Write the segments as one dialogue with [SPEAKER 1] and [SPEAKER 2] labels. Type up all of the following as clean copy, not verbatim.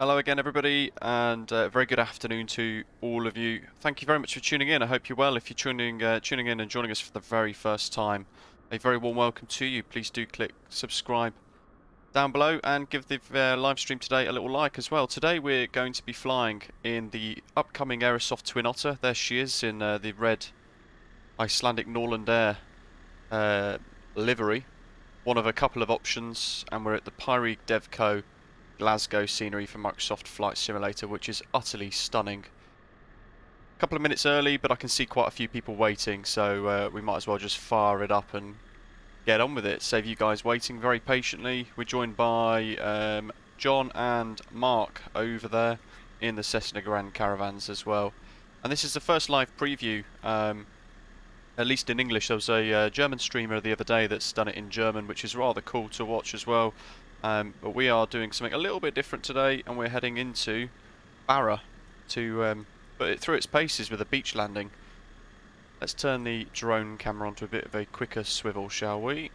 [SPEAKER 1] Hello again, everybody, and very good afternoon to all of you. Thank you very much for tuning in. I hope you're well. If you're tuning in and joining us for the very first time, a very warm welcome to you. Please do click subscribe down below and give the live stream today a little like as well. Today we're going to be flying in the upcoming Aerosoft Twin Otter. There she is in the red Icelandic Norland Air livery. One of a couple of options, and we're at the Pyreek Devco Glasgow scenery for Microsoft Flight Simulator, which is utterly stunning. A couple of minutes early, but I can see quite a few people waiting, so we might as well just fire it up and get on with it. Save you guys waiting very patiently. We're joined by John and Mark over there in the Cessna Grand Caravans as well. And this is the first live preview, at least in English. There was a German streamer the other day that's done it in German, which is rather cool to watch as well. But we are doing something a little bit different today, and we're heading into Barra to put it through its paces with a beach landing. Let's turn the drone camera onto a bit of a quicker swivel, shall we?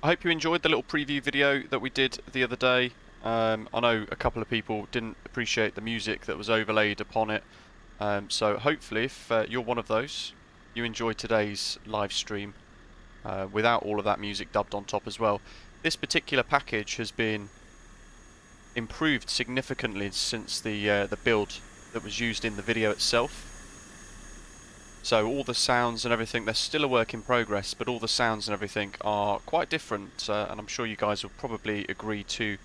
[SPEAKER 1] I hope you enjoyed the little preview video that we did the other day. I know a couple of people didn't appreciate the music that was overlaid upon it. So hopefully, if you're one of those, you enjoyed today's live stream. Without all of that music dubbed on top as well. This particular package has been improved significantly since the build that was used in the video itself. So all the sounds and everything, they're still a work in progress, but all the sounds and everything are quite different, and I'm sure you guys will probably agree too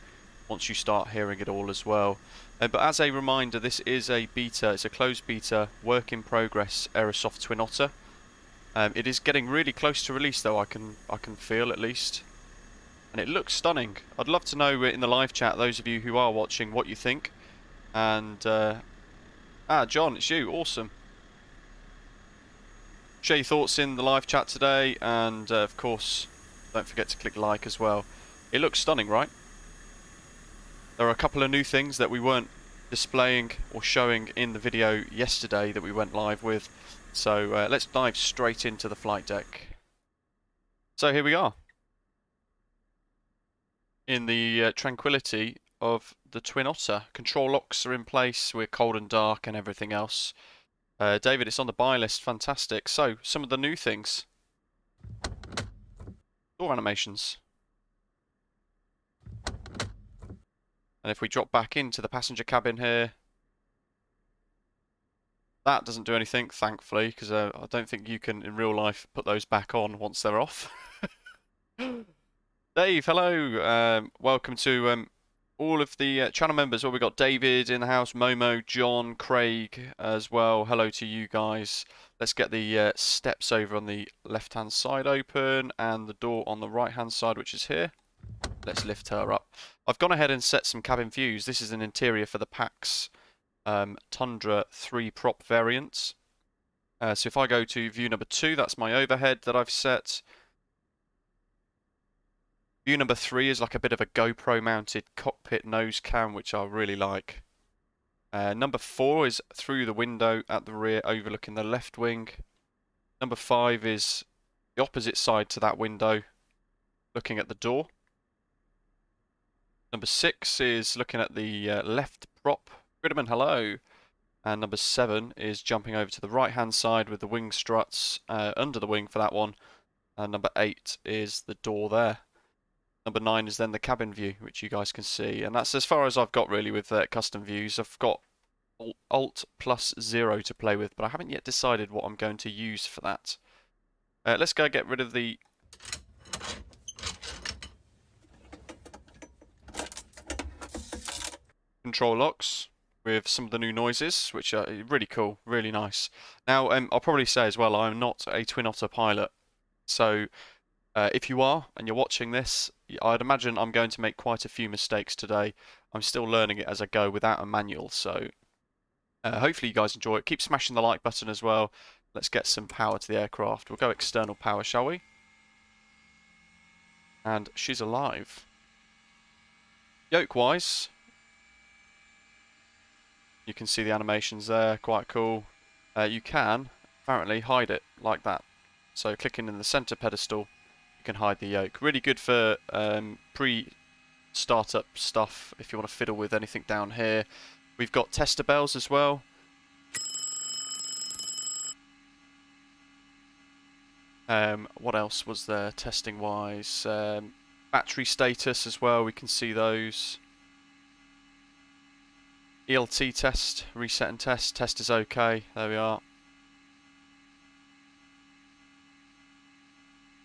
[SPEAKER 1] once you start hearing it all as well. But as a reminder, this is a beta, it's a closed beta, work in progress Aerosoft Twin Otter. It is getting really close to release, though. I can feel, at least, and it looks stunning. I'd love to know in the live chat, those of you who are watching, what you think. And John, it's you. Awesome. Share your thoughts in the live chat today, and of course, don't forget to click like as well. It looks stunning, right? There are a couple of new things that we weren't displaying or showing in the video yesterday that we went live with. So let's dive straight into the flight deck. So here we are, in the tranquility of the Twin Otter. Control locks are in place, we're cold and dark and everything else. David, it's on the buy list, fantastic. So, some of the new things. Door animations. And if we drop back into the passenger cabin here, that doesn't do anything, thankfully, because I don't think you can, in real life, put those back on once they're off. Dave, hello. Welcome to all of the channel members. Well, we've got David in the house, Momo, John, Craig as well. Hello to you guys. Let's get the steps over on the left-hand side open and the door on the right-hand side, which is here. Let's lift her up. I've gone ahead and set some cabin views. This is an interior for the Pax Tundra 3 prop variants. So if I go to view number 2, that's my overhead that I've set. View number 3 is like a bit of a GoPro mounted cockpit nose cam, which I really like. Number 4 is through the window at the rear overlooking the left wing. Number 5 is the opposite side to that window, looking at the door. Number 6 is looking at the left prop. Gridman, hello. And number 7 is jumping over to the right hand side with the wing struts under the wing for that one. And number 8 is the door there. Number 9 is then the cabin view, which you guys can see. And that's as far as I've got really with custom views. I've got Alt plus 0 to play with, but I haven't yet decided what I'm going to use for that. Let's go get rid of the control locks with some of the new noises, which are really cool, really nice. Now, I'll probably say as well, I'm not a Twin Otter pilot, so if you are and you're watching this, I'd imagine I'm going to make quite a few mistakes today. I'm still learning it as I go without a manual, so hopefully you guys enjoy it. Keep smashing the like button as well. Let's get some power to the aircraft. We'll go external power, shall we? And she's alive. Yoke-wise, you can see the animations there, quite cool. You can, apparently, hide it like that. So clicking in the center pedestal, you can hide the yoke. Really good for startup stuff if you want to fiddle with anything down here. We've got tester bells as well. What else was there testing wise? Battery status as well, we can see those. ELT test, reset and test. Test is okay, there we are.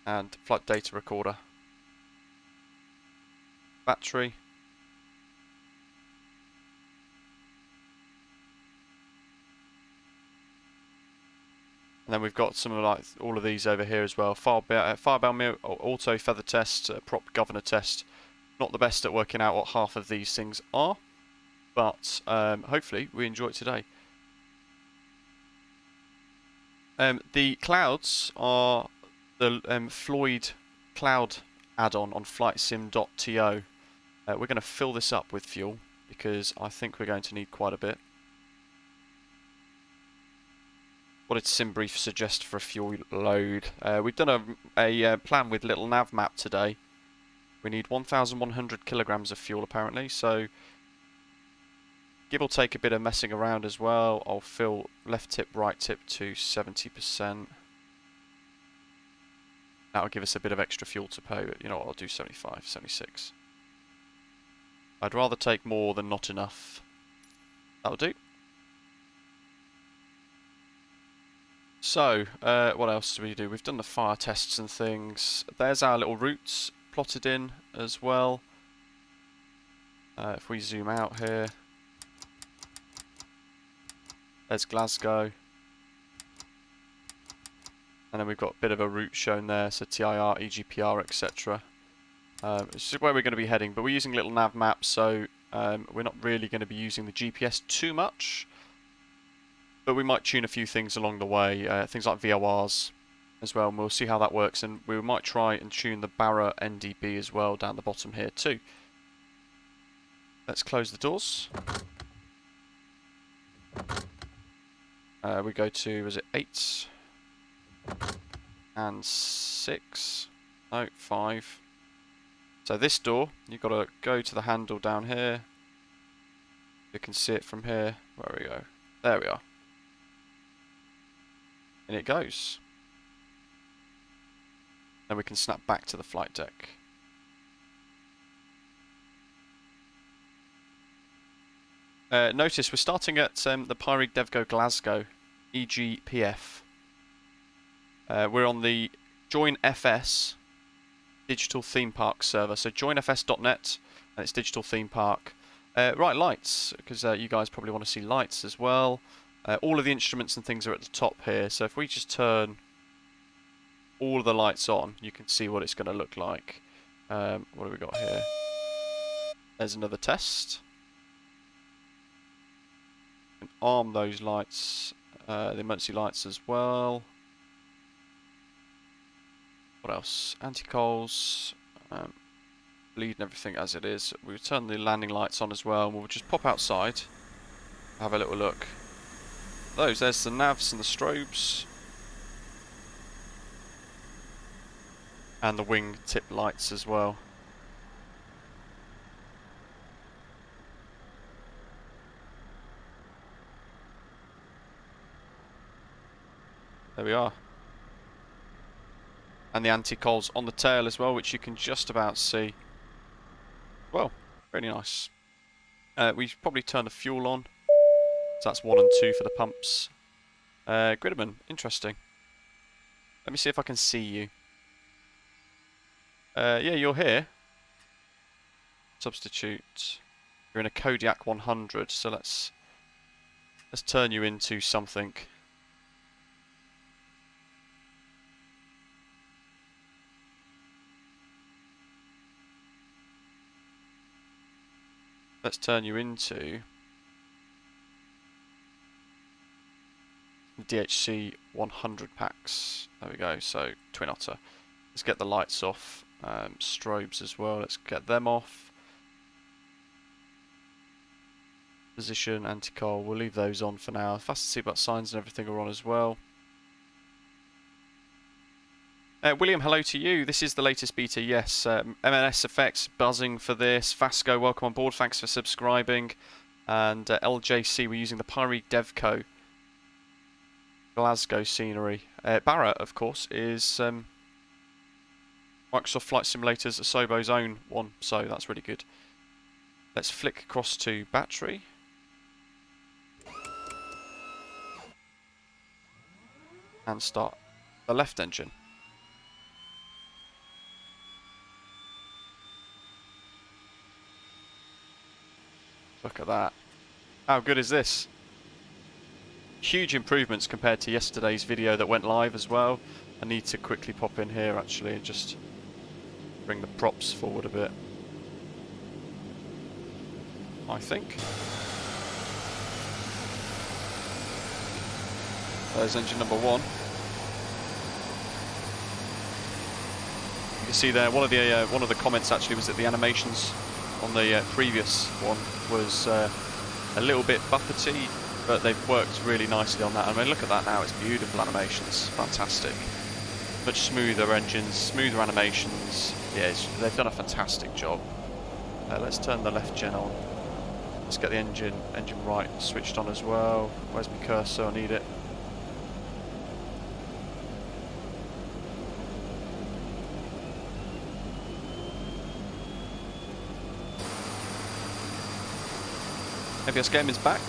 [SPEAKER 1] And flight data recorder. Battery. And then we've got some of like all of these over here as well. Firebell auto feather test, prop governor test. Not the best at working out what half of these things are, but hopefully we enjoy it today. The clouds are the Floyd cloud add-on on flightsim.to. We're going to fill this up with fuel because I think we're going to need quite a bit. What did SimBrief suggest for a fuel load? We've done a plan with little nav map today. We need 1,100 kilograms of fuel apparently, so give or take a bit of messing around as well. I'll fill left tip, right tip to 70%. That'll give us a bit of extra fuel to pay, but you know what, I'll do 75, 76. I'd rather take more than not enough. That'll do. So, what else do we do? We've done the fire tests and things. There's our little routes plotted in as well. If we zoom out here, there's Glasgow. And then we've got a bit of a route shown there, so TIR, EGPR, etc. This is where we're going to be heading, but we're using little nav maps, so we're not really going to be using the GPS too much. But we might tune a few things along the way, things like VORs as well, and we'll see how that works. And we might try and tune the Barra NDB as well down the bottom here too. Let's close the doors. We go to, is it 8 and 6? No, 5. So this door, you've got to go to the handle down here. You can see it from here. Where we go? There we are. And it goes. Then we can snap back to the flight deck. Notice we're starting at the Pyrig Devgo Glasgow EGPF. We're on the Join FS Digital Theme Park server. So joinfs.net and it's Digital Theme Park. Right, lights, because you guys probably want to see lights as well. All of the instruments and things are at the top here, so if we just turn all of the lights on, you can see what it's going to look like. What have we got here? There's another test. You can arm those lights, the emergency lights as well. What else? Anti-coals, bleed and everything as it is. We'll turn the landing lights on as well, and we'll just pop outside, have a little look. There's the navs and the strobes. And the wing tip lights as well. There we are. And the anti-coals on the tail as well, which you can just about see. Well, really nice. We should probably turn the fuel on. So that's 1 and 2 for the pumps. Gridman, interesting. Let me see if I can see you. Yeah, you're here. Substitute. You're in a Kodiak 100, so let's turn you into something. Let's turn you into DHC 100 packs. There we go, so Twin Otter. Let's get the lights off. Strobes as well, let's get them off. Position, anti-coal, we'll leave those on for now. Fasten seatbelt signs and everything are on as well. William, hello to you. This is the latest beta, yes. MNS effects buzzing for this. Vasco, welcome on board. Thanks for subscribing. And LJC, we're using the Pyre Devco Glasgow scenery. Barra, of course, is Microsoft Flight Simulator's Asobo's own one, so that's really good. Let's flick across to battery. And start the left engine. Look at that. How good is this? Huge improvements compared to yesterday's video that went live as well. I need to quickly pop in here actually and just bring the props forward a bit. I think. There's engine number 1. You can see there one of the comments actually was that the animations on the previous one was a little bit buffety, but they've worked really nicely on that. I mean, look at that now, it's beautiful animations, fantastic. Much smoother engines, smoother animations. Yeah, they've done a fantastic job. Let's turn the left gen on. Let's get the engine right switched on as well. Where's my cursor? I need it. ABS Gaming's back.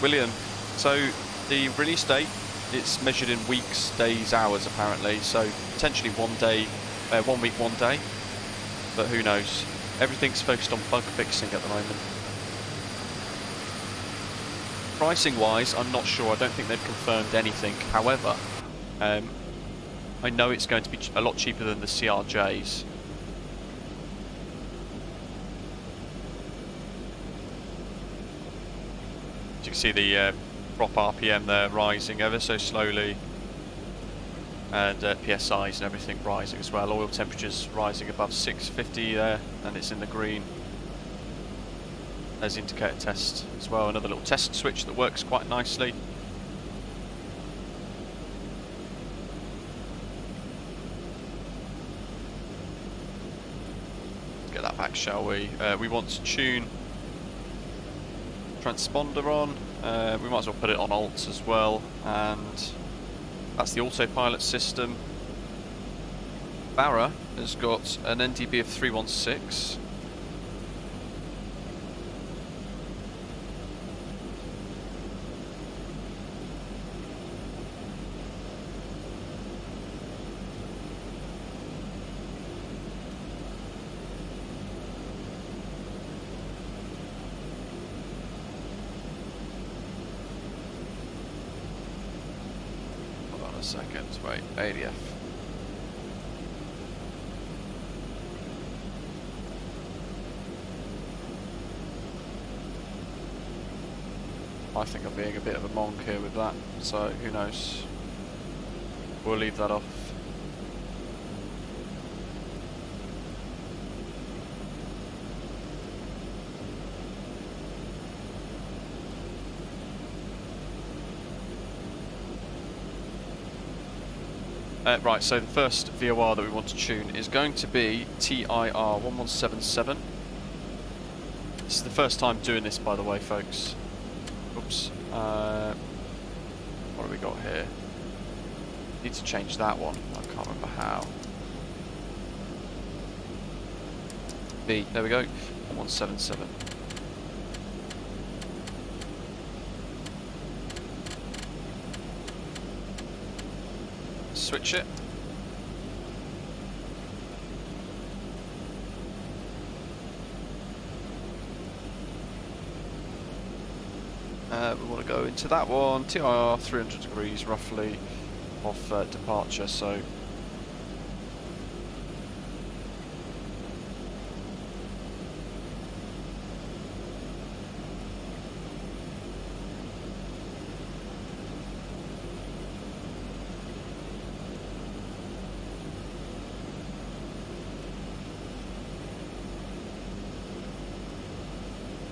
[SPEAKER 1] William, so the release date, it's measured in weeks, days, hours apparently, so potentially 1 day, 1 week, 1 day, but who knows. Everything's focused on bug fixing at the moment. Pricing wise, I'm not sure, I don't think they've confirmed anything. However, I know it's going to be a lot cheaper than the CRJs. You can see the prop RPM there rising ever so slowly, and PSIs and everything rising as well. Oil temperatures rising above 650 there, and it's in the green. There's indicator test as well, another little test switch that works quite nicely. Let's get that back, shall we? We want to tune transponder on. We might as well put it on alt as well, and that's the autopilot system. Barra has got an NDB of 316. Second, wait, ADF. I think I'm being a bit of a monk here with that, so who knows. We'll leave that off. Right, so the first VOR that we want to tune is going to be TIR 1177. This is the first time doing this, by the way, folks. Oops. What have we got here? Need to change that one. I can't remember how. B, there we go. 1177. Switch it. We want to go into that one, TIR 300 degrees roughly off departure, so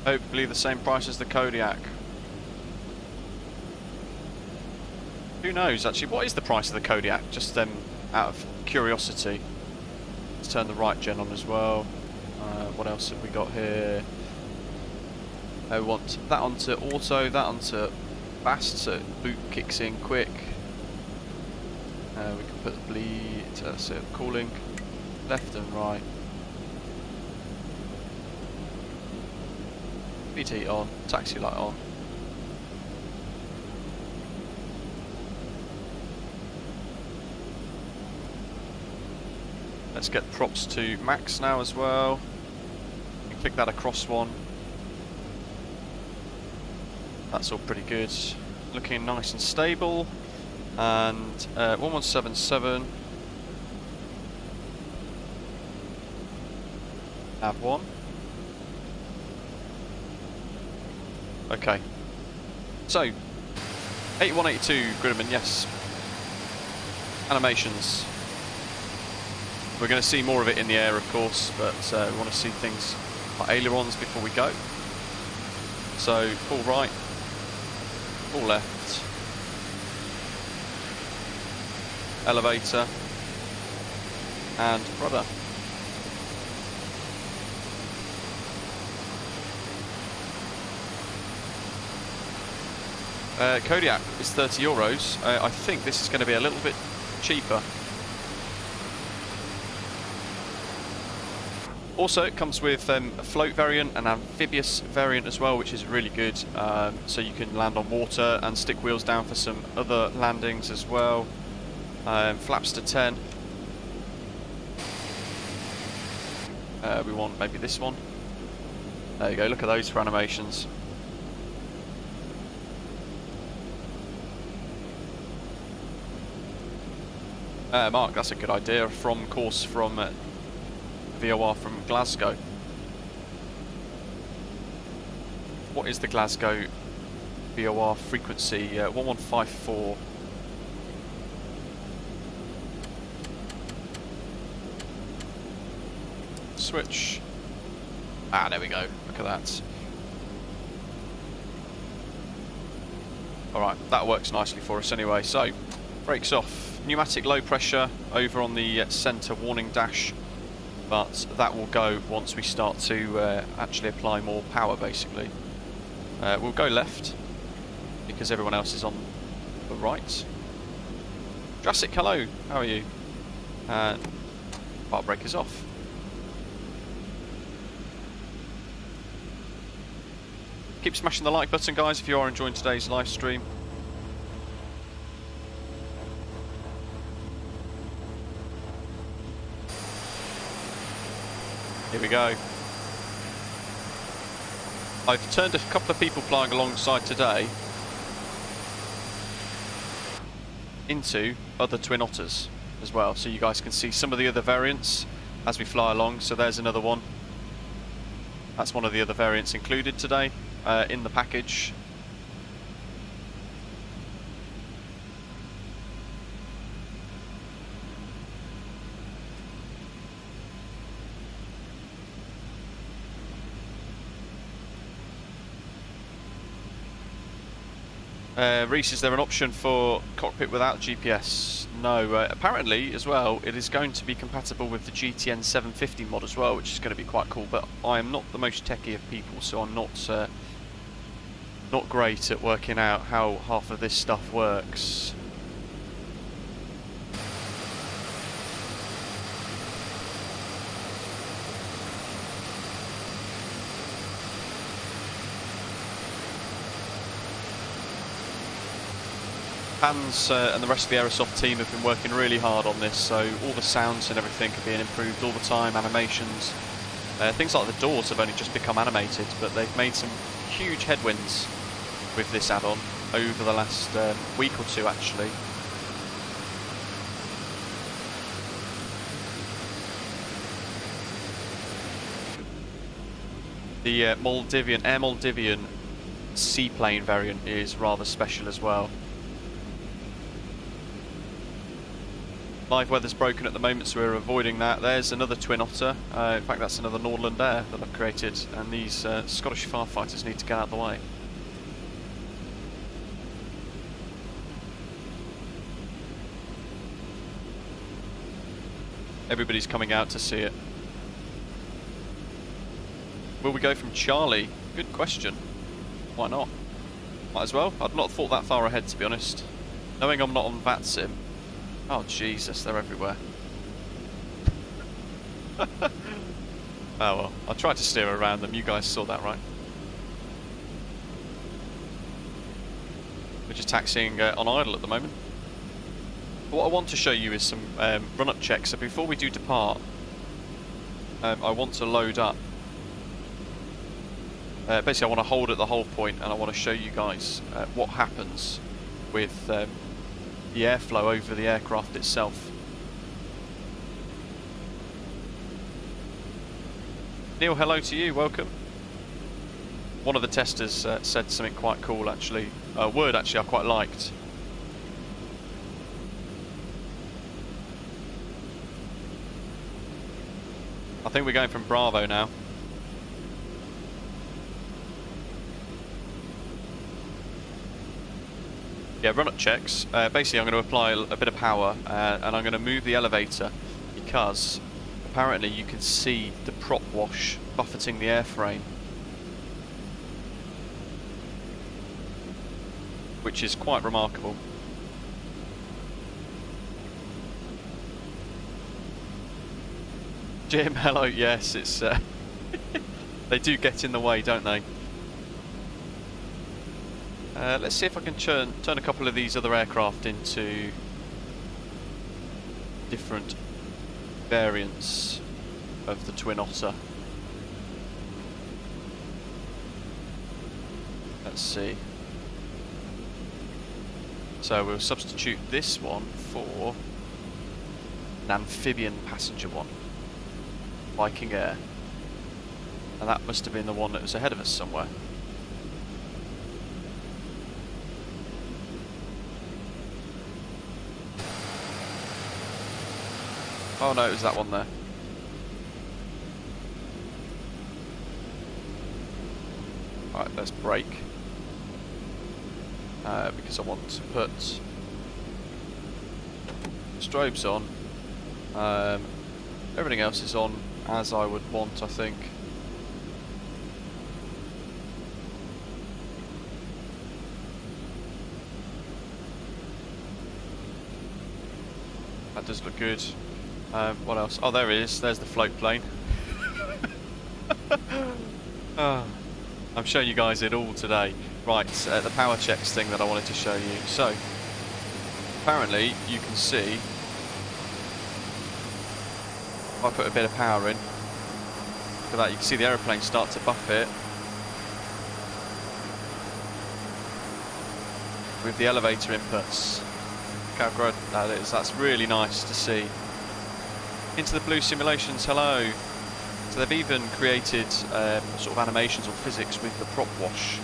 [SPEAKER 1] hopefully the same price as the Kodiak. Who knows actually, what is the price of the Kodiak? Just out of curiosity. Let's turn the right gen on as well. What else have we got here? I want that onto auto, that onto fast, so boot kicks in quick. We can put the bleed, so cooling, left and right. BT on, taxi light on. Let's get props to max now as well. You can click that across one. That's all pretty good. Looking nice and stable. And 1177. Nav 1. Okay. So, 8182 Grimman, yes. Animations. We're going to see more of it in the air, of course, but we want to see things like ailerons before we go. So, full right, full left, elevator, and rudder. Kodiak is €30. I think this is going to be a little bit cheaper. Also, it comes with a float variant, an amphibious variant as well, which is really good. So you can land on water and stick wheels down for some other landings as well. Flaps to 10. We want maybe this one. There you go, look at those for animations. Mark, that's a good idea. From VOR from Glasgow. What is the Glasgow VOR frequency? 1154. Switch. Ah, there we go. Look at that. Alright, that works nicely for us anyway. So, brakes off. Pneumatic low pressure over on the centre warning dash. But that will go once we start to actually apply more power, basically. We'll go left, because everyone else is on the right. Jurassic, hello, how are you? Bar brake is off. Keep smashing the like button, guys, if you are enjoying today's live stream. Here we go. I've turned a couple of people flying alongside today into other Twin Otters as well, so you guys can see some of the other variants as we fly along. So there's another one. That's one of the other variants included today in the package. Reese, is there an option for cockpit without GPS? No. Apparently, as well, it is going to be compatible with the GTN 750 mod as well, which is going to be quite cool. But I am not the most techie of people, so I'm not great at working out how half of this stuff works. Hans and the rest of the Aerosoft team have been working really hard on this, so all the sounds and everything are being improved all the time, animations. Things like the doors have only just become animated, but they've made some huge headwinds with this add-on over the last week or two, actually. The Air Maldivian seaplane variant is rather special as well. Live weather's broken at the moment, so we're avoiding that. There's another Twin Otter. In fact, that's another Nordland Air that I've created, and these Scottish firefighters need to get out of the way. Everybody's coming out to see it. Will we go from Charlie? Good question. Why not? Might as well. I'd not thought that far ahead, to be honest. Knowing I'm not on VATSIM. Oh, Jesus, they're everywhere. Oh well, I tried to steer around them. You guys saw that, right? We're just taxiing on idle at the moment. But what I want to show you is some run-up checks. So before we do depart, I want to load up. Basically, I want to hold at the hold point, and I want to show you guys what happens with the airflow over the aircraft itself. Neil, hello to you, welcome. One of the testers said something quite cool, actually. A word, actually, I quite liked. I think we're going from Bravo now. Yeah, run-up checks. Basically, I'm going to apply a bit of power, and I'm going to move the elevator because apparently you can see the prop wash buffeting the airframe, which is quite remarkable. Jim, hello. Yes, it's they do get in the way, don't they? Let's see if I can turn a couple of these other aircraft into different variants of the Twin Otter. Let's see. So we'll substitute this one for an amphibian passenger one, Viking Air, and that must have been the one that was ahead of us somewhere. Oh no, it was that one there. Right, let's brake. Because I want to put strobes on. Everything else is on as I would want, I think. That does look good. What else? Oh, there it is. There's the float plane. Oh, I'm showing you guys it all today. Right, the power checks thing that I wanted to show you. So, apparently, you can see, if I put a bit of power in, look at that, you can see the aeroplane start to buffet with the elevator inputs. Look how good that is. That's really nice to see. Into the Blue Simulations, hello. So they've even created sort of animations or physics with the prop wash.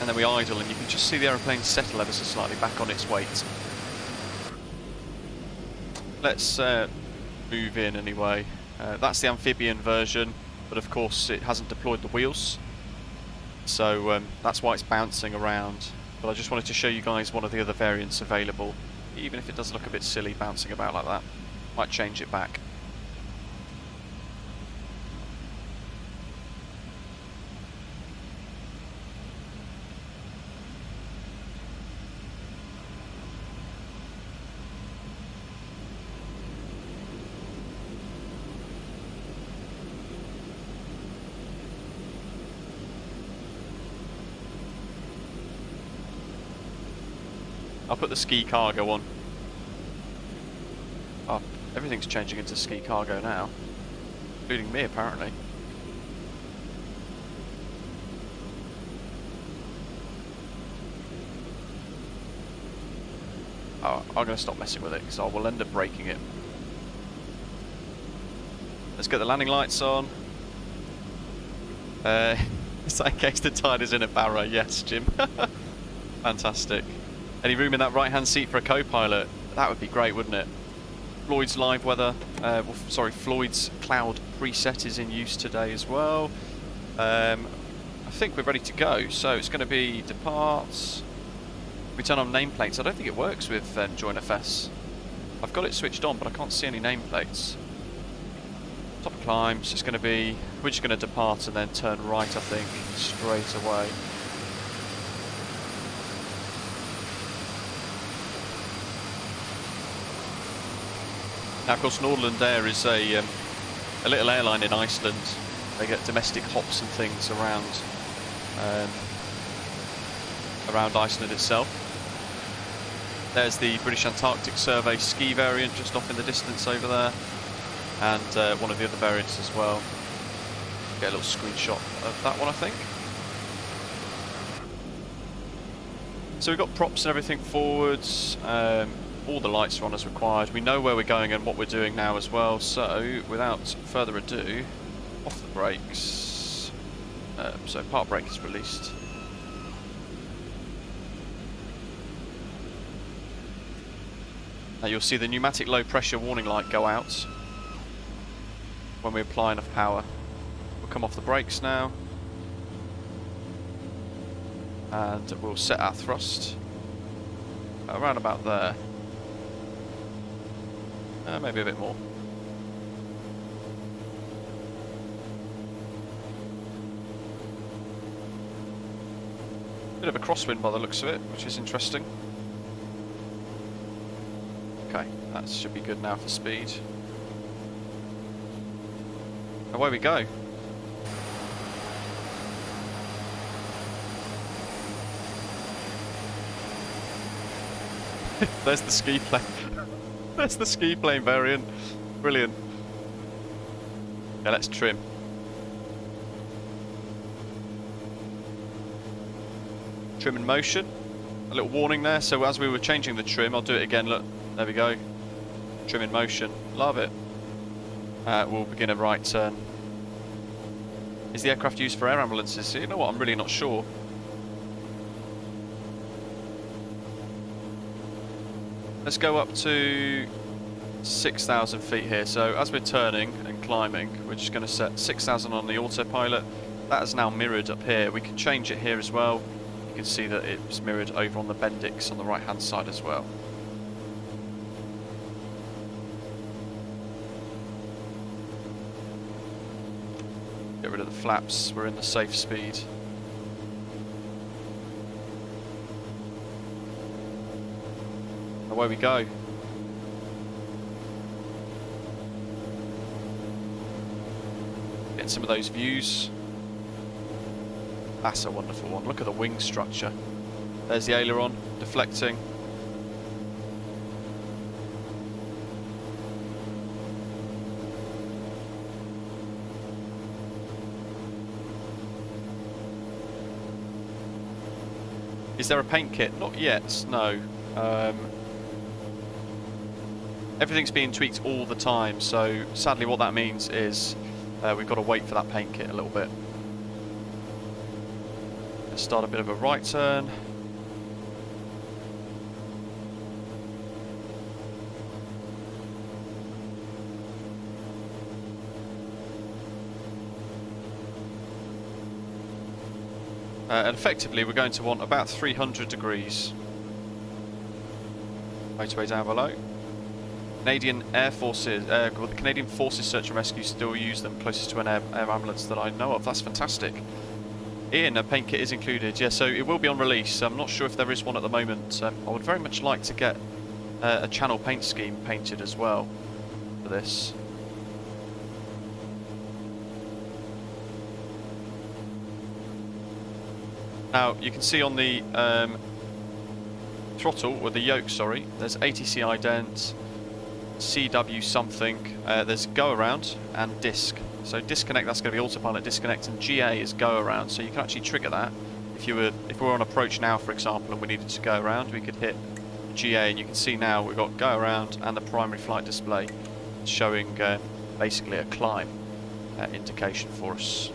[SPEAKER 1] And then we idle and you can just see the aeroplane settle ever so slightly back on its weight. Let's move in anyway. That's the amphibian version, but of course it hasn't deployed the wheels. So that's why it's bouncing around. But I just wanted to show you guys one of the other variants available, even if it does look a bit silly bouncing about like that. Might change it back. I'll put the ski cargo on. Oh, everything's changing into ski cargo now, including me apparently. Oh, I'm going to stop messing with it because I will end up breaking it. Let's get the landing lights on. Is that in case the tide is in a Barra? Yes, Jim. Fantastic. Any room in that right-hand seat for a co-pilot? That would be great, wouldn't it? Floyd's live weather, Floyd's cloud preset is in use today as well. I think we're ready to go. So it's going to be departs. We turn on nameplates. I don't think it works with JoinFS. I've got it switched on, but I can't see any nameplates. Top climbs. It's going to be. We're just going to depart and then turn right, I think, straight away. Now, of course, Nordland Air is a little airline in Iceland. They get domestic hops and things around Iceland itself. There's the British Antarctic Survey ski variant just off in the distance over there, and one of the other variants as well. Get a little screenshot of that one, I think. So we've got props and everything forwards. All the lights are on as required. We know where we're going and what we're doing now as well. So without further ado, off the brakes. So park brake is released. Now you'll see the pneumatic low pressure warning light go out when we apply enough power. We'll come off the brakes now, and we'll set our thrust around about there. Maybe a bit more. Bit of a crosswind by the looks of it, which is interesting. Okay, that should be good now for speed. Away we go. There's the ski plane. There's the ski plane variant. Brilliant. Yeah, let's trim. Trim in motion. A little warning there. So as we were changing the trim, I'll do it again. Look, there we go. Trim in motion. Love it. We'll begin a right turn. Is the aircraft used for air ambulances? You know what? I'm really not sure. Let's go up to 6,000 feet here. So as we're turning and climbing, we're just going to set 6,000 on the autopilot. That is now mirrored up here. We can change it here as well. You can see that it's mirrored over on the Bendix on the right hand side as well. Get rid of the flaps. We're in the safe speed. Away we go. Getting some of those views. That's a wonderful one. Look at the wing structure. There's the aileron deflecting. Is there a paint kit? Not yet, no. Everything's being tweaked all the time, so sadly what that means is we've got to wait for that paint kit a little bit. Let's start a bit of a right turn. And effectively we're going to want about 300 degrees. Motorway down below. Canadian Air Forces, well, the Canadian Forces Search and Rescue still use them closest to an air ambulance that I know of. That's fantastic. Ian, a paint kit is included. Yeah, so it will be on release. I'm not sure if there is one at the moment. I would very much like to get a channel paint scheme painted as well for this. Now, you can see on the throttle, or the yoke, sorry, there's ATC ident, CW something, there's go around and disc. So disconnect, that's going to be autopilot disconnect, and GA is go around. So you can actually trigger that. If we were on approach now, for example, and we needed to go around, we could hit GA, and you can see now we've got go around and the primary flight display showing basically a climb indication for us.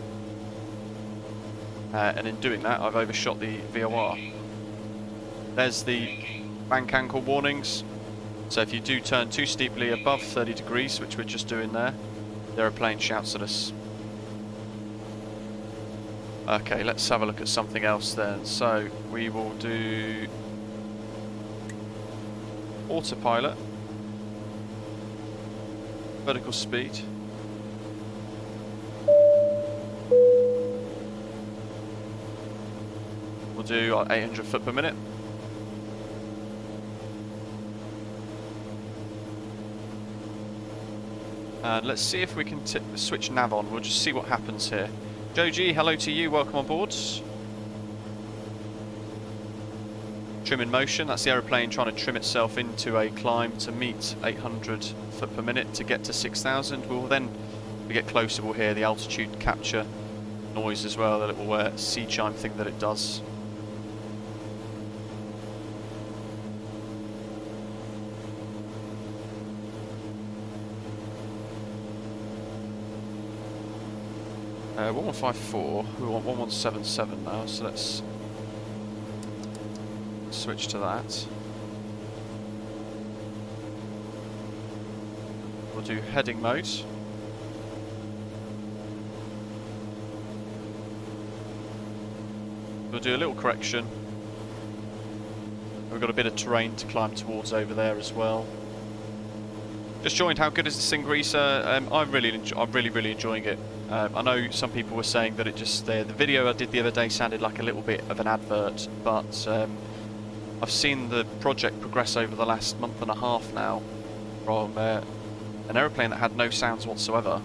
[SPEAKER 1] And in doing that, I've overshot the VOR. There's the bank angle warnings. So if you do turn too steeply above 30 degrees, which we're just doing there, the aeroplane shouts at us. Okay, let's have a look at something else then. So we will do autopilot, vertical speed. We'll do our 800 foot per minute. And let's see if we can switch nav on. We'll just see what happens here. Joji, hello to you. Welcome on board. Trim in motion. That's the aeroplane trying to trim itself into a climb to meet 800 foot per minute to get to 6,000. We'll then, as we get closer, we'll hear the altitude capture noise as well, the little sea chime thing that it does. Uh, 1154, we want 1177 now, so let's switch to that. We'll do heading mode. We'll do a little correction. We've got a bit of terrain to climb towards over there as well. Just joined. How good is this thing, Greaser? I'm really enjoying it. I know some people were saying that it just the video I did the other day sounded like a little bit of an advert, but I've seen the project progress over the last month and a half now, from an aeroplane that had no sounds whatsoever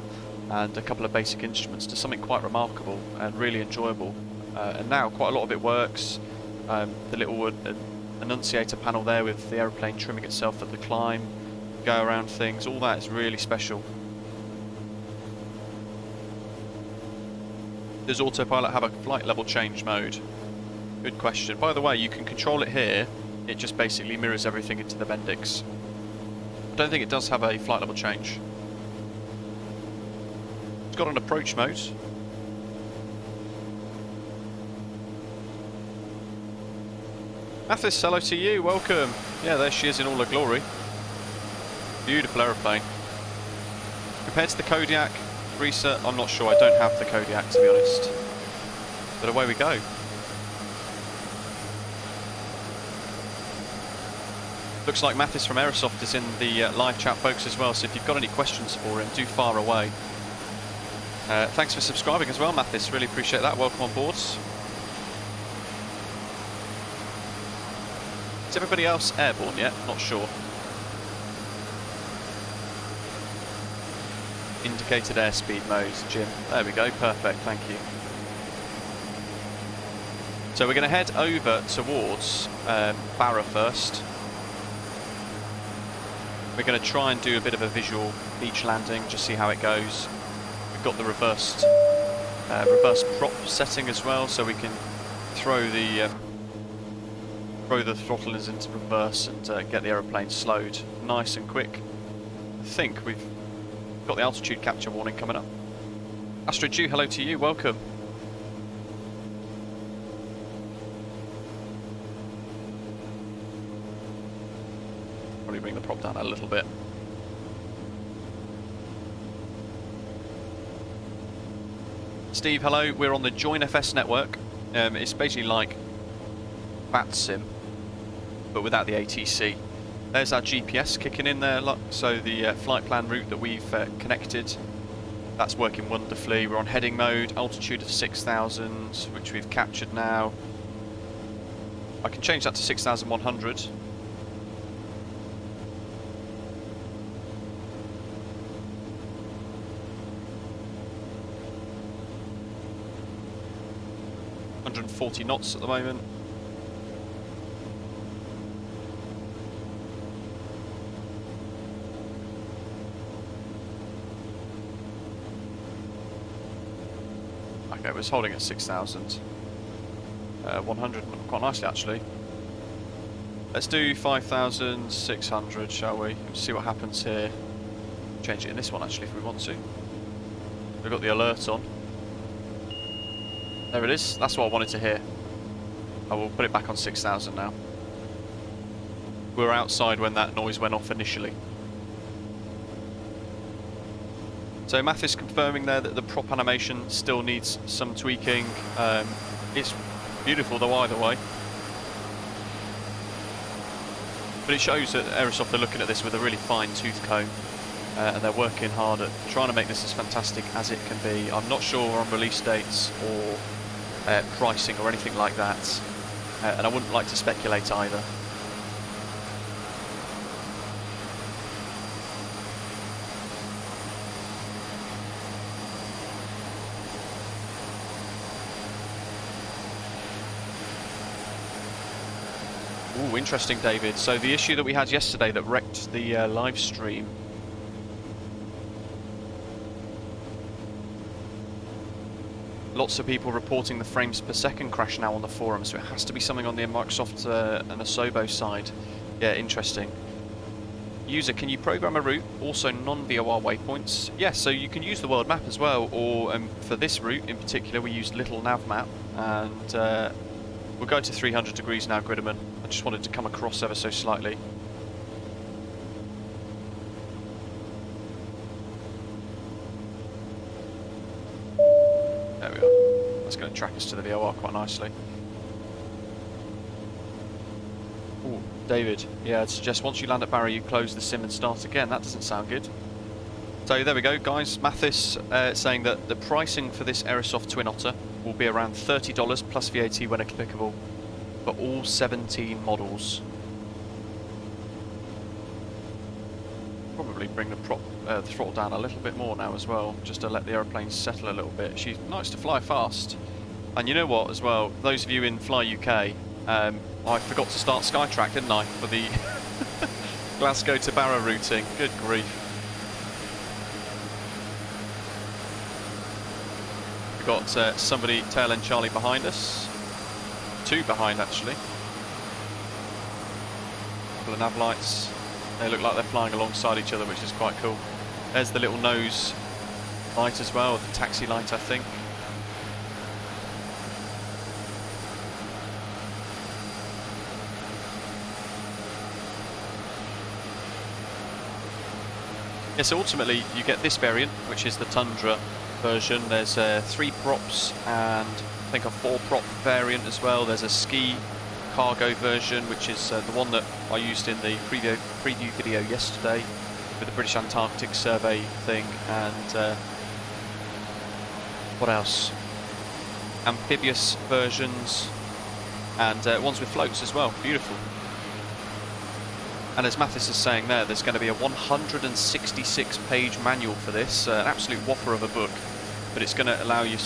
[SPEAKER 1] and a couple of basic instruments to something quite remarkable and really enjoyable. And now quite a lot of it works. The little annunciator panel there with the aeroplane trimming itself at the climb, go around things, all that is really special. Does autopilot have a flight level change mode? Good question. By the way, you can control it here. It just basically mirrors everything into the Bendix. I don't think it does have a flight level change. It's got an approach mode. Mathis, hello to you, welcome. Yeah, there she is in all her glory. Beautiful aeroplane. Compared to the Kodiak, Risa, I'm not sure, I don't have the Kodiak to be honest. But away we go. Looks like Mathis from Aerosoft is in the live chat, folks, as well, so if you've got any questions for him, do fire away. Thanks for subscribing as well, Mathis, really appreciate that. Welcome on board. Is everybody else airborne yet? Not sure. Indicated airspeed mode, Jim. There we go, perfect, thank you. So we're going to head over towards Barra first. We're going to try and do a bit of a visual beach landing, just see how it goes. We've got the reverse prop setting as well, so we can throw the throttlers into reverse and get the aeroplane slowed nice and quick. I think we've got the altitude capture warning coming up. Astrid Jew, hello to you, welcome. Probably bring the prop down a little bit. Steve, hello. We're on the Join FS network. It's basically like VATSIM, but without the ATC. There's our GPS kicking in there, so the flight plan route that we've connected, that's working wonderfully. We're on heading mode, altitude of 6,000, which we've captured now. I can change that to 6,100. .140 knots at the moment. Okay, we're holding at 6,000. 100, quite nicely actually. Let's do 5,600, shall we? Let's see what happens here. Change it in this one actually if we want to. We've got the alert on. There it is, that's what I wanted to hear. I will put it back on 6,000 now. We were outside when that noise went off initially. So Mathis confirming there that the prop animation still needs some tweaking. It's beautiful though either way. But it shows that Aerosoft are looking at this with a really fine tooth comb, and they're working hard at trying to make this as fantastic as it can be. I'm not sure on release dates or pricing or anything like that, and I wouldn't like to speculate either. Ooh, interesting, David. So the issue that we had yesterday that wrecked the live stream. Lots of people reporting the frames per second crash now on the forum, so it has to be something on the Microsoft and Asobo side. Yeah, interesting. User, can you program a route, also non-VOR waypoints? Yes, so you can use the world map as well, or for this route in particular we used little nav map, and we'll go to 300 degrees now, Gridderman. I just wanted to come across ever so slightly. There we are. That's going to track us to the VOR quite nicely. Ooh, David, yeah, I'd suggest once you land at Barra you close the sim and start again. That doesn't sound good. So there we go, guys. Mathis saying that the pricing for this Aerosoft Twin Otter will be around $30 plus VAT when applicable for all 17 models. Probably bring the throttle down a little bit more now as well, just to let the aeroplane settle a little bit. She likes to fly fast. And you know what as well, those of you in Fly UK, I forgot to start Skytrack, didn't I, for the Glasgow to Barra routing. Good grief. We've got somebody tail end Charlie behind us. Two behind, actually. Couple of nav lights. They look like they're flying alongside each other, which is quite cool. There's the little nose light as well, the taxi light, I think. Yeah, so ultimately you get this variant, which is the Tundra version. There's 3 props and I think a 4 prop variant as well. There's a ski cargo version, which is the one that I used in the preview video yesterday with the British Antarctic Survey thing, and what else? Amphibious versions and ones with floats as well. Beautiful. And as Mathis is saying there's going to be a 166-page manual for this, an absolute whopper of a book, but it's going to allow you,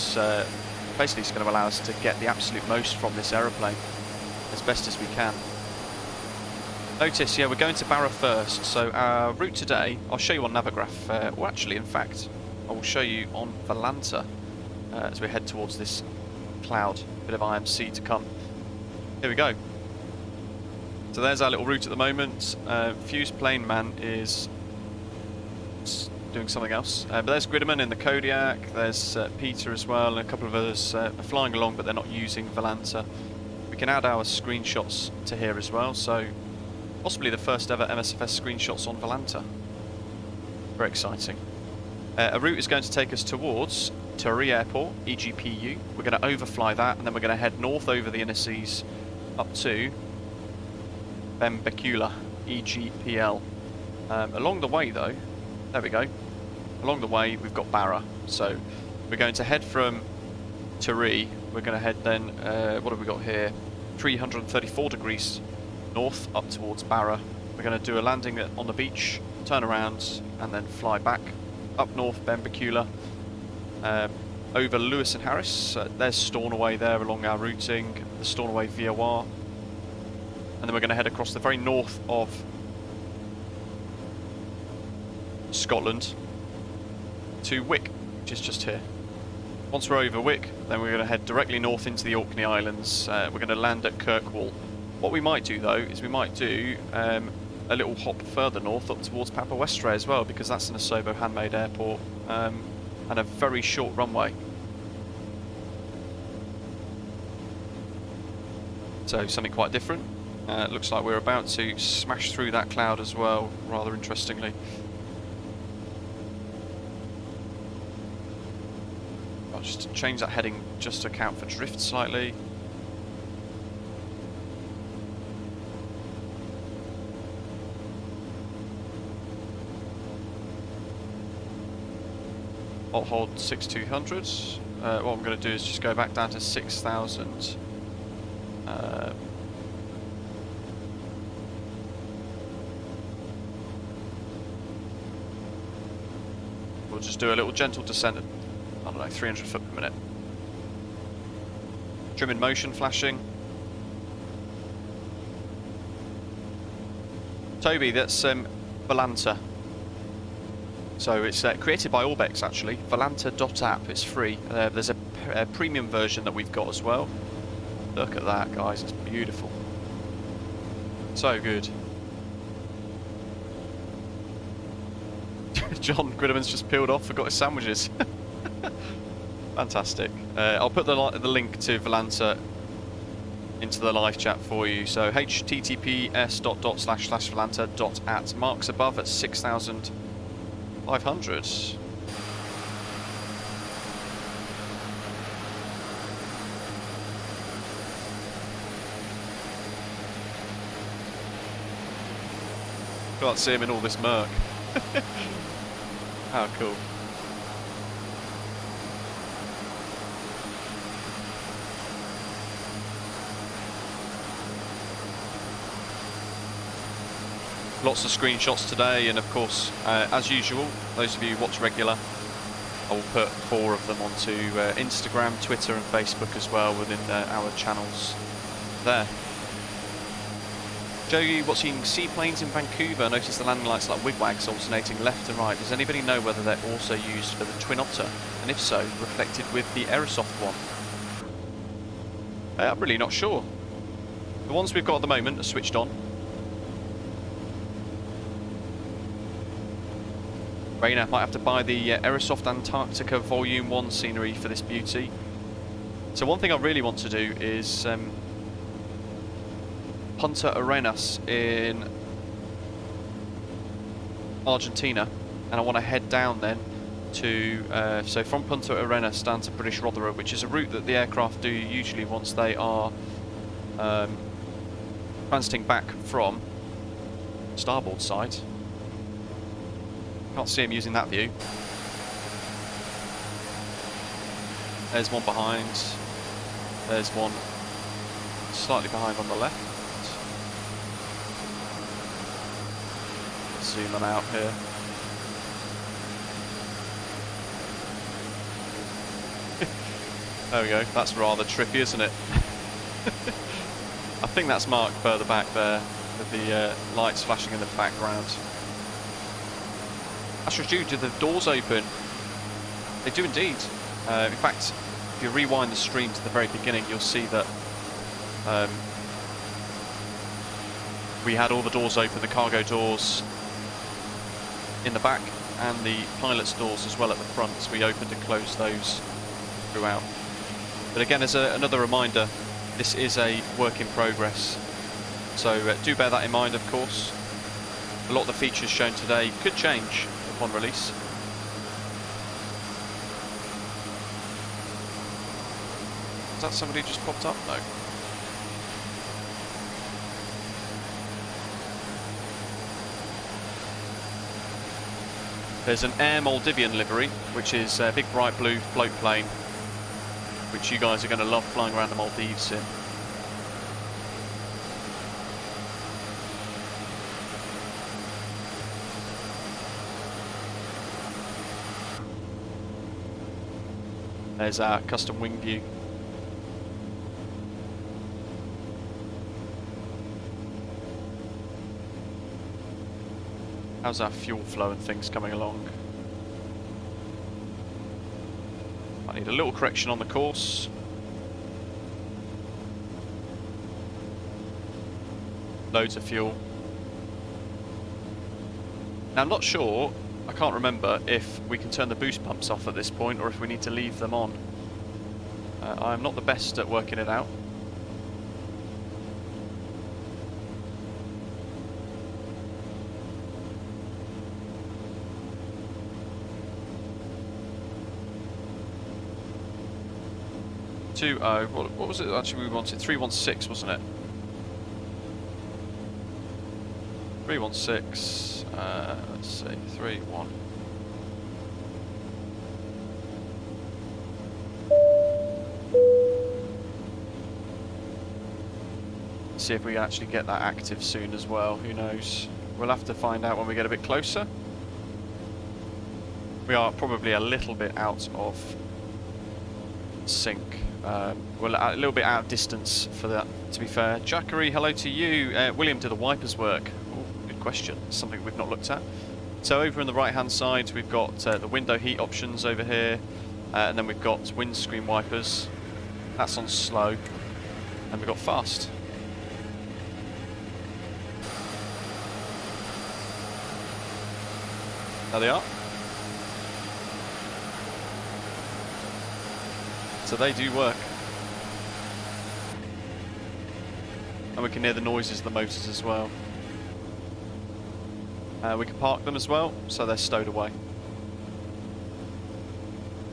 [SPEAKER 1] basically it's going to allow us to get the absolute most from this aeroplane as best as we can. Notice, yeah, we're going to Barra first, so our route today, I'll show you on Navigraph, well actually in fact, I will show you on Volanta as we head towards this cloud, bit of IMC to come. Here we go. So there's our little route at the moment. Fuse Plane Man is doing something else. But there's Gridderman in the Kodiak, there's Peter as well, and a couple of others are flying along, but they're not using Volanta. We can add our screenshots to here as well, so possibly the first ever MSFS screenshots on Volanta. Very exciting. A route is going to take us towards Orkney Airport, EGPU. We're going to overfly that, and then we're going to head north over the inner seas up to Benbecula, EGPL. Along the way though, there we go, along the way we've got Barra, so we're going to head from Orkney, we're going to head then, what have we got here, 334 degrees north up towards Barra. We're going to do a landing on the beach, turn around and then fly back up north Benbecula, over Lewis and Harris. There's Stornoway there along our routing, the Stornoway VOR. And then we're going to head across the very north of Scotland to Wick, which is just here. Once we're over Wick, then we're going to head directly north into the Orkney Islands. We're going to land at Kirkwall. What we might do though, is we might do a little hop further north up towards Papa Westray as well, because that's an Asobo handmade airport and a very short runway. So something quite different. Looks like we're about to smash through that cloud as well, rather interestingly. I'll just change that heading just to account for drift slightly. hold 6200. What I'm going to do is just go back down to 6000. We'll just do a little gentle descent at, I don't know, 300 foot per minute. Trim in motion flashing. Toby, that's Volanta. So it's created by Orbex actually. Volanta.app, it's free. There's a premium version that we've got as well. Look at that, guys, it's beautiful. So good. John Gridman's just peeled off, forgot his sandwiches. Fantastic. I'll put the link to Volanta into the live chat for you. So https://volanta.at, marks above at 6,500. Can't see him in all this murk. How cool. Lots of screenshots today, and of course, as usual, those of you who watch regular, I will put 4 of them onto Instagram, Twitter and Facebook as well within our channels there. Joey watching seaplanes in Vancouver, noticed the landing lights like wigwags alternating left and right. Does anybody know whether they're also used for the Twin Otter? And if so, reflected with the Aerosoft one? I'm really not sure. The ones we've got at the moment are switched on. Rainer might have to buy the Aerosoft Antarctica Volume 1 scenery for this beauty. So one thing I really want to do is Punta Arenas in Argentina, and I want to head down then to so from Punta Arenas down to British Rothera, which is a route that the aircraft do usually once they are transiting back from starboard side. Can't see him using that view. There's one behind. There's one slightly behind on the left. Zoom them out here. There we go. That's rather trippy, isn't it? I think that's marked further back there with the lights flashing in the background. Astro Jude, do the doors open? They do indeed. In fact, if you rewind the stream to the very beginning, you'll see that we had all the doors open, the cargo doors in the back and the pilot's doors as well at the front. So we opened and closed those throughout. But again, as another reminder, this is a work in progress. So do bear that in mind, of course. A lot of the features shown today could change upon release. Is that somebody who just popped up? No. There's an Air Maldivian livery, which is a big bright blue float plane, which you guys are going to love flying around the Maldives in. There's our custom wing view. How's our fuel flow and things coming along? I need a little correction on the course. Loads of fuel. Now I'm not sure, I can't remember if we can turn the boost pumps off at this point or if we need to leave them on. I'm not the best at working it out. What was it actually we wanted? 316, wasn't it? 316, let's see, 31. see if we can actually get that active soon as well. Who knows? We'll have to find out when we get a bit closer. We are probably a little bit out of sync. We're a little bit out of distance for that, to be fair. Jackery, hello to you. William, do the wipers work? Ooh, good question. Something we've not looked at. So over on the right hand side we've got the window heat options over here, and then we've got windscreen wipers. That's on slow, and we've got fast. There they are. So they do work. And we can hear the noises of the motors as well. We can park them as well, so they're stowed away.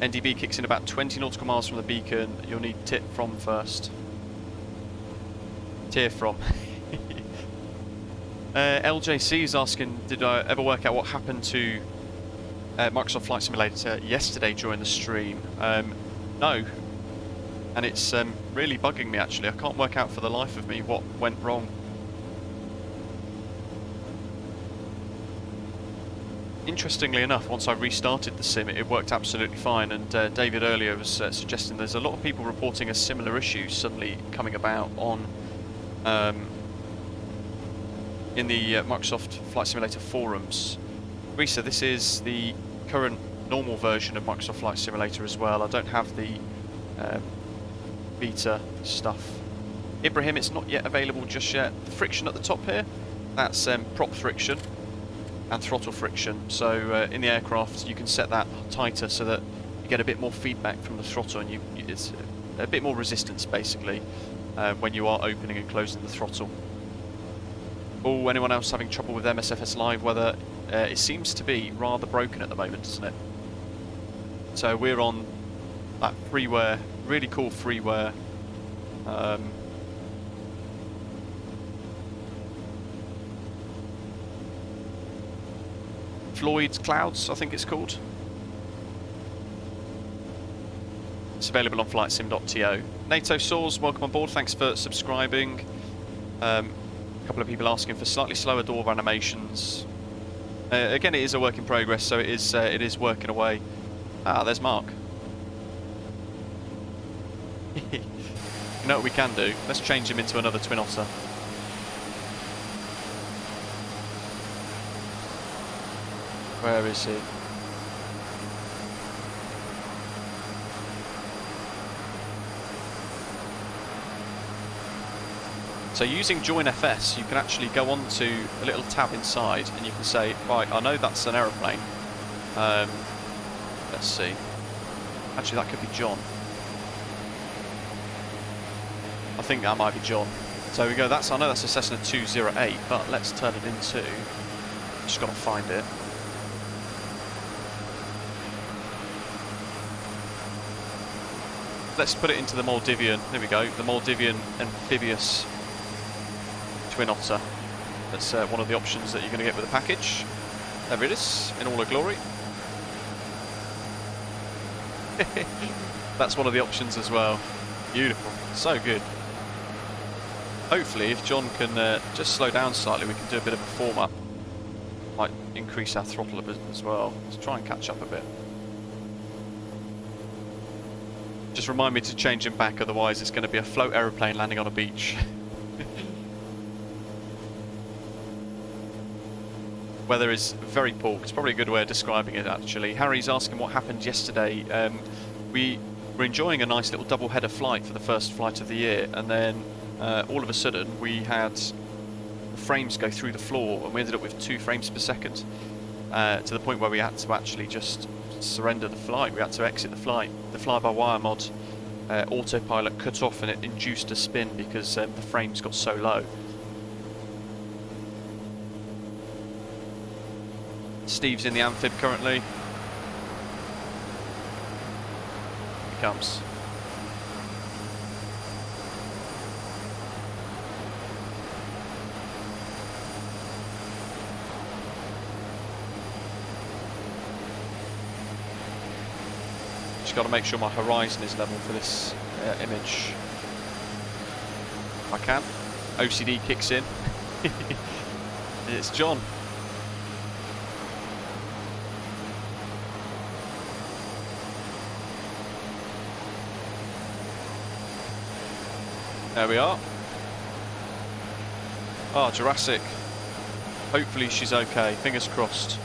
[SPEAKER 1] NDB kicks in about 20 nautical miles from the beacon. You'll need tip from first. Tier from. LJC is asking, did I ever work out what happened to Microsoft Flight Simulator yesterday during the stream? No. And it's really bugging me actually. I can't work out for the life of me what went wrong. Interestingly enough, once I restarted the sim, it worked absolutely fine, and David earlier was suggesting there's a lot of people reporting a similar issue suddenly coming about on in the Microsoft Flight Simulator forums. Risa, this is the current normal version of Microsoft Flight Simulator as well. I don't have the beta stuff. Ibrahim, it's not yet available just yet. The friction at the top here, that's prop friction and throttle friction. So in the aircraft you can set that tighter so that you get a bit more feedback from the throttle, and it's a bit more resistance basically when you are opening and closing the throttle. Oh, anyone else having trouble with MSFS Live weather? It seems to be rather broken at the moment, doesn't it? So we're on that freeware, really cool freeware. Floyd's Clouds, I think it's called. It's available on flightsim.to. NATO Saws, welcome on board, thanks for subscribing. A couple of people asking for slightly slower door animations. Again, it is a work in progress, so it is working away. Ah, there's Mark. You know what we can do? Let's change him into another Twin Otter. Where is he? So using Join FS, you can actually go on to a little tab inside and you can say, right, I know that's an aeroplane. Let's see. Actually, that could be John. I think that might be John. So we go, I know that's a Cessna 208, but let's turn it into, just got to find it. Let's put it into the Maldivian, there we go, the Maldivian amphibious Twin Otter. That's one of the options that you're going to get with the package. There it is, in all her glory. That's one of the options as well. Beautiful, so good. Hopefully, if John can just slow down slightly, we can do a bit of a form up. Might increase our throttle a bit as well. Let's try and catch up a bit. Just remind me to change him back, otherwise it's going to be a float aeroplane landing on a beach. Weather is very poor. It's probably a good way of describing it actually. Harry's asking what happened yesterday. We were enjoying a nice little double header flight for the first flight of the year, and then all of a sudden we had frames go through the floor, and we ended up with 2 frames per second to the point where we had to actually just surrender the flight. We had to exit the flight. The fly-by-wire mod autopilot cut off and it induced a spin because the frames got so low. Steve's in the amphib currently. Here he comes. Just got to make sure my horizon is level for this image. If I can. OCD kicks in. It's John. There we are. Oh, Jurassic. Hopefully she's okay. Fingers crossed.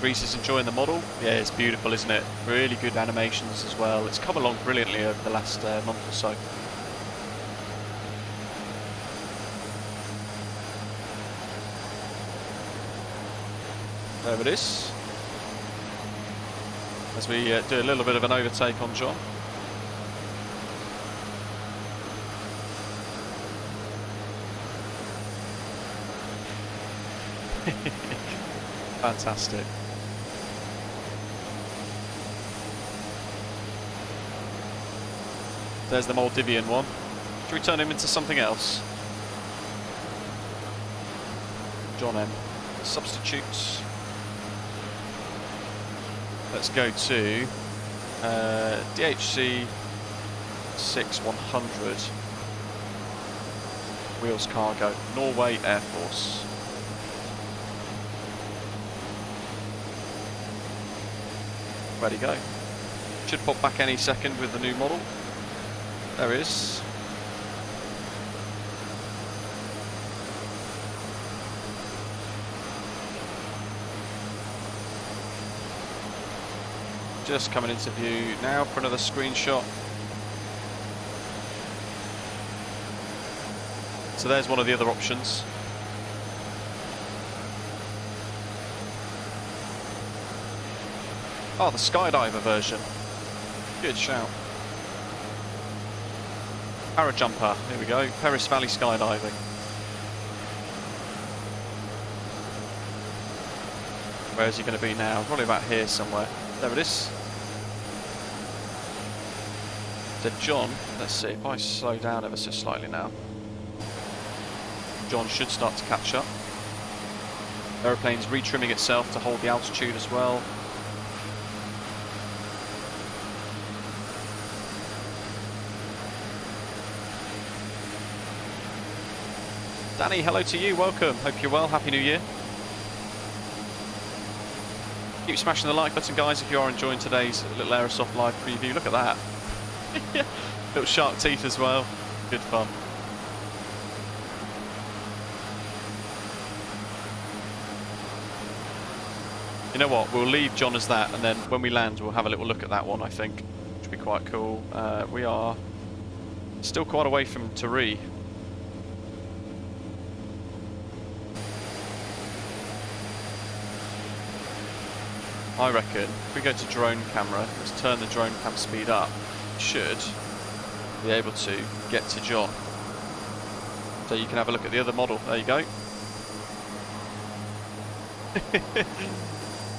[SPEAKER 1] Reese is enjoying the model. Yeah, it's beautiful, isn't it? Really good animations as well. It's come along brilliantly over the last month or so. There it is. As we do a little bit of an overtake on John. Fantastic. There's the Maldivian one. Should we turn him into something else? John M. Substitutes. Let's go to DHC 6100. Wheels cargo. Norway Air Force. Ready go. Should pop back any second with the new model. There it is. Just coming into view now for another screenshot. So there's one of the other options. Oh, the skydiver version. Good shout. Parajumper, here we go. Perris Valley skydiving. Where is he going to be now? Probably about here somewhere. There it is. So John, let's see if I slow down ever so slightly now. John should start to catch up. Aeroplane's retrimming itself to hold the altitude as well. Danny, hello to you, welcome. Hope you're well, Happy New Year. Keep smashing the like button, guys, if you are enjoying today's little Aerosoft live preview. Look at that. Little shark teeth as well. Good fun. You know what, we'll leave John as that, and then when we land we'll have a little look at that one, I think. Which would be quite cool. We are still quite away from Taree. I reckon if we go to drone camera, let's turn the drone cam speed up, should be able to get to John. So you can have a look at the other model. There you go.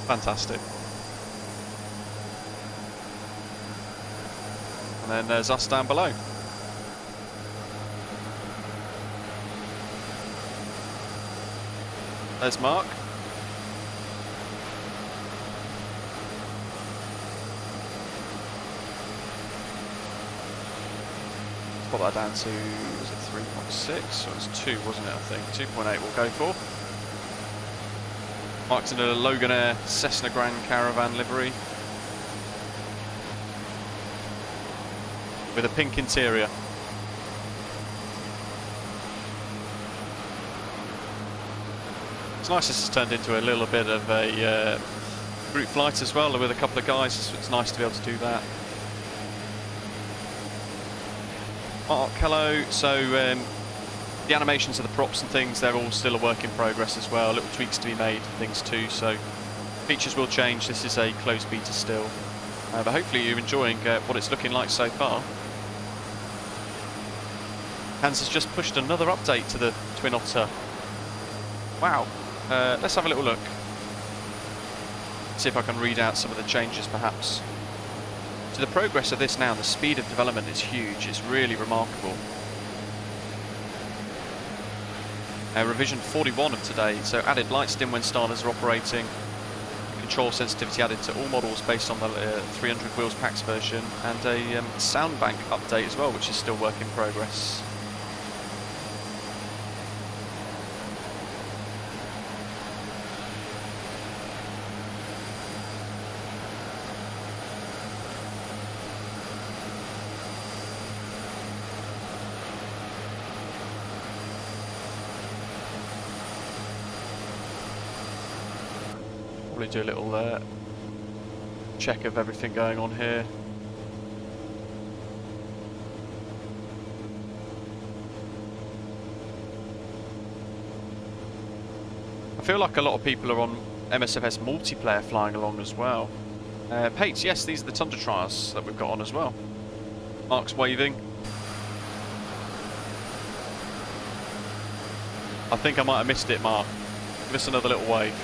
[SPEAKER 1] Fantastic. And then there's us down below. There's Mark. Put that down to, was it 3.6? Or it was 2, wasn't it, I think? 2.8 we'll go for. Mark's in a Logan Air Cessna Grand Caravan livery. With a pink interior. It's nice this has turned into a little bit of a group flight as well with a couple of guys. It's nice to be able to do that. Mark, hello. So the animations of the props and things, they're all still a work in progress as well. Little tweaks to be made and things too. So features will change. This is a closed beta still. But hopefully you're enjoying what it's looking like so far. Hans has just pushed another update to the Twin Otter. Wow. Let's have a little look. See if I can read out some of the changes perhaps. So the progress of this now, the speed of development is huge. It's really remarkable. Revision 41 of today, so added lights dim when starters are operating, control sensitivity added to all models based on the 300 wheels PAX version, and a sound bank update as well, which is still work in progress. Do a little check of everything going on here. I feel like a lot of people are on MSFS multiplayer flying along as well. Pates, yes, these are the Tundra trials that we've got on as well. Mark's waving. I think I might have missed it, Mark. Give us another little wave.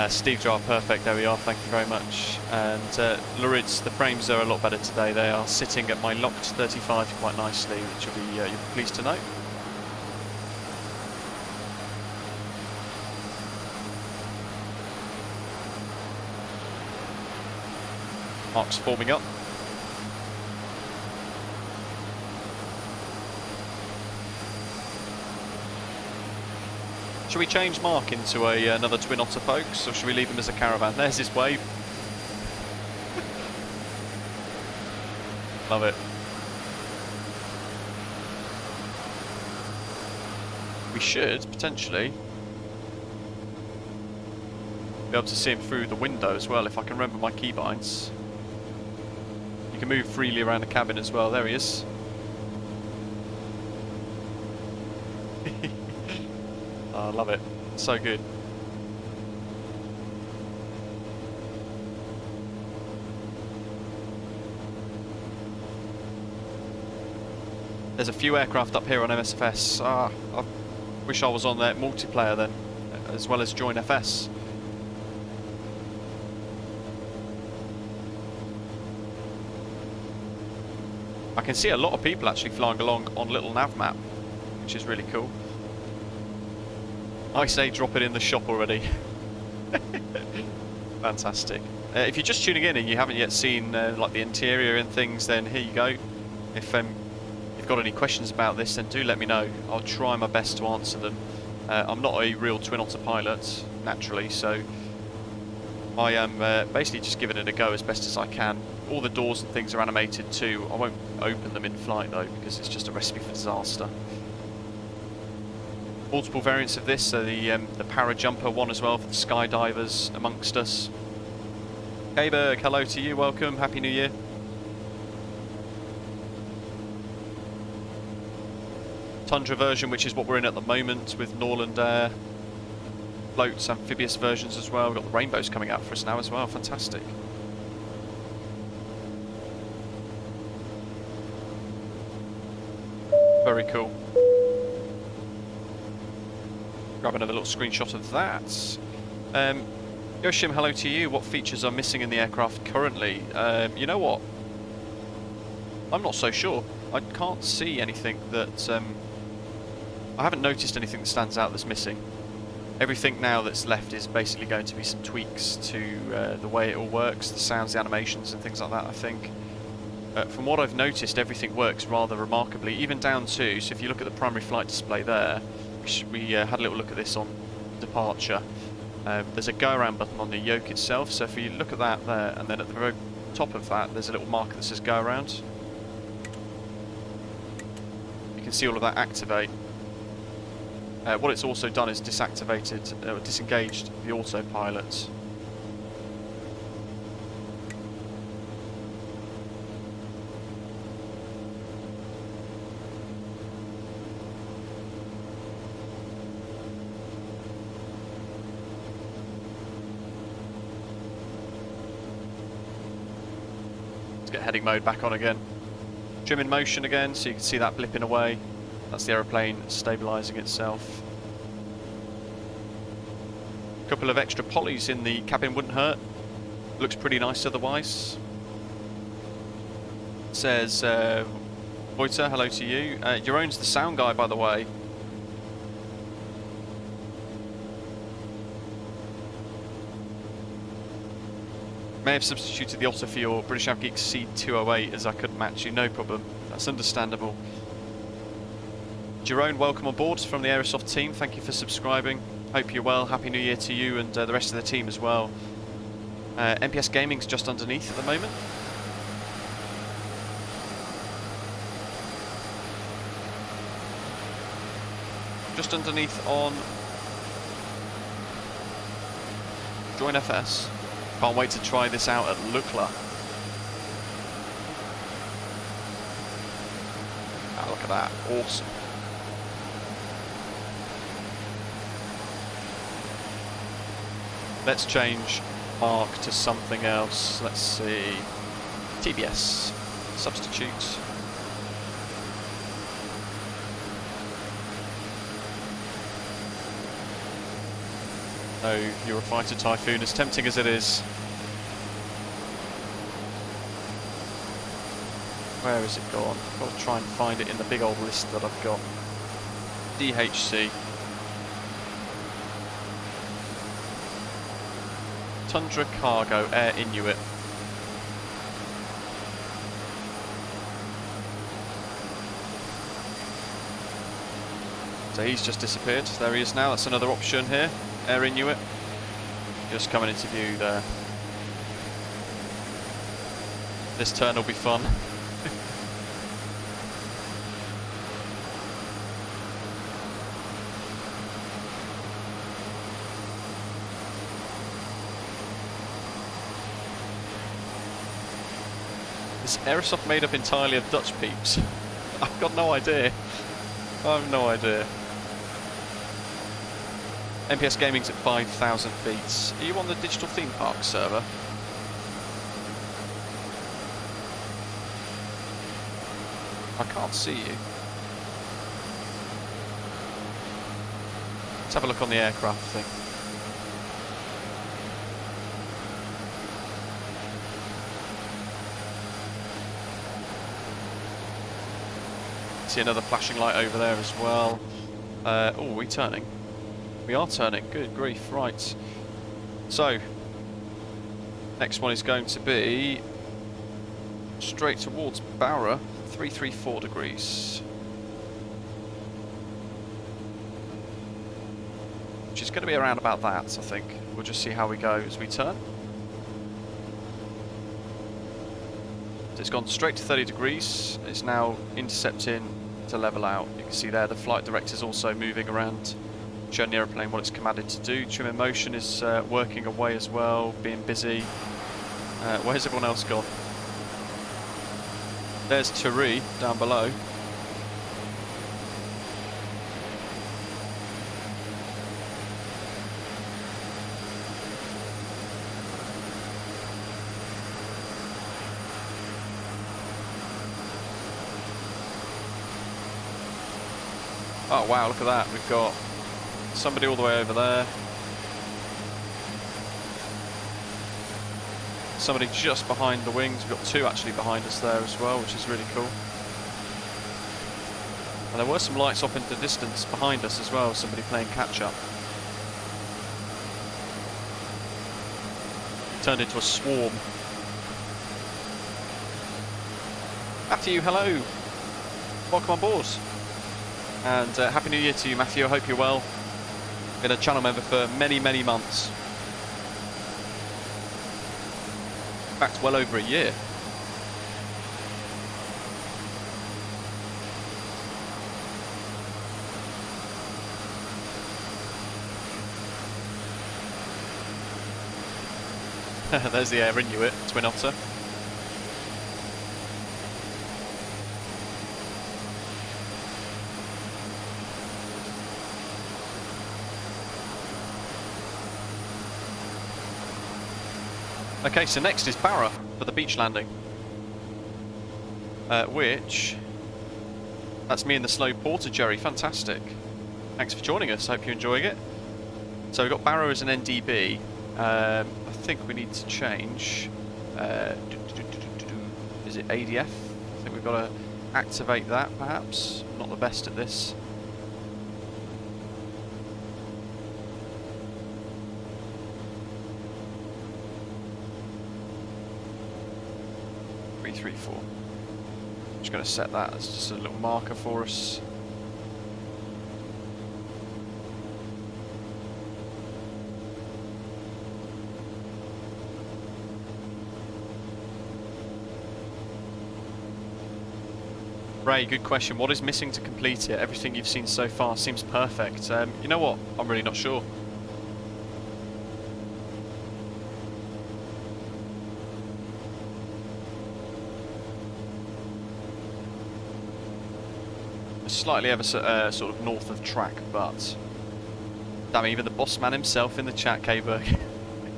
[SPEAKER 1] Steve Jar, perfect, there we are, thank you very much. And Lurids, the frames are a lot better today. They are sitting at my locked 35 quite nicely, which you'll be pleased to know. Mark's forming up. Should we change Mark into another Twin Otter, folks, or should we leave him as a caravan? There's his wave. Love it. We should, potentially, be able to see him through the window as well, if I can remember my keybinds. You can move freely around the cabin as well. There he is. I love it. So good. There's a few aircraft up here on MSFS. I wish I was on there multiplayer then, as well as join FS. I can see a lot of people actually flying along on little nav map, which is really cool. I say drop it in the shop already. Fantastic. If you're just tuning in and you haven't yet seen like the interior and things, then here you go. If you've got any questions about this, then do let me know. I'll try my best to answer them. I'm not a real Twin Otter pilot, naturally, so I am basically just giving it a go as best as I can. All the doors and things are animated too. I won't open them in flight though, because it's just a recipe for disaster. Multiple variants of this, so the parajumper one as well for the skydivers amongst us. K-Berg, hello to you, welcome, Happy New Year. Tundra version, which is what we're in at the moment with Norland Air. Floats, amphibious versions as well. We've got the rainbows coming out for us now as well, fantastic. Very cool. Grab another little screenshot of that. Yoshim, hello to you. What features are missing in the aircraft currently? You know what? I'm not so sure. I can't see anything that... I haven't noticed anything that stands out that's missing. Everything now that's left is basically going to be some tweaks to the way it all works, the sounds, the animations and things like that, I think. From what I've noticed, everything works rather remarkably, even down to, so if you look at the primary flight display there, we had a little look at this on departure. There's a go-around button on the yoke itself, so if you look at that there, and then at the very top of that, there's a little marker that says go-around. You can see all of that activate. What it's also done is disengaged the autopilot. Get heading mode back on again. Trim in motion again, so you can see that blipping away. That's the aeroplane stabilising itself. A couple of extra polys in the cabin wouldn't hurt. Looks pretty nice otherwise. It says Voiter, hello to you. Jeroen's the sound guy, by the way. May have substituted the Otter for your British Av Geek C208 as I couldn't match you. No problem. That's understandable. Jeroen, welcome on board from the Aerosoft team. Thank you for subscribing. Hope you're well. Happy New Year to you and the rest of the team as well. MPS Gaming's just underneath at the moment. Just underneath on Join FS. Can't wait to try this out at Lukla. Ah, look at that. Awesome. Let's change Arc to something else. Let's see. TBS. Substitute. No Eurofighter Typhoon, as tempting as it is. Where has it gone? I've got to try and find it in the big old list that I've got. DHC. Tundra Cargo Air Inuit. So he's just disappeared. There he is now. That's another option here. Air Inuit. Just coming into view there. This turn will be fun. Is Aerosoft made up entirely of Dutch peeps? I've got no idea. I have no idea. MPS Gaming's at 5,000 feet. Are you on the Digital Theme Park server? I can't see you. Let's have a look on the aircraft thing. See another flashing light over there as well. Oh, are we turning? We are turning. Good grief. Right. So, next one is going to be straight towards Barra, 334 degrees. Which is going to be around about that, I think. We'll just see how we go as we turn. So it's gone straight to 30 degrees. It's now intercepting to level out. You can see there the flight director's also moving around, showing the aeroplane what it's commanded to do. Trim in motion is working away as well, being busy. Where's everyone else gone? There's Turi down below. Oh wow, look at that. We've got somebody all the way over there. Somebody just behind the wings. We've got two actually behind us there as well, which is really cool. And there were some lights off in the distance behind us as well, somebody playing catch up. Turned into a swarm. Matthew, hello. Welcome on board. And Happy New Year to you, Matthew. I hope you're well. Been a channel member for many, many months. In fact, well over a year. There's the Air Inuit, Twin Otter. Okay, so next is Barra for the beach landing. That's me in the slow porter, Jerry. Fantastic. Thanks for joining us. Hope you're enjoying it. So we've got Barra as an NDB. I think we need to change. Is it ADF? I think we've got to activate that, perhaps. I'm not the best at this. Three, three, four. Just going to set that as just a little marker for us. Ray, good question. What is missing to complete it? Everything you've seen so far seems perfect. You know what? I'm really not sure. Slightly ever sort of north of track, but damn, even the boss man himself in the chat, K-Berg.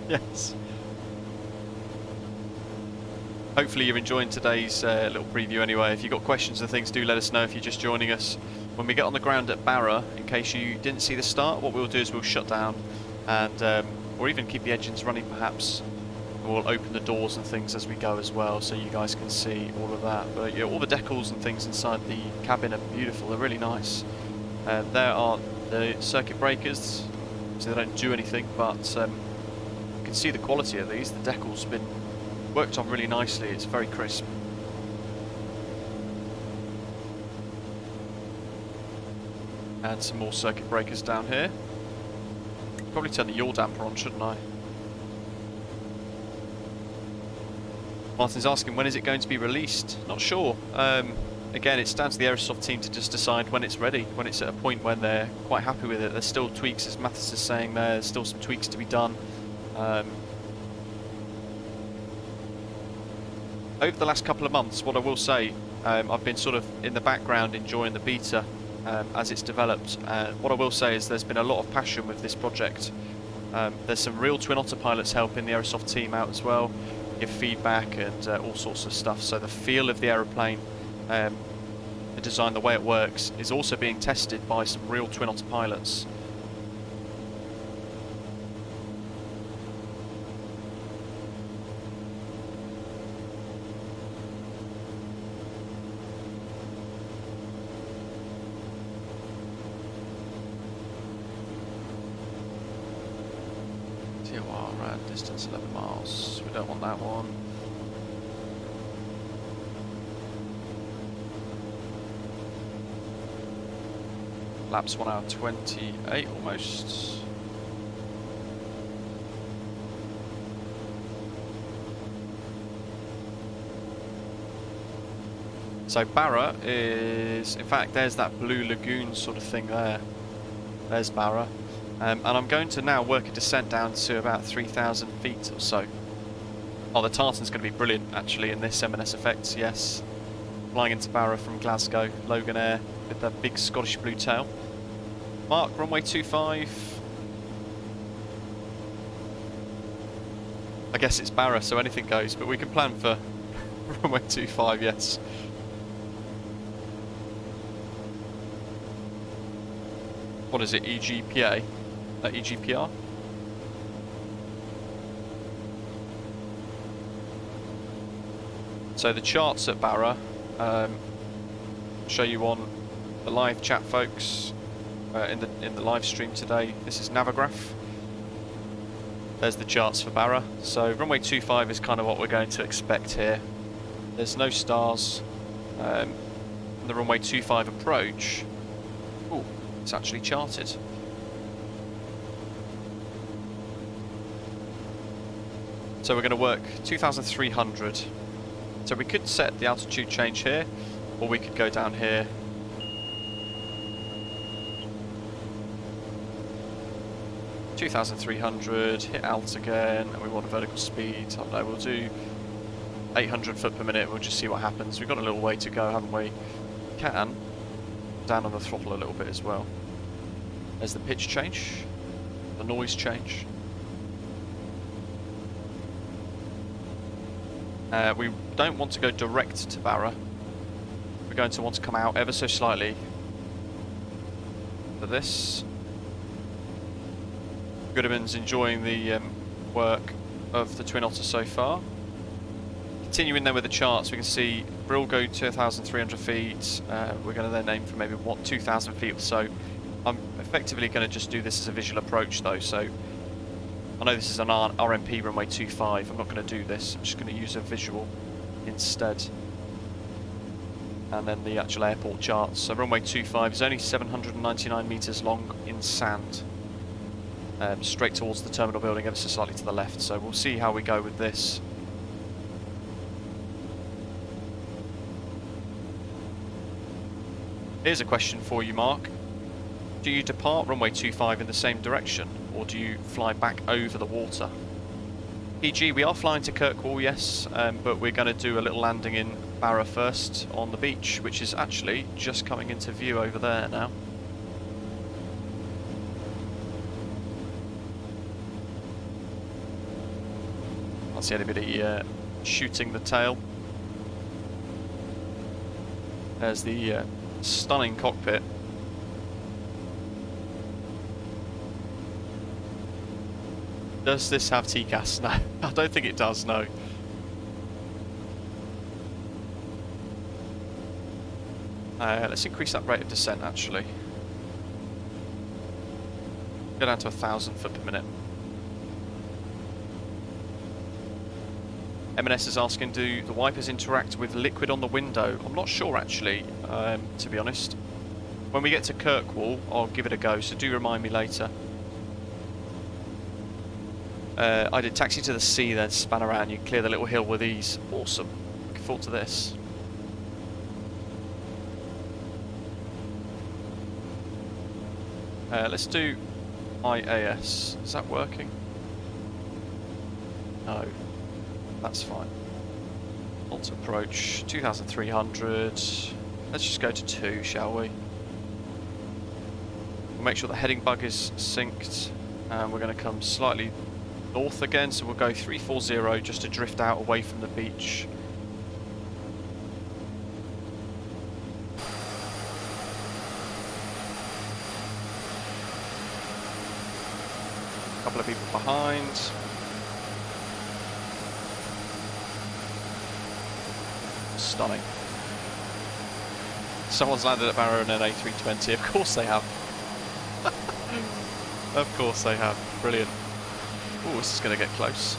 [SPEAKER 1] Yes. Hopefully you're enjoying today's little preview anyway. If you've got questions and things, do let us know if you're just joining us. When we get on the ground at Barra, in case you didn't see the start, what we'll do is we'll shut down and or even keep the engines running perhaps. And we'll open the doors and things as we go as well, so you guys can see all of that. But yeah, all the decals and things inside the cabin are beautiful, they're really nice. There are the circuit breakers, so they don't do anything, but you can see the quality of these. The decal's been worked on really nicely, it's very crisp. And some more circuit breakers down here. Probably turn the yaw damper on, shouldn't I? Martin's asking, when is it going to be released? Not sure. Again, it's down to the Aerosoft team to just decide when it's ready, when it's at a point when they're quite happy with it. There's still tweaks, as Mathis is saying there's still some tweaks to be done. Over the last couple of months, what I will say, I've been sort of in the background enjoying the beta as it's developed. What I will say is there's been a lot of passion with this project. There's some real Twin Otter pilots helping the Aerosoft team out as well, give feedback and all sorts of stuff. So the feel of the aeroplane, the design, the way it works, is also being tested by some real Twin Otter pilots. Distance 11 miles, we don't want that one. Laps 1 hour 28 almost. So Barra is, in fact there's that blue lagoon sort of thing there. There's Barra. And I'm going to now work a descent down to about 3,000 feet or so. Oh, the tartan's going to be brilliant actually in this M&S effects, yes. Flying into Barra from Glasgow, Logan Air, with that big Scottish blue tail. Mark, runway 25. I guess it's Barra, so anything goes, but we can plan for runway 25, yes. What is it, EGPA? EGPR? So the charts at Barra, show you on the live chat, folks, in the live stream today. This is Navigraph. There's the charts for Barra. So runway 25 is kind of what we're going to expect here. There's no stars. The runway 25 approach. Oh, it's actually charted. So we're going to work 2,300. So we could set the altitude change here, or we could go down here. (2,300), hit alt again, and we want a vertical speed. I don't know, we'll do 800 foot per minute. We'll just see what happens. We've got a little way to go, haven't we? Can down on the throttle a little bit as well. There's the pitch change, the noise change. We don't want to go direct to Barra. We're going to want to come out ever so slightly for this. Gooderman's enjoying the work of the Twin Otter so far. You can continuing then with the charts, we can see we'll go 2,300 feet. We're going to then aim for maybe 2,000 feet or so. I'm effectively going to just do this as a visual approach though, so I know this is an RMP runway 25. I'm not going to do this. I'm just going to use a visual instead. And then the actual airport charts. So runway 25 is only 799 metres long in sand. Straight towards the terminal building, ever so slightly to the left. So we'll see how we go with this. Here's a question for you, Mark. Do you depart runway 25 in the same direction, or do you fly back over the water? PG, we are flying to Kirkwall, yes, but we're going to do a little landing in Barra first on the beach, which is actually just coming into view over there now. Can't see anybody shooting the tail. There's the stunning cockpit. Does this have TCAS? No, I don't think it does, no. Let's increase that rate of descent actually. Go down to 1,000 foot per minute. M&S is asking, do the wipers interact with liquid on the window? I'm not sure actually, to be honest. When we get to Kirkwall, I'll give it a go, so do remind me later. I did taxi to the sea, then span around. You clear the little hill with ease. Awesome. Looking forward to this. Let's do IAS. Is that working? No. That's fine. Alt approach 2,300. Let's just go to 2, shall we? We'll make sure the heading bug is synced, and we're going to come slightly north again, so we'll go 340 just to drift out away from the beach. A couple of people behind. Stunning. Someone's landed at Barra in an A320. Of course they have. Of course they have. Brilliant. Oh, this is going to get close.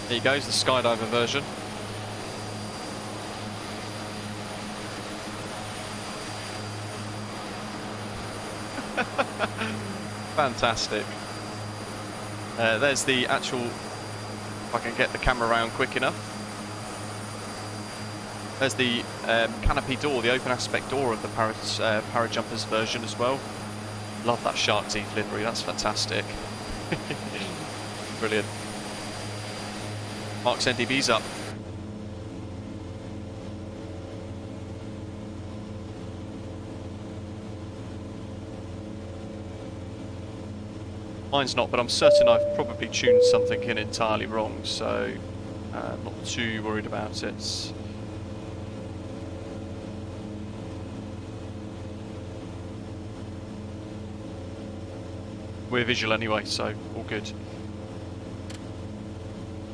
[SPEAKER 1] There you go, the skydiver version. Fantastic. There's the actual, if I can get the camera around quick enough. There's the canopy door, the open aspect door of the Parajumpers version as well. Love that shark teeth livery, that's fantastic. Brilliant. Mark's NDB's up. Mine's not, but I'm certain I've probably tuned something in entirely wrong, so not too worried about it. We're visual anyway, so all good.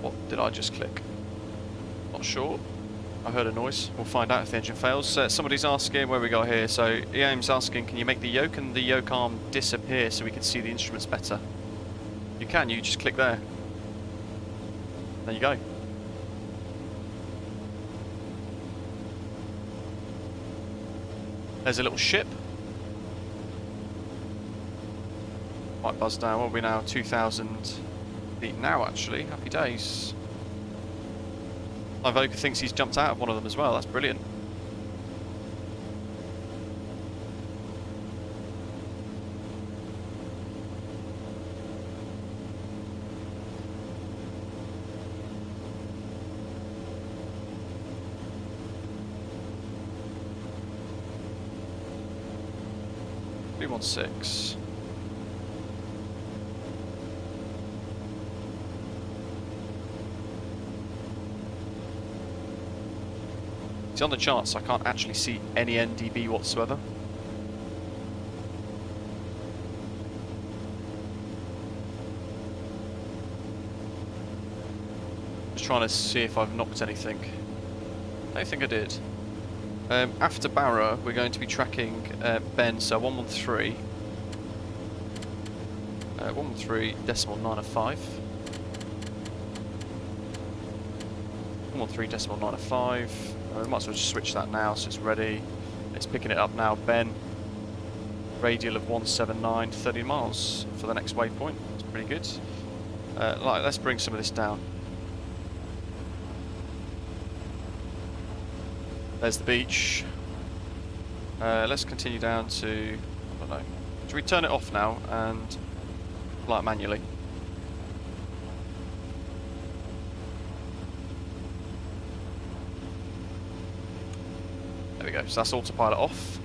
[SPEAKER 1] What did I just click? Not sure. I heard a noise. We'll find out if the engine fails. Somebody's asking where we got here. So EAM's asking, can you make the yoke and the yoke arm disappear so we can see the instruments better? You can. You just click there. There you go. There's a little ship. Might buzz down. What are we now? 2,000 feet now, actually. Happy days. Ivoca thinks he's jumped out of one of them as well. That's brilliant. $316. So on the charts, I can't actually see any NDB whatsoever. Just trying to see if I've knocked anything. I don't think I did. After Barra, we're going to be tracking Ben, so 113. 113.905. 113.905. We might as well just switch that now, so it's ready. It's picking it up now. Ben, radial of 179, 30 miles for the next waypoint. It's pretty good. Let's bring some of this down. There's the beach. Let's continue down to, I don't know. Should we turn it off now and fly it manually? There we go, so that's autopilot off.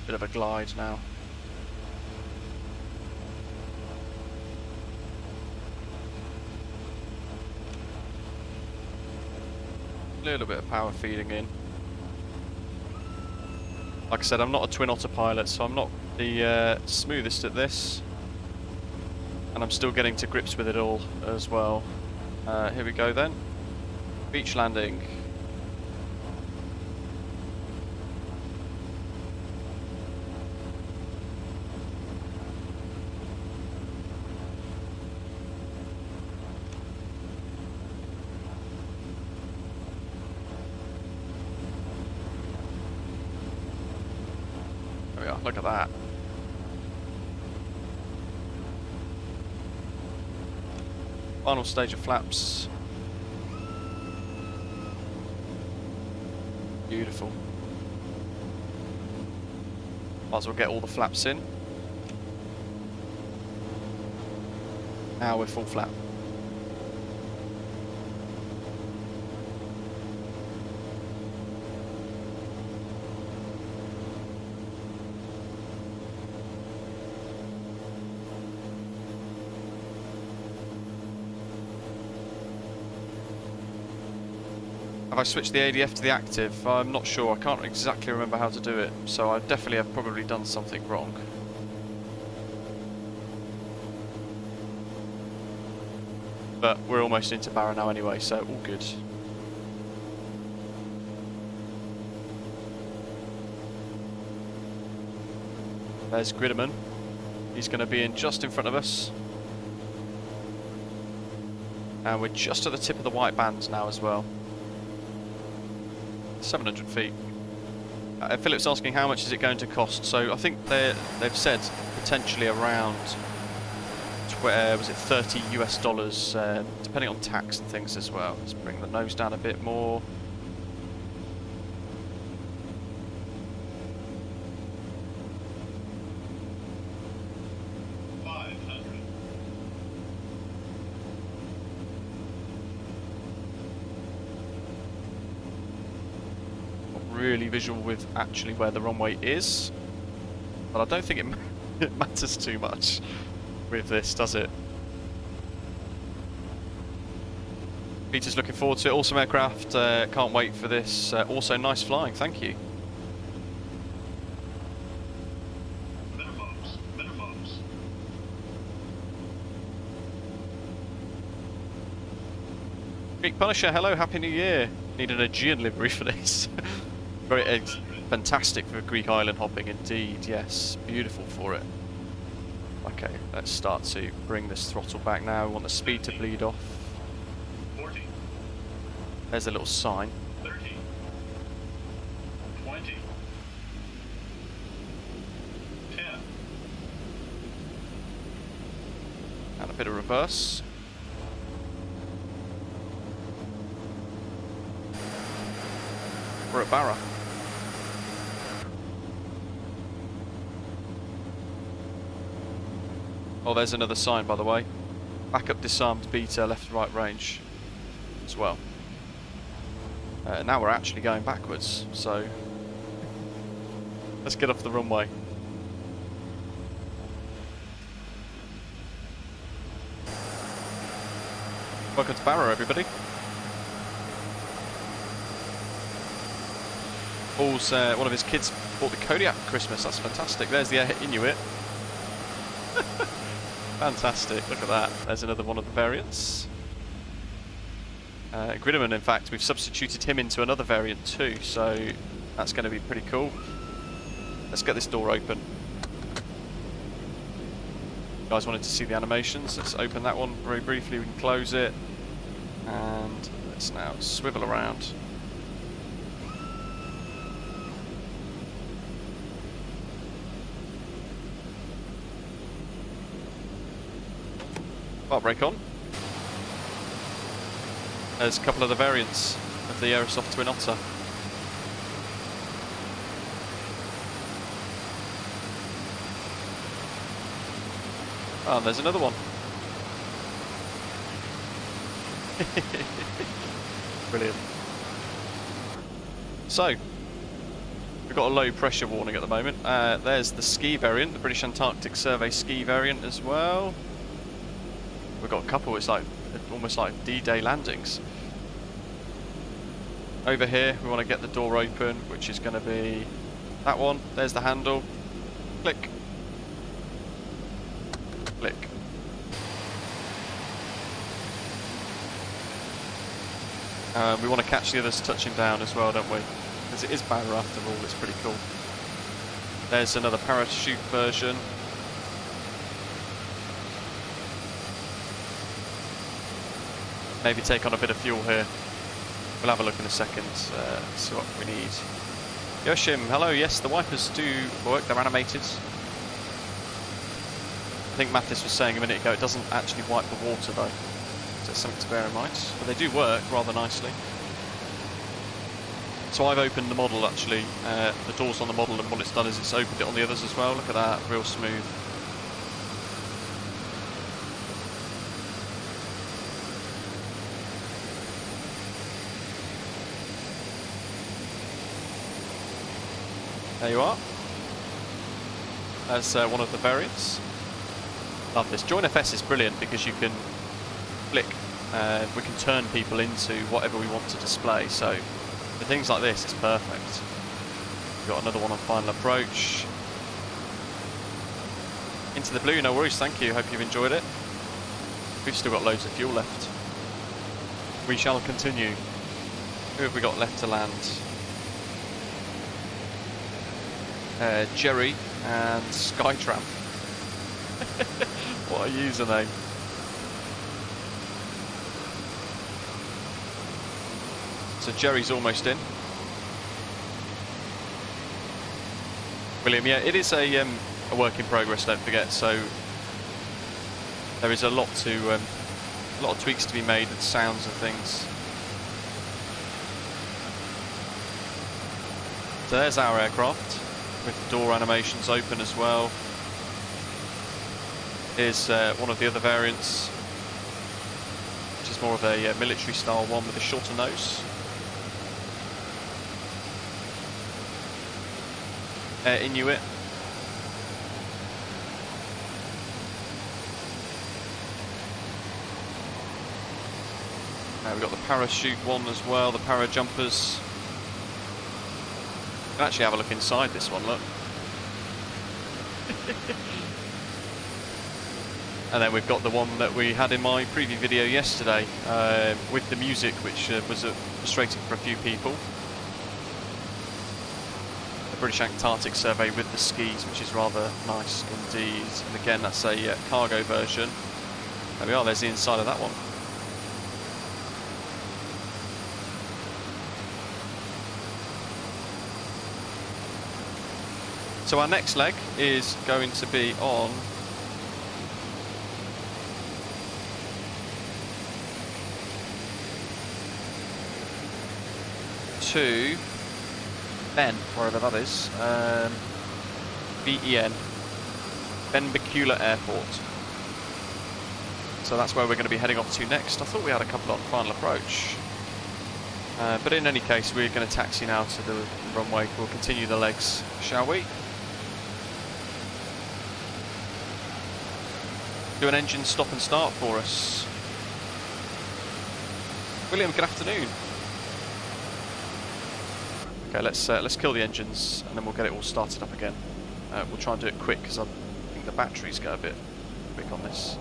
[SPEAKER 1] Bit of a glide now. A little bit of power feeding in. Like I said, I'm not a Twin Otter pilot, so I'm not the smoothest at this. And I'm still getting to grips with it all as well. Here we go then. Beach landing. Look at that. Final stage of flaps. Beautiful. Might as well get all the flaps in. Now we're full flap. Have I switched the ADF to the active? I'm not sure. I can't exactly remember how to do it, so I definitely have probably done something wrong. But we're almost into Barra now anyway, so all good. There's Gridderman. He's going to be in just in front of us. And we're just at the tip of the white bands now as well. 700 feet. Philip's asking how much is it going to cost. So I think they've said potentially around was it $30 US, depending on tax and things as well. Let's bring the nose down a bit more. Really visual with actually where the runway is, but I don't think it matters too much with this, does it? Peter's looking forward to it. Awesome aircraft, can't wait for this. Also nice flying, thank you. Greek Punisher, hello, Happy New Year. Need an Aegean livery for this. Very fantastic for Greek island hopping indeed, yes. Beautiful for it. Okay, let's start to bring this throttle back now. We want the speed to bleed off. 40. There's a little sign. 30. 20. 10. And a bit of reverse. We're at Barra. Oh, there's another sign, by the way. Backup disarmed beta, left to right range as well. Now we're actually going backwards, so let's get off the runway. Welcome to Barra, everybody. Paul's, one of his kids bought the Kodiak for Christmas. That's fantastic. There's the Inuit. Fantastic. Look at that. There's another one of the variants. Gridman, in fact, we've substituted him into another variant too, so that's going to be pretty cool. Let's get this door open. You guys wanted to see the animations. Let's open that one very briefly. We can close it. And let's now swivel around. Bar brake on. There's a couple of the variants of the Aerosoft Twin Otter. Oh, and there's another one. Brilliant. So, we've got a low pressure warning at the moment. There's the ski variant, the British Antarctic Survey ski variant as well. We've got a couple, it's like almost like D-Day landings. Over here, we want to get the door open, which is going to be that one. There's the handle. Click. Click. We want to catch the others touching down as well, don't we? Because it is Barra after all, it's pretty cool. There's another parachute version. Maybe take on a bit of fuel here. We'll have a look in a second, see what we need. Yoshim, hello, yes, the wipers do work, they're animated. I think Mathis was saying a minute ago, it doesn't actually wipe the water though. So it's something to bear in mind. But they do work rather nicely. So I've opened the model actually, the door's on the model, and what it's done is it's opened it on the others as well. Look at that, real smooth. There you are. As one of the variants. Love this. Join FS is brilliant because you can flick, we can turn people into whatever we want to display. So for things like this, it's perfect. We've got another one on final approach. Into the blue, no worries, thank you. Hope you've enjoyed it. We've still got loads of fuel left. We shall continue. Who have we got left to land? Jerry and Skytramp. What a username. So Jerry's almost in. William, yeah, it is a work in progress, don't forget, so there is a lot of tweaks to be made with sounds and things. So there's our aircraft, with the door animations open as well. Here's one of the other variants, which is more of a military style one with a shorter nose. Inuit. We've got the parachute one as well, the para jumpers. You can actually have a look inside this one, look. And then we've got the one that we had in my preview video yesterday with the music, which was frustrating for a few people. The British Antarctic Survey with the skis, which is rather nice indeed. And again, that's a cargo version. There we are, there's the inside of that one. So our next leg is going to be on to Ben, wherever that is. BEN, Benbecula Airport. So that's where we're going to be heading off to next. I thought we had a couple on final approach. But in any case, we're going to taxi now to the runway. We'll continue the legs, shall we? Do an engine stop and start for us. William, good afternoon. Okay, let's kill the engines and then we'll get it all started up again. We'll try and do it quick because I think the batteries go a bit quick on this.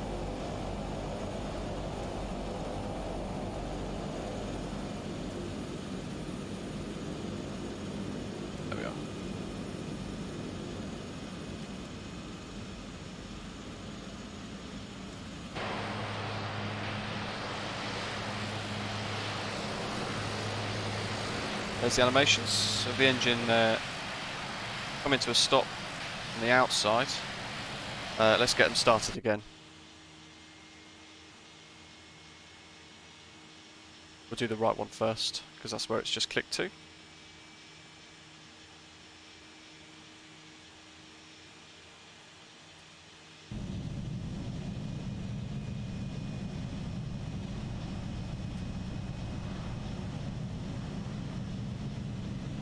[SPEAKER 1] There we are. There's the animations of the engine coming to a stop on the outside. Let's get them started again. We'll do the right one first, because that's where it's just clicked to.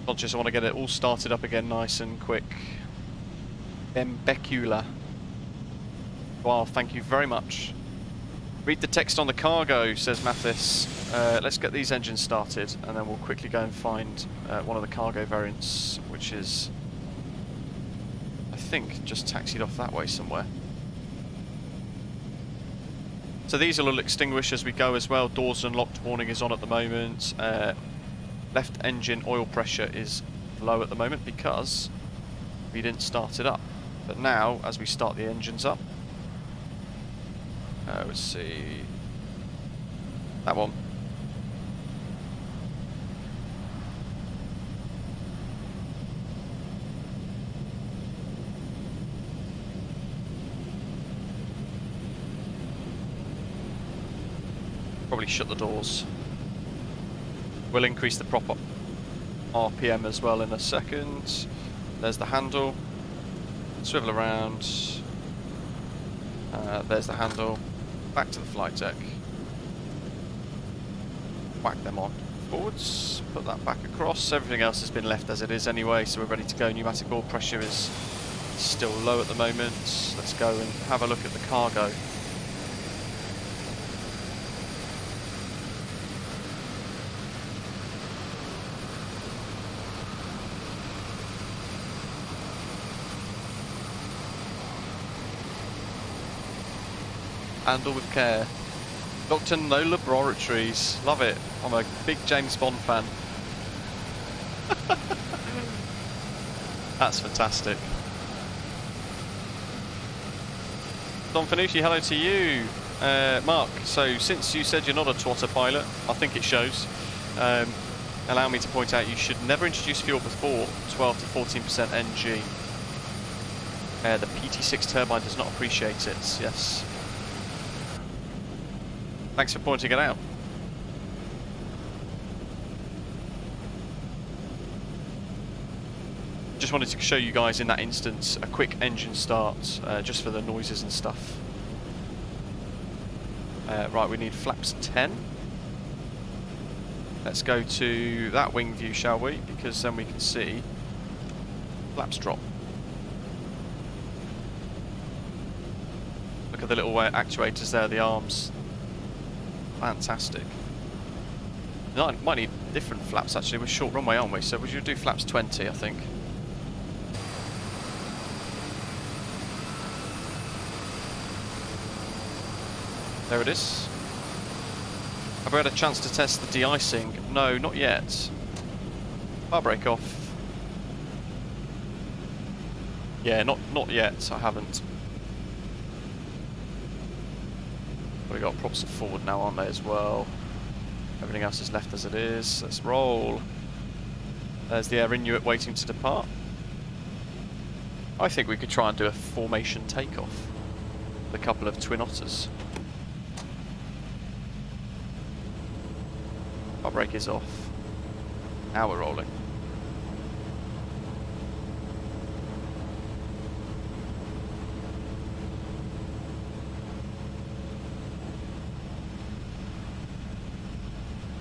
[SPEAKER 1] Conscious, I want to get it all started up again nice and quick. Benbecula. Wow, thank you very much. Read the text on the cargo, says Mathis. Let's get these engines started and then we'll quickly go and find one of the cargo variants, which is, I think, just taxied off that way somewhere. So these will extinguish as we go as well. Doors unlocked warning is on at the moment. Left engine oil pressure is low at the moment because we didn't start it up. But now, as we start the engines up, let's see, that one. Probably shut the doors. We'll increase the prop RPM as well in a second. There's the handle. Swivel around. There's the handle. Back to the flight deck. Whack them on. Forwards. Put that back across. Everything else has been left as it is anyway, so we're ready to go. Pneumatic oil pressure is still low at the moment. Let's go and have a look at the cargo. Handle with care. Dr. No Laboratories. Love it. I'm a big James Bond fan. That's fantastic. Don Fanucci, hello to you. Mark, so since you said you're not a twotter pilot, I think it shows. Allow me to point out you should never introduce fuel before 12 to 14% NG. The PT6 turbine does not appreciate it, yes. Thanks for pointing it out. Just wanted to show you guys in that instance a quick engine start, just for the noises and stuff. Right, we need flaps 10. Let's go to that wing view, shall we? Because then we can see flaps drop. Look at the little actuators there, the arms. Fantastic. No, might need different flaps actually. We're short runway, aren't we? So we should do flaps 20, I think. There it is. Have we had a chance to test the de-icing? No, not yet. Bar brake off. Yeah, not yet. I haven't. We've got props forward now, aren't they, as well? Everything else is left as it is. Let's roll. There's the Air Inuit waiting to depart. I think we could try and do a formation takeoff with a couple of Twin Otters. Our brake is off. Now we're rolling.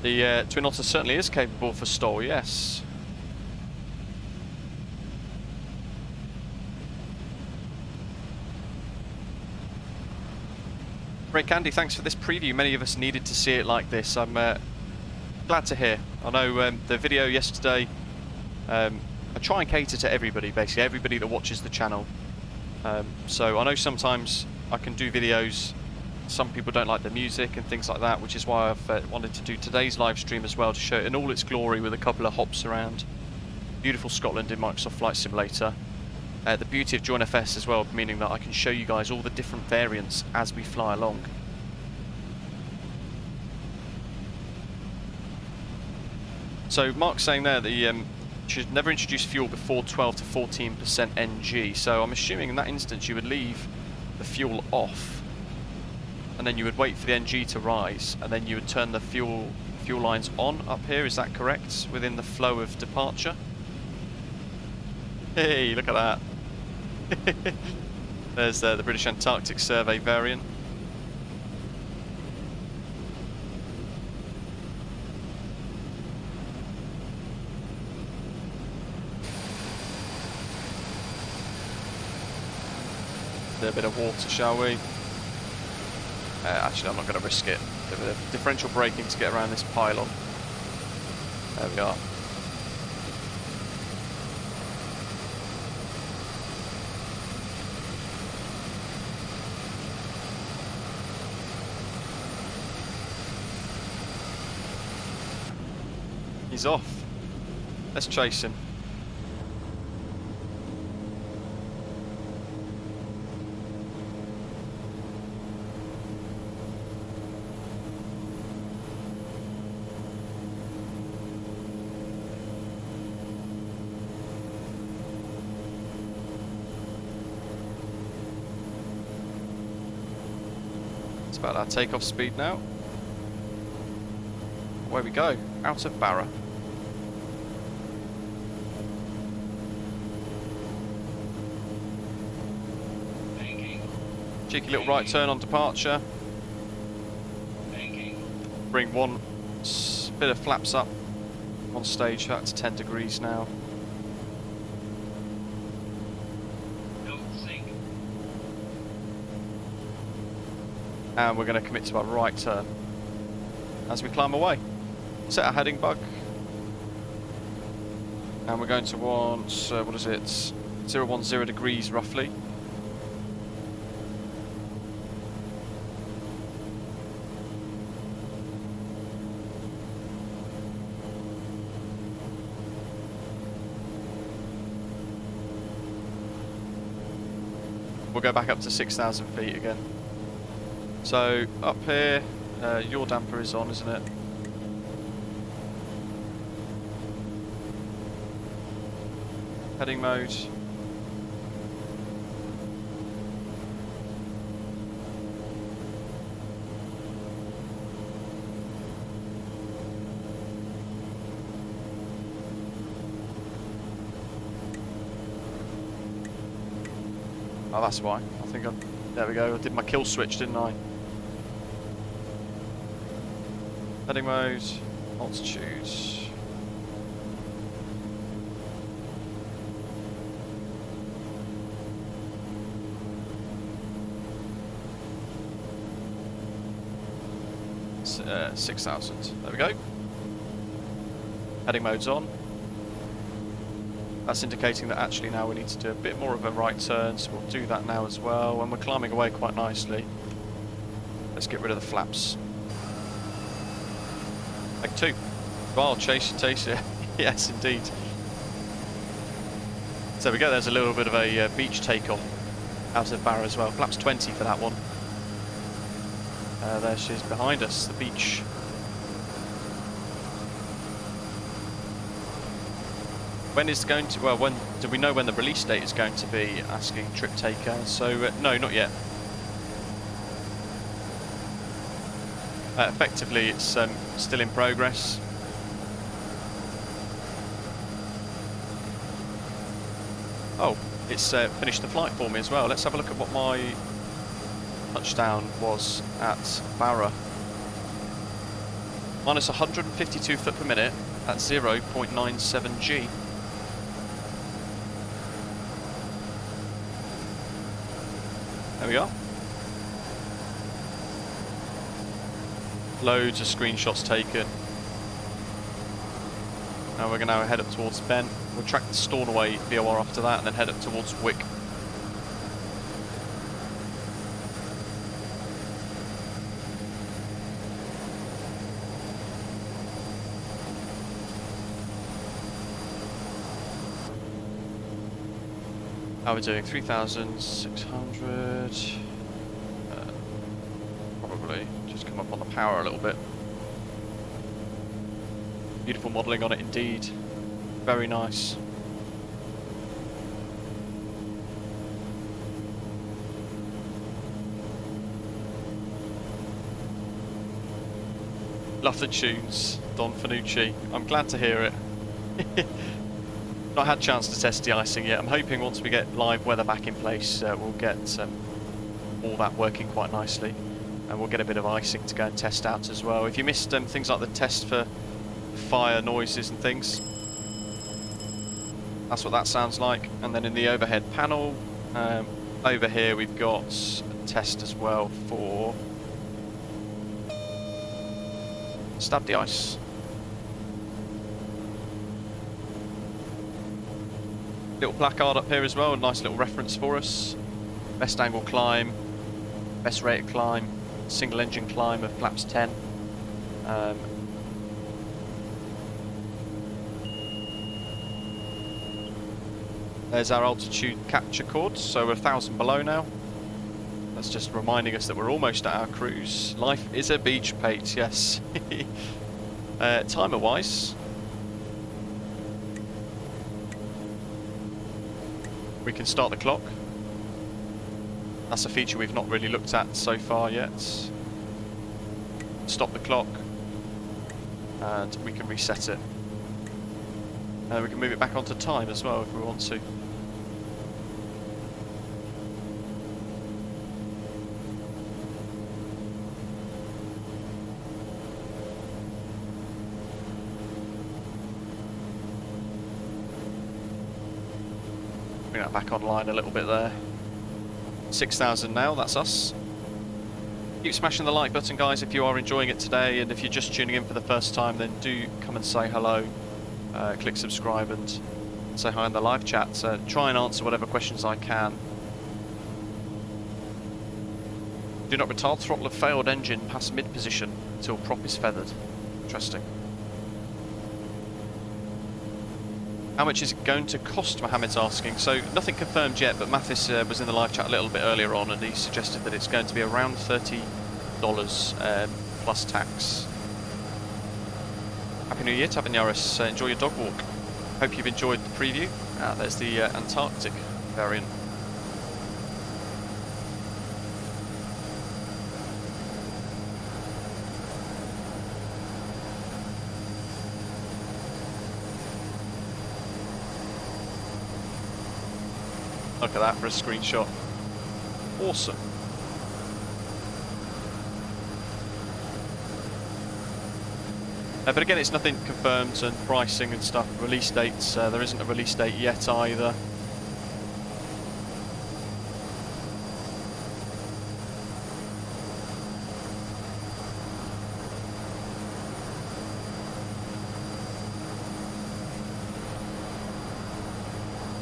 [SPEAKER 1] The Twin Otter certainly is capable for stall, yes. Great, Candy, thanks for this preview. Many of us needed to see it like this. I'm glad to hear. I know the video yesterday, I try and cater to everybody, basically, everybody that watches the channel. So I know sometimes I can do videos, some people don't like the music and things like that, which is why I've wanted to do today's live stream as well, to show it in all its glory with a couple of hops around beautiful Scotland in Microsoft Flight Simulator. The beauty of Join FS as well, meaning that I can show you guys all the different variants as we fly along. So Mark's saying there that you should never introduce fuel before 12 to 14% NG, so I'm assuming in that instance you would leave the fuel off, and then you would wait for the NG to rise, and then you would turn the fuel lines on up here, is that correct, within the flow of departure? Hey, look at that. There's the British Antarctic Survey variant. A bit of water, shall we? Actually, I'm not going to risk it. A bit of differential braking to get around this pylon. There we are. He's off. Let's chase him. It's about our takeoff speed now. Away we go, out of Barra. Cheeky little right turn on departure. Bring one bit of flaps up on stage, that's 10 degrees now. And we're going to commit to our right turn as we climb away. Set our heading bug. And we're going to want, what is it, 010 degrees roughly. We'll go back up to 6,000 feet again. So up here, your damper is on, isn't it? Heading mode. Oh, that's why. I think there we go. I did my kill switch, didn't I? Heading mode, altitude. It's, 6,000. There we go. Heading mode's on. That's indicating that actually now we need to do a bit more of a right turn, so we'll do that now as well. And we're climbing away quite nicely. Let's get rid of the flaps. Leg 2. Well, chase your taser. Yes, indeed. So there we go, there's a little bit of a beach takeoff out of Barra as well. Flaps 20 for that one. There she is behind us, the beach. When is going to, well, when do we know when the release date is going to be, asking Trip Taker? So, no, not yet. Effectively, it's still in progress. Oh, it's finished the flight for me as well. Let's have a look at what my touchdown was at Barra. Minus 152 foot per minute at 0.97 G. There we are. Loads of screenshots taken. Now we're going to head up towards Ben. We'll track the Stornoway VOR after that and then head up towards Wick. How are we doing? 3,600. Probably just come up on the power a little bit. Beautiful modelling on it indeed. Very nice. Love the tunes, Don Fanucci. I'm glad to hear it. Not had a chance to test de-icing yet. I'm hoping once we get live weather back in place, we'll get all that working quite nicely. And we'll get a bit of icing to go and test out as well. If you missed things like the test for fire noises and things, that's what that sounds like. And then in the overhead panel, over here we've got a test as well for stab de-ice. Little placard up here as well, a nice little reference for us. Best angle climb, best rated climb, single engine climb of flaps 10. There's our altitude capture cord, so we're 1,000 below now. That's just reminding us that we're almost at our cruise. Life is a beach, Pate, yes. Timer wise, we can start the clock. That's a feature we've not really looked at so far yet. Stop the clock and we can reset it. And we can move it back onto time as well if we want to. Bring that back online a little bit there. 6,000 now, that's us. Keep smashing the like button, guys, if you are enjoying it today, and if you're just tuning in for the first time, then do come and say hello. Click subscribe and say hi in the live chat. Try and answer whatever questions I can. Do not retard throttle of failed engine past mid position until prop is feathered. Interesting. How much is it going to cost, Mohammed's asking. So nothing confirmed yet, but Mathis was in the live chat a little bit earlier on and he suggested that it's going to be around $30 plus tax. Happy New Year, Tabanyaris. Enjoy your dog walk. Hope you've enjoyed the preview. There's the Antarctic variant. Look at that for a screenshot. Awesome. But again, it's nothing confirmed, and pricing and stuff, release dates, there isn't a release date yet either.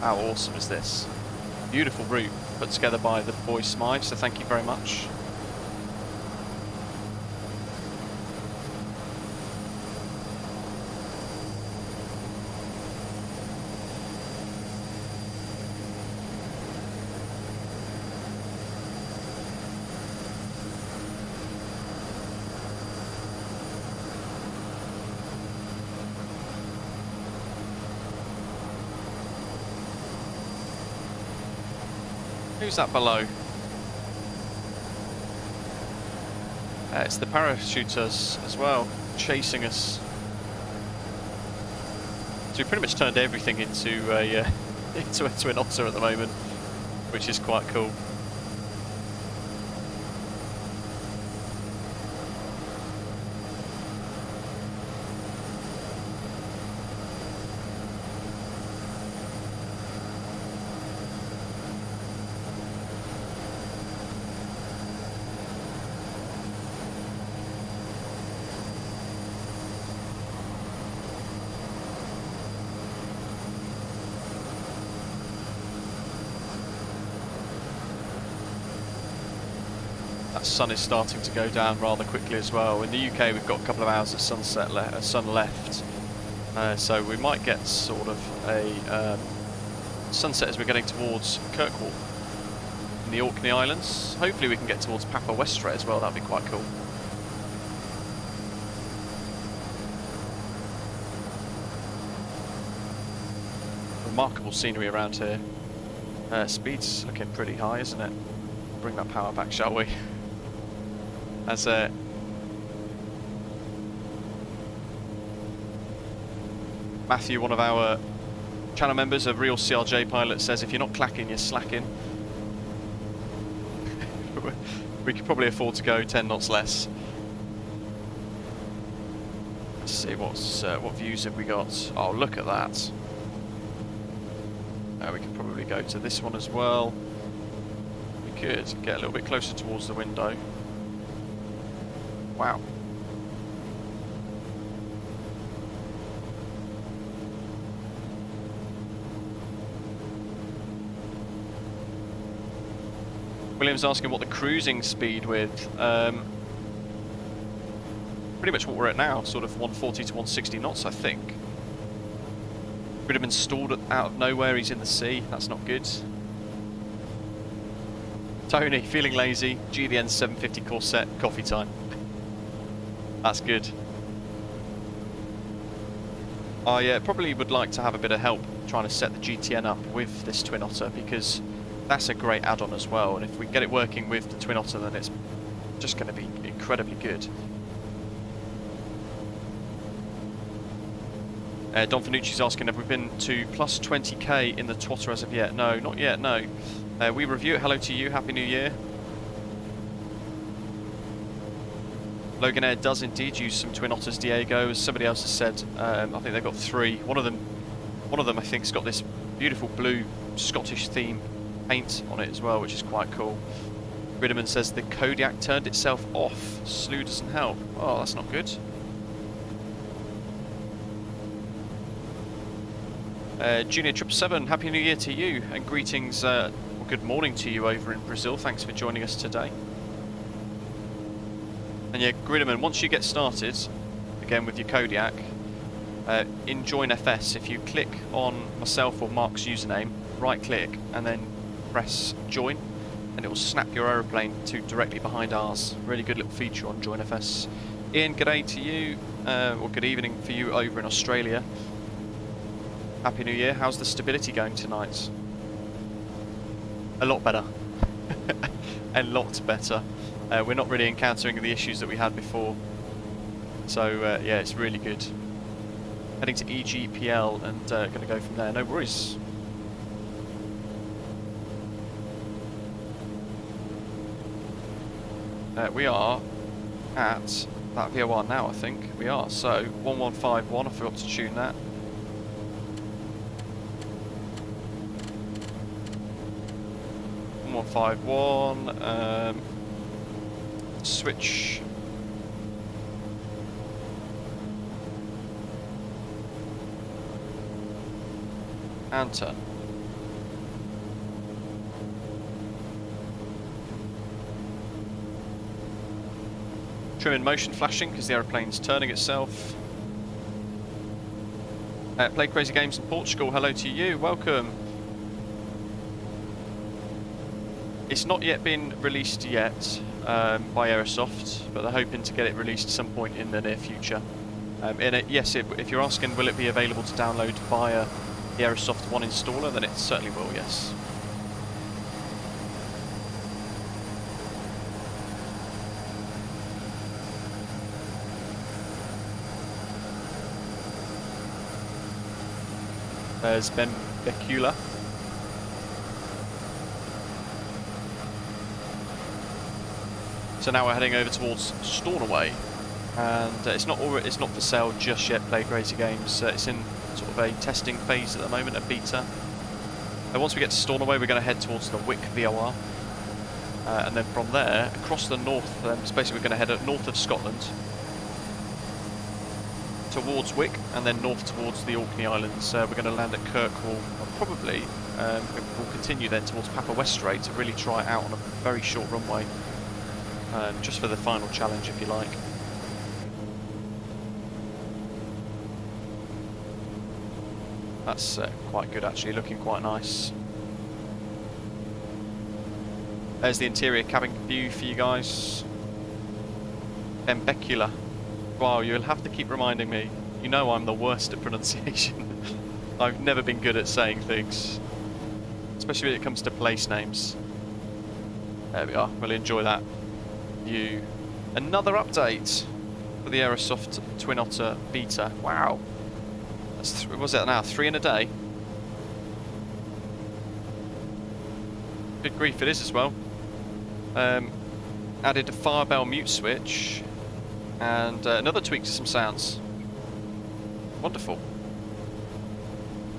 [SPEAKER 1] How awesome is this? Beautiful route put together by the boy Smythe, so thank you very much. Who's that below? It's the parachuters as well, chasing us. So we pretty much turned everything into a into a Twin Otter at the moment, which is quite cool. That sun is starting to go down rather quickly as well. In the UK, we've got a couple of hours of sunset sun left, so we might get sort of a sunset as we're getting towards Kirkwall in the Orkney Islands. Hopefully we can get towards Papa Westray as well, that'd be quite cool. Remarkable scenery around here. Speed's looking pretty high, isn't it? Bring that power back, shall we? As Matthew, one of our channel members, a real CRJ pilot, says, if you're not clacking, you're slacking. We could probably afford to go 10 knots less. Let's see what views have we got. Oh, look at that. We could probably go to this one as well. We could get a little bit closer towards the window. Wow. William's asking what the cruising speed with. Pretty much what we're at now, sort of 140 to 160 knots, I think. Could have been stalled out of nowhere, he's in the sea, that's not good. Tony, feeling lazy, GDN 750 Corset, coffee time. That's good. I probably would like to have a bit of help trying to set the GTN up with this Twin Otter, because that's a great add-on as well, and if we get it working with the Twin Otter, then it's just going to be incredibly good. Don Finucci's asking, have we been to plus 20k in the Twotter as of yet? No, not yet, no. We review it. Hello to you, Happy New Year. Logan Air does indeed use some Twin Otters, Diego, as somebody else has said. I think they've got 3. One of them I think has got this beautiful blue Scottish theme paint on it as well, which is quite cool. Ridderman says the Kodiak turned itself off. Slew doesn't help. Oh, that's not good. Junior 777, Happy New Year to you, and greetings, well, good morning to you over in Brazil. Thanks for joining us today. And yeah, Gridderman, once you get started, again with your Kodiak, in Join FS, if you click on myself or Mark's username, right click, and then press Join, and it will snap your aeroplane to directly behind ours. Really good little feature on Join FS. Ian, g'day to you, or good evening for you over in Australia. Happy New Year. How's the stability going tonight? A lot better. A lot better. We're not really encountering the issues that we had before. So, yeah, it's really good. Heading to EGPL and going to go from there. No worries. We are at that VOR now, I think. We are. So, 1151. I forgot to tune that. 1151, switch and turn. Trim in motion flashing because the aeroplane's turning itself. Play Crazy Games in Portugal, hello to you, welcome. It's not yet been released yet by Aerosoft, but they're hoping to get it released at some point in the near future. Yes, if you're asking will it be available to download via the Aerosoft One installer, then it certainly will, yes. There's Ben Becula. So now we're heading over towards Stornoway, and it's not for sale just yet. Play Crazy Games. It's in sort of a testing phase at the moment, a beta. And once we get to Stornoway, we're going to head towards the Wick VOR, and then from there across the north. So basically, we're going to head north of Scotland towards Wick, and then north towards the Orkney Islands. We're going to land at Kirkwall, and probably we'll continue then towards Papa West Strait to really try it out on a very short runway, just for the final challenge, if you like. That's quite good actually, looking quite nice. There's the interior cabin view for you guys. Benbecula. Wow, you'll have to keep reminding me. You know I'm the worst at pronunciation. I've never been good at saying things, especially when it comes to place names. There we are, really enjoy that view. Another update for the Aerosoft Twin Otter beta. Wow. That's was it now? 3 in a day? Good grief, it is as well. Added a firebell mute switch and another tweak to some sounds. Wonderful.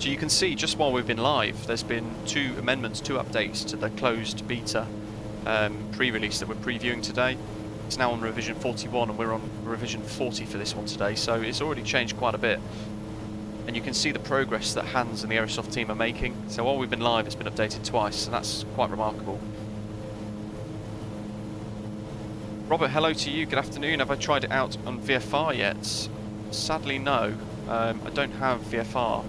[SPEAKER 1] So you can see just while we've been live, there's been 2 amendments, 2 updates to the closed beta pre-release that we're previewing today. It's now on revision 41 and we're on revision 40 for this one today, so it's already changed quite a bit. And you can see the progress that Hans and the Aerosoft team are making. So while we've been live, it's been updated twice, and that's quite remarkable. Robert, hello to you, good afternoon. Have I tried it out on VFR yet? Sadly, no. I don't have VFR.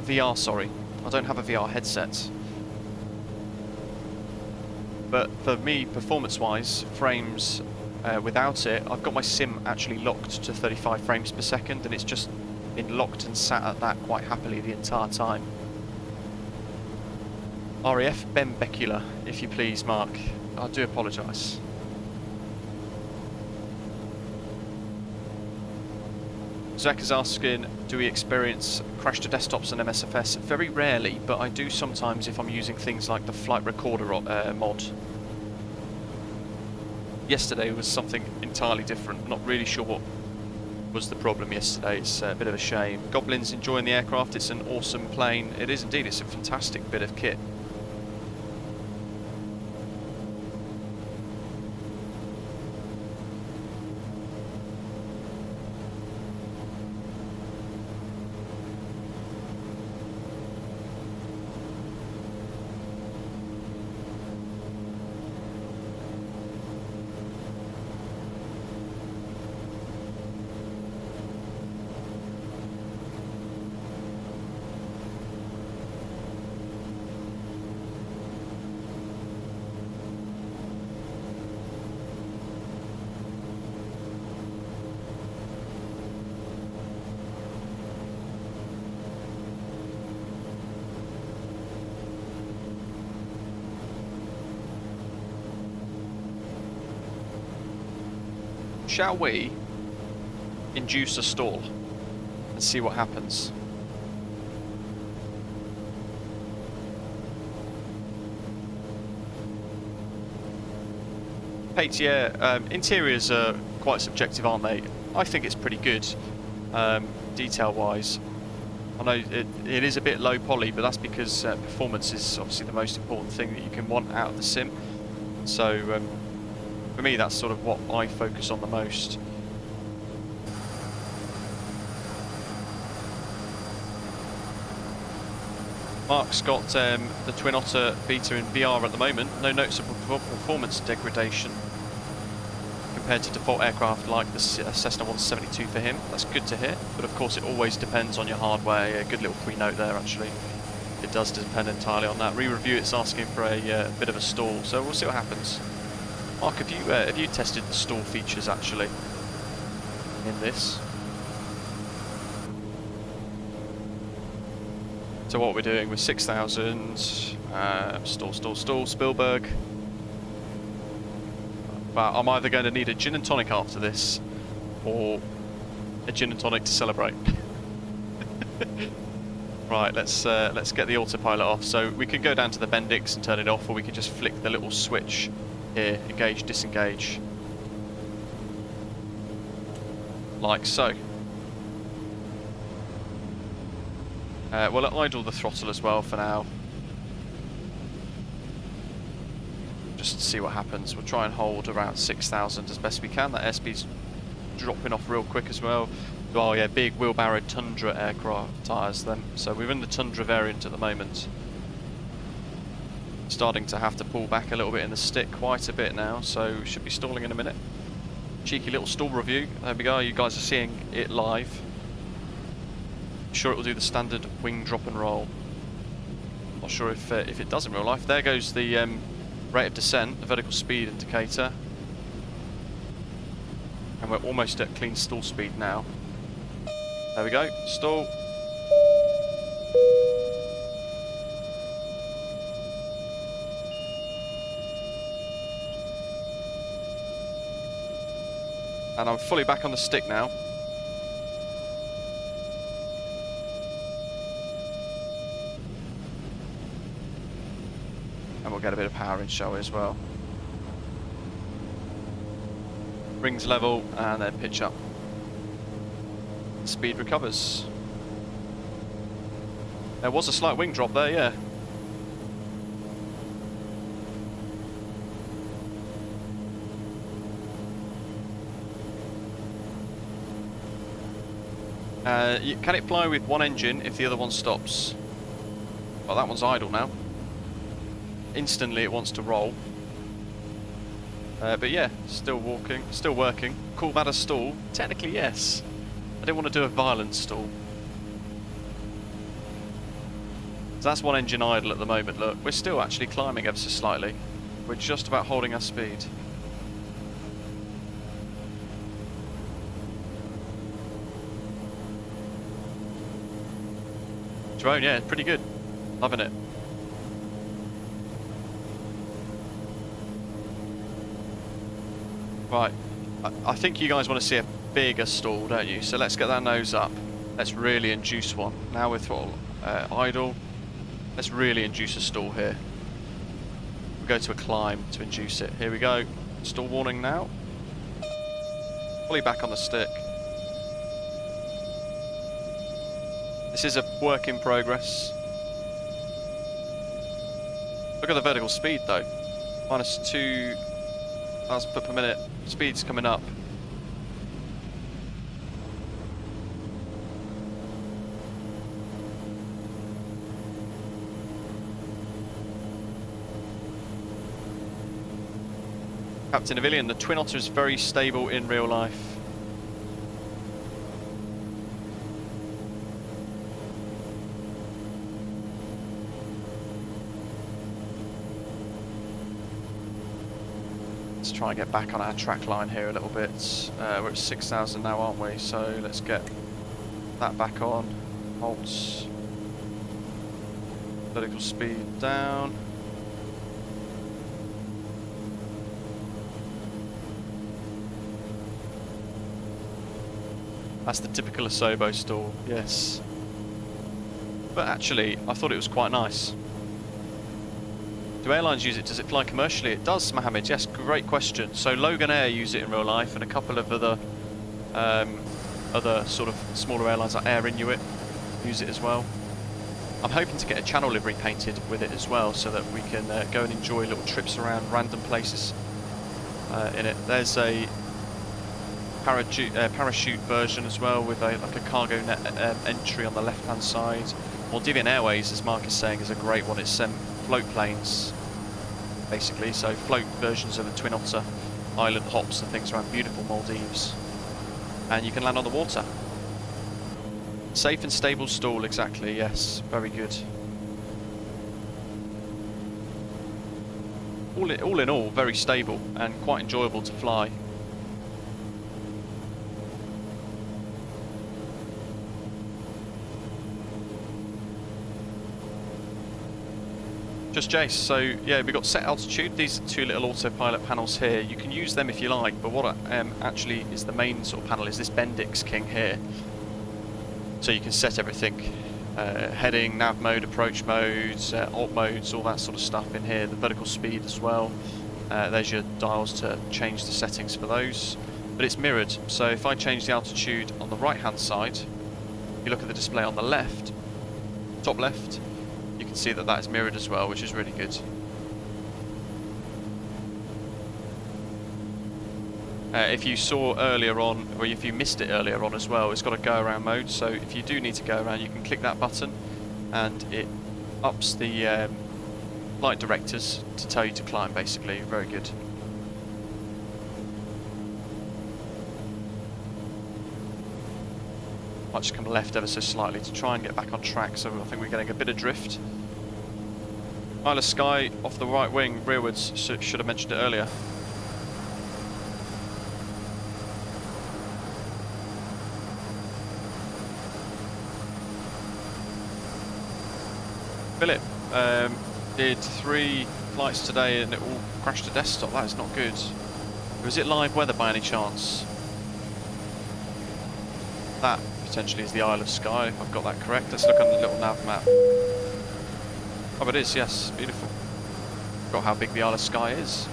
[SPEAKER 1] VR, sorry. I don't have a VR headset. But for me, performance-wise, frames without it, I've got my sim actually locked to 35 frames per second, and it's just been locked and sat at that quite happily the entire time. RAF Benbecula, if you please, Mark. I do apologise. Zach is asking, do we experience crash to desktops and MSFS? Very rarely, but I do sometimes if I'm using things like the flight recorder mod. Yesterday was something entirely different. Not really sure what was the problem yesterday. It's a bit of a shame. Goblin's enjoying the aircraft. It's an awesome plane. It is indeed. It's a fantastic bit of kit. Shall we induce a stall and see what happens? Pate, yeah, interiors are quite subjective, aren't they? I think it's pretty good, detail-wise. I know it is a bit low poly, but that's because performance is obviously the most important thing that you can want out of the sim. So for me, that's sort of what I focus on the most. Mark's got the Twin Otter beta in VR at the moment. No noticeable performance degradation compared to default aircraft like the Cessna 172 for him. That's good to hear, but of course it always depends on your hardware. A good little pre-note there, actually. It does depend entirely on that. Re-review, it's asking for a bit of a stall, so we'll see what happens. Mark, have you tested the stall features actually in this? So what we're doing with 6,000, stall, Spielberg. But I'm either going to need a gin and tonic after this, or a gin and tonic to celebrate. Right, let's get the autopilot off. So we can go down to the Bendix and turn it off, or we can just flick the little switch here, engage, disengage, like so. We'll idle the throttle as well for now, just to see what happens. We'll try and hold around 6,000 as best we can. That airspeed's dropping off real quick as well. Oh yeah, big wheelbarrow Tundra aircraft tyres then. So we're in the Tundra variant at the moment. Starting to have to pull back a little bit in the stick, quite a bit now, so should be stalling in a minute. Cheeky little stall review. There we go, you guys are seeing it live. I'm sure it will do the standard wing drop and roll. Not sure if it does in real life. There goes the rate of descent, the vertical speed indicator. And we're almost at clean stall speed now. There we go, stall. And I'm fully back on the stick now. And we'll get a bit of power in, shall we, as well. Rings level and then pitch up. Speed recovers. There was a slight wing drop there, yeah. Can it fly with one engine if the other one stops? Well, that one's idle now. Instantly it wants to roll. But yeah, still walking, still working. Call that a stall? Technically, yes. I didn't want to do a violent stall. So that's one engine idle at the moment, look. We're still actually climbing ever so slightly. We're just about holding our speed. Drone, yeah, pretty good. Loving it. Right, I think you guys want to see a bigger stall, don't you? So let's get that nose up. Let's really induce one. Now with throttle idle, let's really induce a stall here. We'll go to a climb to induce it. Here we go. Stall warning now. Fully back on the stick. This is a work in progress. Look at the vertical speed though. Minus 2,000 foot per minute. Speed's coming up. Captain Avillion, the Twin Otter is very stable in real life. Let's try and get back on our track line here a little bit. We're at 6,000 now, aren't we? So let's get that back on. Halt. Vertical speed down. That's the typical Asobo stall, yes. But actually, I thought it was quite nice. Do airlines use it? Does it fly commercially? It does, Mohammed. Yes, great question. So Logan Air use it in real life, and a couple of other sort of smaller airlines like Air Inuit use it as well. I'm hoping to get a channel livery painted with it as well, so that we can go and enjoy little trips around random places in it. There's a parachute version as well, with like a cargo net entry on the left-hand side. Maldivian Airways, as Mark is saying, is a great one. It's float planes, basically, so float versions of the Twin Otter, island hops and things around beautiful Maldives, and you can land on the water. Safe and stable stall, exactly, yes, very good. All in all, very stable and quite enjoyable to fly. Just Jace, so yeah, we've got set altitude. These are two little autopilot panels here. You can use them if you like, but what actually is the main sort of panel is this Bendix King here. So you can set everything, heading, nav mode, approach modes, alt modes, all that sort of stuff in here. The vertical speed as well. There's your dials to change the settings for those. But it's mirrored, so if I change the altitude on the right hand side, if you look at the display on the left, top left, you can see that that is mirrored as well, which is really good. If you saw earlier on, or if you missed it earlier on as well, it's got a go around mode, so if you do need to go around, you can click that button and it ups the flight directors to tell you to climb, basically. Very good. Might just come left ever so slightly to try and get back on track, so I think we're getting a bit of drift. Isle of Skye off the right wing, rearwards, should have mentioned it earlier. Philip did 3 flights today and it all crashed to desktop. That is not good. Was it live weather by any chance? That potentially is the Isle of Skye, if I've got that correct. Let's look on the little nav map. Oh, it is, yes. Beautiful. Forgot how big the Isle of Skye is.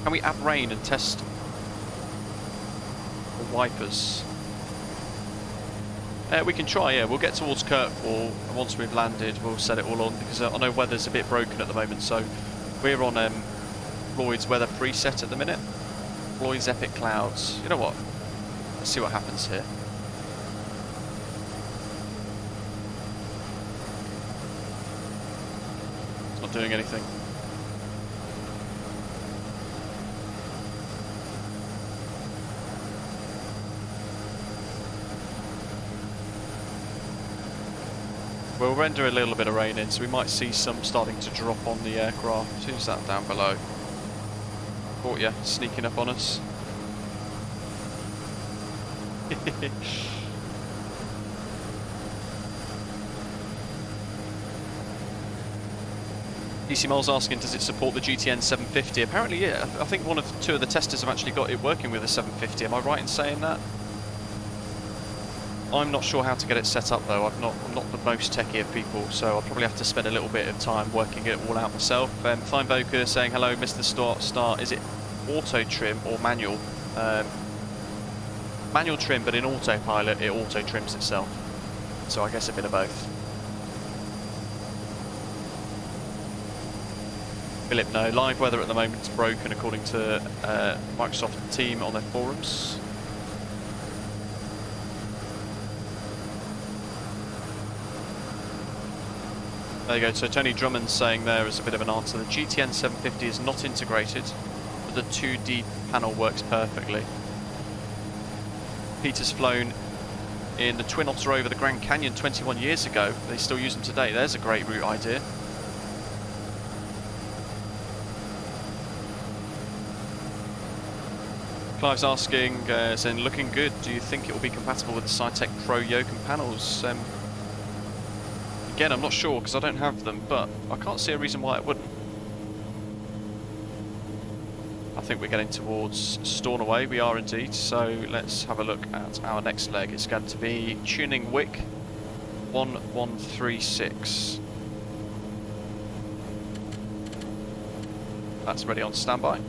[SPEAKER 1] Can we add rain and test the wipers? We can try, yeah. We'll get towards Kirkwall, and once we've landed, we'll set it all on, because I know weather's a bit broken at the moment, so we're on Lloyd's weather preset at the minute. Lloyd's Epic Clouds. You know what? Let's see what happens here. It's not doing anything. We'll render a little bit of rain in, so we might see some starting to drop on the aircraft. Who's that down below? Caught ya, sneaking up on us. DC Mole's asking, does it support the GTN 750? Apparently, yeah. I think two of the testers have actually got it working with a 750. Am I right in saying that? I'm not sure how to get it set up though. I'm not the most techie of people, so I'll probably have to spend a little bit of time working it all out myself. Fine Voker saying, hello Mr. Star, is it auto trim or manual? Manual trim, but in autopilot it auto trims itself. So I guess a bit of both. Philip, no. Live weather at the moment is broken according to Microsoft team on their forums. There you go, so Tony Drummond's saying there as a bit of an answer, the GTN 750 is not integrated, but the 2D panel works perfectly. Peter's flown in the Twin Otter over the Grand Canyon 21 years ago. They still use them today. There's a great route idea. Clive's asking, saying, looking good, do you think it will be compatible with the Cytec Pro yoke and panels? Again, I'm not sure because I don't have them, but I can't see a reason why it wouldn't. I think we're getting towards Stornoway. We are indeed, so let's have a look at our next leg. It's going to be tuning Wick 1136. That's ready on standby.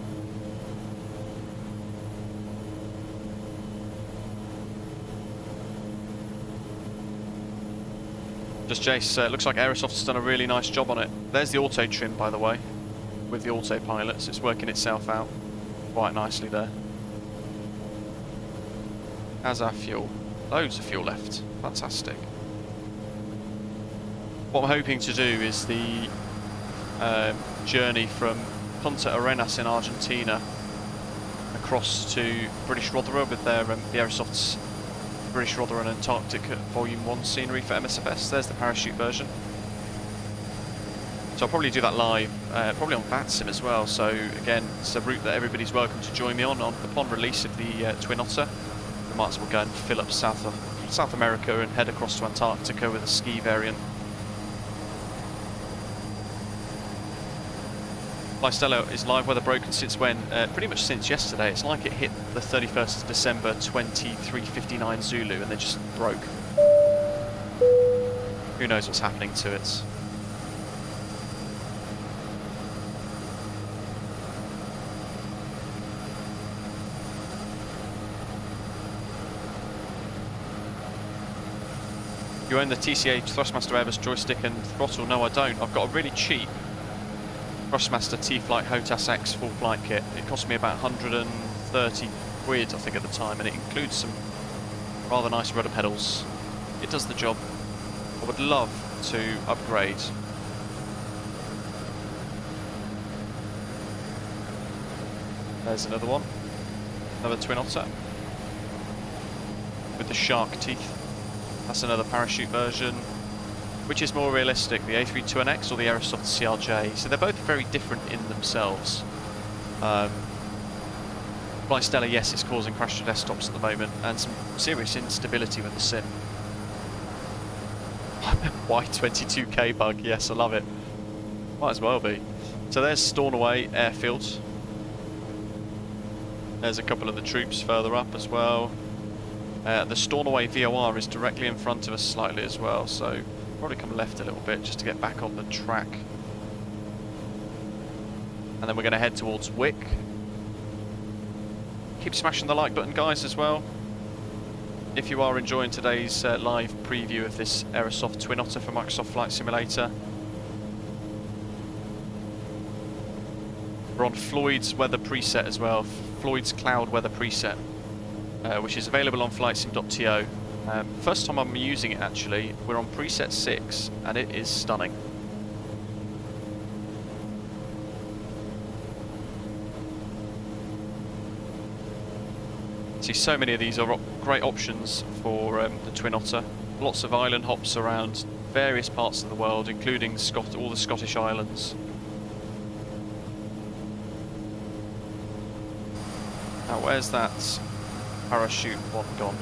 [SPEAKER 1] Just Jace, looks like Aerosoft's done a really nice job on it. There's the auto trim, by the way, with the autopilot, so it's working itself out quite nicely there. How's our fuel? Loads of fuel left. Fantastic. What I'm hoping to do is the journey from Punta Arenas in Argentina across to British Rothera with their the Aerosoft's British Rothera and Antarctic Volume 1 scenery for MSFS. There's the parachute version. So I'll probably do that live, probably on VATSIM as well. So again, it's a route that everybody's welcome to join me on upon release of the Twin Otter. We might as well go and fill up South America and head across to Antarctica with a ski variant. Stella, is live weather broken since when? Pretty much since yesterday. It's like it hit the 31st of December 23:59 Zulu and then just broke. Who knows what's happening to it. You own the TCA Thrustmaster Airbus joystick and throttle? No, I don't. I've got a really cheap Thrustmaster T-Flight HOTAS X full flight kit. It cost me about 130 quid, I think, at the time, and it includes some rather nice rudder pedals. It does the job. I would love to upgrade. There's another one. Another Twin Otter with the shark teeth. That's another parachute version. Which is more realistic, the A32NX or the Aerosoft CRJ? So they're both very different in themselves. Stella, yes, it's causing crash to desktops at the moment and some serious instability with the sim. Y22K bug, yes, I love it. Might as well be. So there's Stornoway Airfield. There's a couple of the troops further up as well. The Stornoway VOR is directly in front of us slightly as well, so probably come left a little bit just to get back on the track. And then we're going to head towards Wick. Keep smashing the like button, guys, as well. If you are enjoying today's live preview of this Aerosoft Twin Otter for Microsoft Flight Simulator. We're on Floyd's weather preset as well, Floyd's cloud weather preset, which is available on flightsim.to. First time I'm using it actually. We're on preset 6 and it is stunning. See, so many of these are great options for the Twin Otter. Lots of island hops around various parts of the world, including all the Scottish islands. Now, where's that parachute one gone?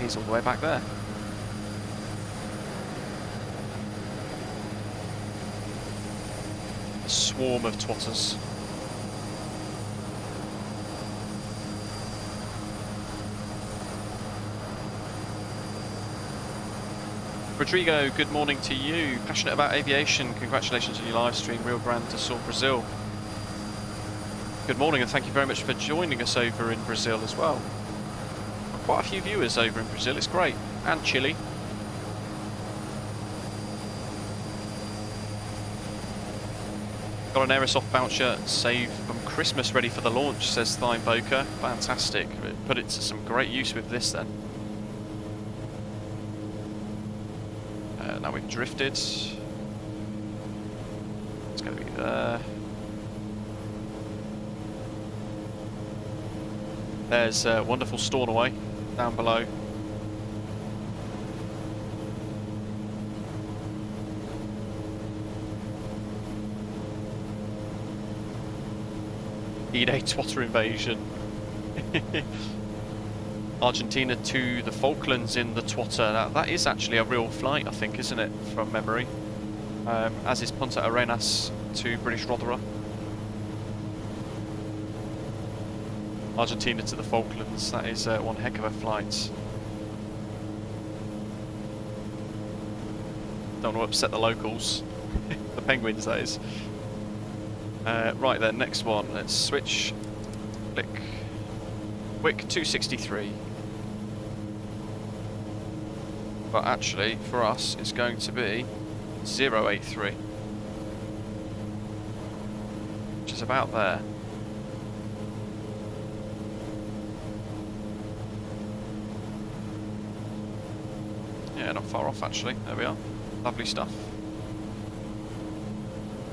[SPEAKER 1] He's all the way back there. A swarm of twatters. Rodrigo, good morning to you. Passionate about aviation. Congratulations on your live stream, Rio Grande do Sul, Brazil. Good morning and thank you very much for joining us over in Brazil as well. Quite a few viewers over in Brazil, it's great. And Chile. Got an Aerosoft voucher saved from Christmas ready for the launch, says Thine Boker. Fantastic. Put it to some great use with this then. Now we've drifted. It's going to be there. There's wonderful Stornoway down below. D-Day Twatter invasion. Argentina to the Falklands in the Twatter. That is actually a real flight, I think, isn't it, from memory? As is Punta Arenas to British Rothera. Argentina to the Falklands, that is one heck of a flight. Don't want to upset the locals. The penguins, that is. Right then, next one. Let's switch. Click. Wick 263. But actually, for us, it's going to be 083. Which is about there. Yeah, not far off actually. There we are. Lovely stuff.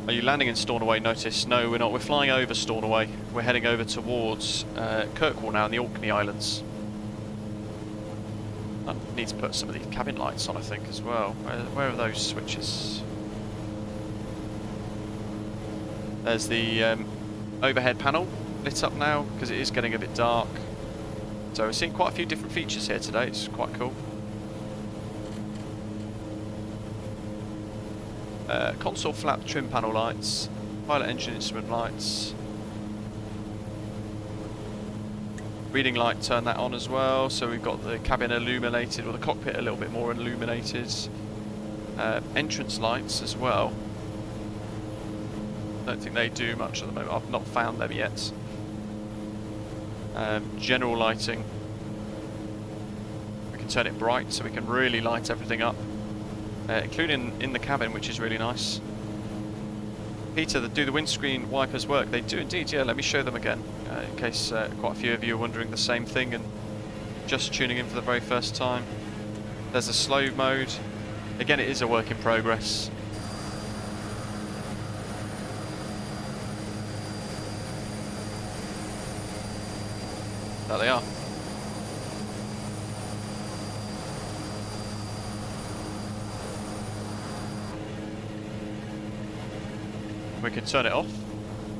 [SPEAKER 1] Are you landing in Stornoway? Notice? No, we're not. We're flying over Stornoway. We're heading over towards Kirkwall now in the Orkney Islands. I need to put some of these cabin lights on, I think, as well. Where are those switches? There's the overhead panel lit up now because it is getting a bit dark. So we're seeing quite a few different features here today. It's quite cool. Console flap trim panel lights, pilot engine instrument lights, reading light, turn that on as well, so we've got the cabin illuminated, or the cockpit a little bit more illuminated, entrance lights as well. Don't think they do much at the moment, I've not found them yet. General lighting, we can turn it bright so we can really light everything up, including in the cabin, which is really nice. Peter, do the windscreen wipers work? They do indeed, yeah. Let me show them again, in case quite a few of you are wondering the same thing and just tuning in for the very first time. There's a slow mode. Again, it is a work in progress. There they are. We can turn it off.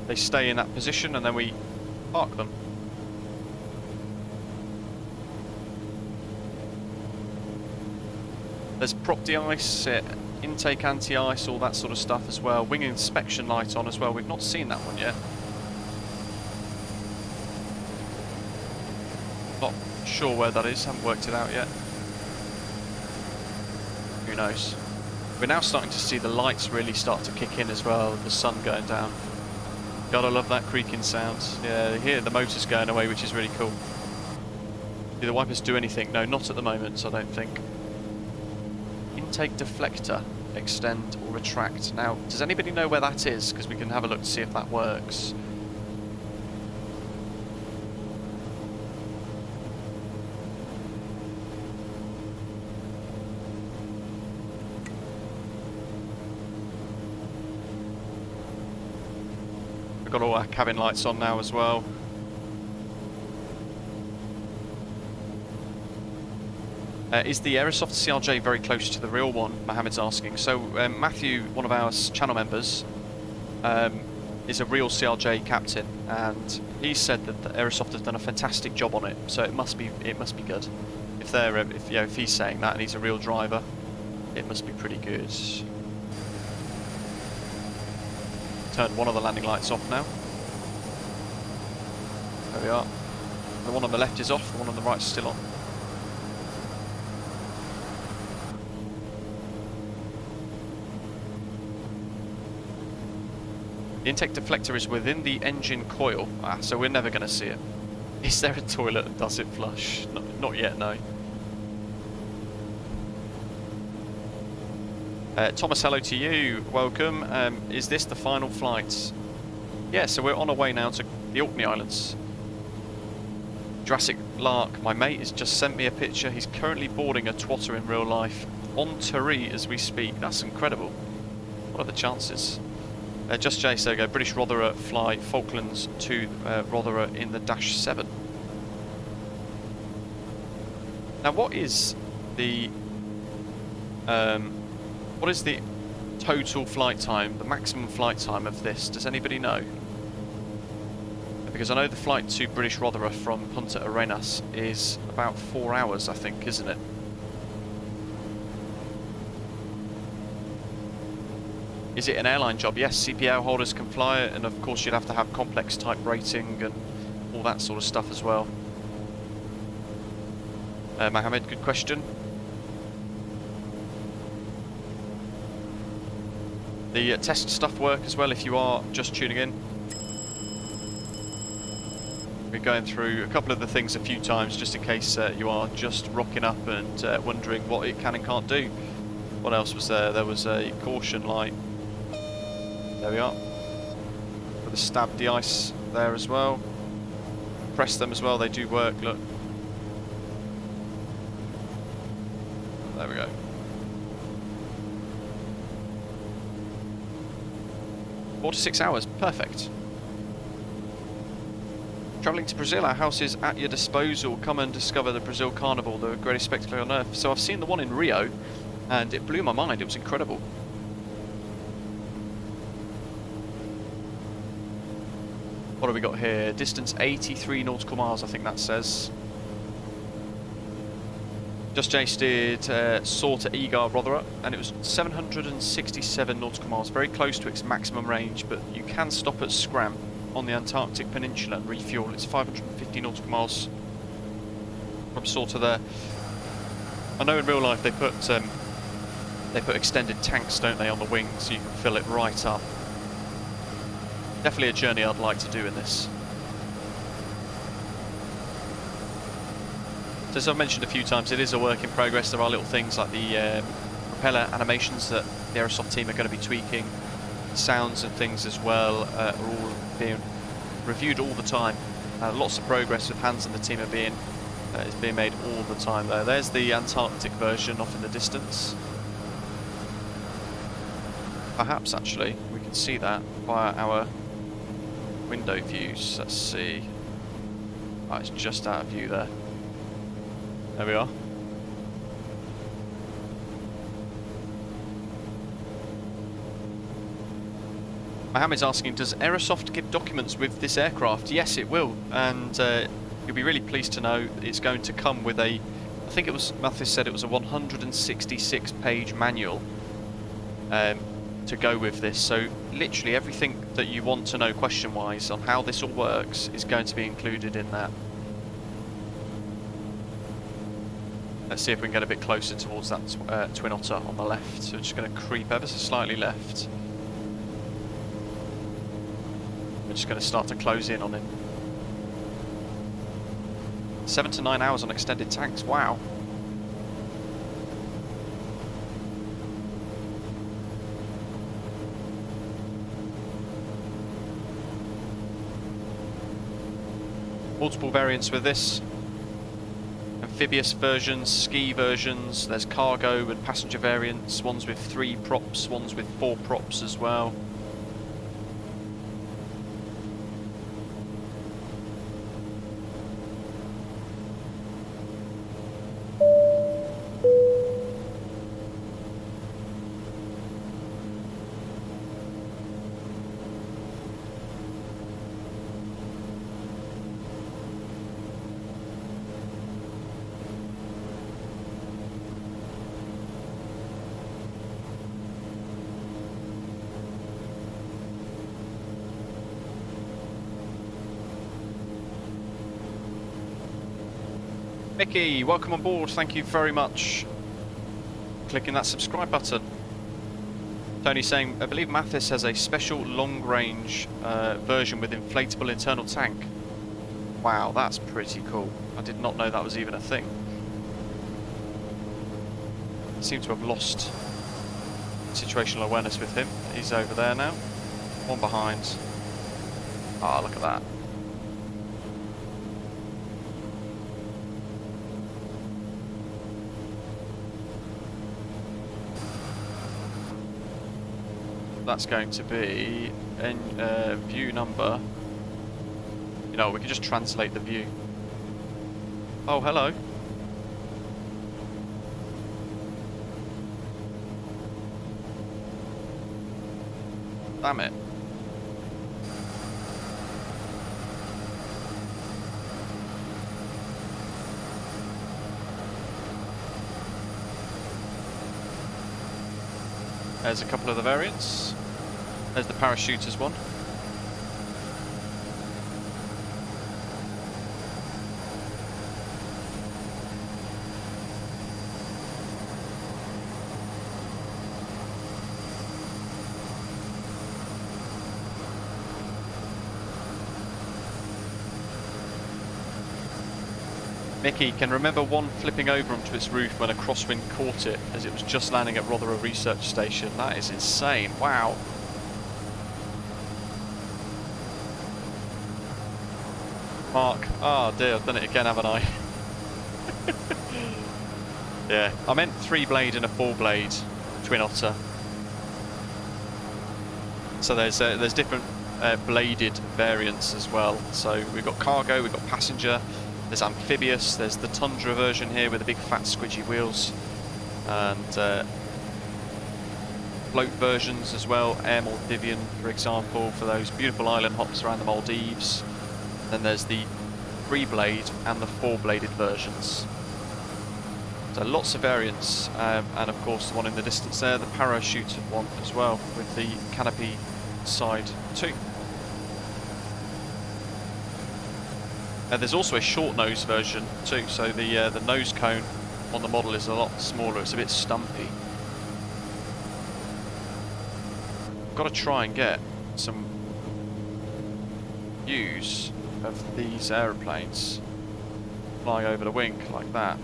[SPEAKER 1] They stay in that position and then we park them. There's prop de-ice, intake anti-ice, all that sort of stuff as well. Wing inspection light on as well. We've not seen that one yet. Not sure where that is, haven't worked it out yet. Who knows? We're now starting to see the lights really start to kick in as well, the sun going down. Gotta love that creaking sound. Yeah, here the motor's going away, which is really cool. Do the wipers do anything? No, not at the moment, I don't think. Intake deflector, extend or retract. Now, does anybody know where that is? Because we can have a look to see if that works. We've got all our cabin lights on now as well. Is the Aerosoft CRJ very close to the real one? Mohammed's asking. So Matthew, one of our channel members, is a real CRJ captain, and he said that the Aerosoft has done a fantastic job on it. So it must be good. If they're if he's saying that and he's a real driver, it must be pretty good. Turn one of the landing lights off now. There we are. The one on the left is off, the one on the right is still on. The intake deflector is within the engine coil, so we're never going to see it. Is there a toilet and does it flush? Not yet, no. Thomas, hello to you, welcome. Is this the final flight? Yeah, so we're on our way now to the Orkney Islands. Jurassic Lark, my mate, has just sent me a picture. He's currently boarding a twotter in real life on Taree as we speak. That's incredible. What are the chances? Just Jay, so go. British Rotherer fly Falklands to Rotherer in the Dash 7. Now, what is the total flight time, the maximum flight time of this? Does anybody know? Because I know the flight to British Rotherer from Punta Arenas is about 4 hours, I think, isn't it? Is it an airline job? Yes, CPL holders can fly it, and of course you'd have to have complex type rating and all that sort of stuff as well. Mohammed, good question. The test stuff work as well if you are just tuning in. We're going through a couple of the things a few times just in case you are just rocking up and wondering what it can and can't do. What else was there? There was a caution light. There we are. Got the stab de-ice there as well. Press them as well, they do work, look. There we go. 4 to 6 hours, perfect. Travelling to Brazil, our house is at your disposal. Come and discover the Brazil Carnival, the greatest spectacle on earth. So I've seen the one in Rio, and it blew my mind, it was incredible. What have we got here? Distance 83 nautical miles, I think that says. Just Jace did soar to Egar Rotherer, and it was 767 nautical miles, very close to its maximum range, but you can stop at Scram on the Antarctic Peninsula and refuel. It's 550 nautical miles from soar to there. I know in real life they put extended tanks, don't they, on the wing, so you can fill it right up. Definitely a journey I'd like to do in this. So as I've mentioned a few times, it is a work in progress. There are little things like the propeller animations that the Aerosoft team are going to be tweaking. Sounds and things as well are all being reviewed all the time. Lots of progress with Hans and the team is being made all the time. There's the Antarctic version off in the distance. Perhaps actually we can see that via our window views. Let's see. Oh, it's just out of view there. There we are. Mohammed's asking, does Aerosoft give documents with this aircraft? Yes, it will, and you'll be really pleased to know it's going to come with I think it was, Mathis said it was a 166-page manual to go with this. So literally everything that you want to know question-wise on how this all works is going to be included in that. Let's see if we can get a bit closer towards that Twin Otter on the left. So we're just going to creep ever so slightly left. We're just going to start to close in on it. 7 to 9 hours on extended tanks, wow. Multiple variants with this. Amphibious versions, ski versions, there's cargo and passenger variants, ones with 3 props, ones with 4 props as well. Mickey, welcome on board, thank you very much. Clicking that subscribe button. Tony's saying, I believe Mathis has a special long-range version with inflatable internal tank. Wow, that's pretty cool. I did not know that was even a thing. I seem to have lost situational awareness with him. He's over there now. One behind. Ah, look at that. That's going to be view number. You know, we can just translate the view. Oh, hello. Damn it. There's a couple of the variants. There's the parachuters one. Mickey can remember one flipping over onto its roof when a crosswind caught it as it was just landing at Rotherham Research Station. That is insane. Wow. Mark, oh dear, I've done it again, haven't I? Yeah, I meant 3-blade and a 4-blade Twin Otter. So there's different bladed variants as well. So we've got cargo, we've got passenger. There's amphibious, there's the Tundra version here with the big fat squidgy wheels, and float versions as well, Air Maldivian for example, for those beautiful island hops around the Maldives. Then there's the 3-blade and the 4-bladed versions. So lots of variants, and of course the one in the distance there, the parachuted one as well, with the canopy side too. There's also a short nose version too, so the nose cone on the model is a lot smaller, it's a bit stumpy. Got to try and get some views of these aeroplanes. flying over the wing like that.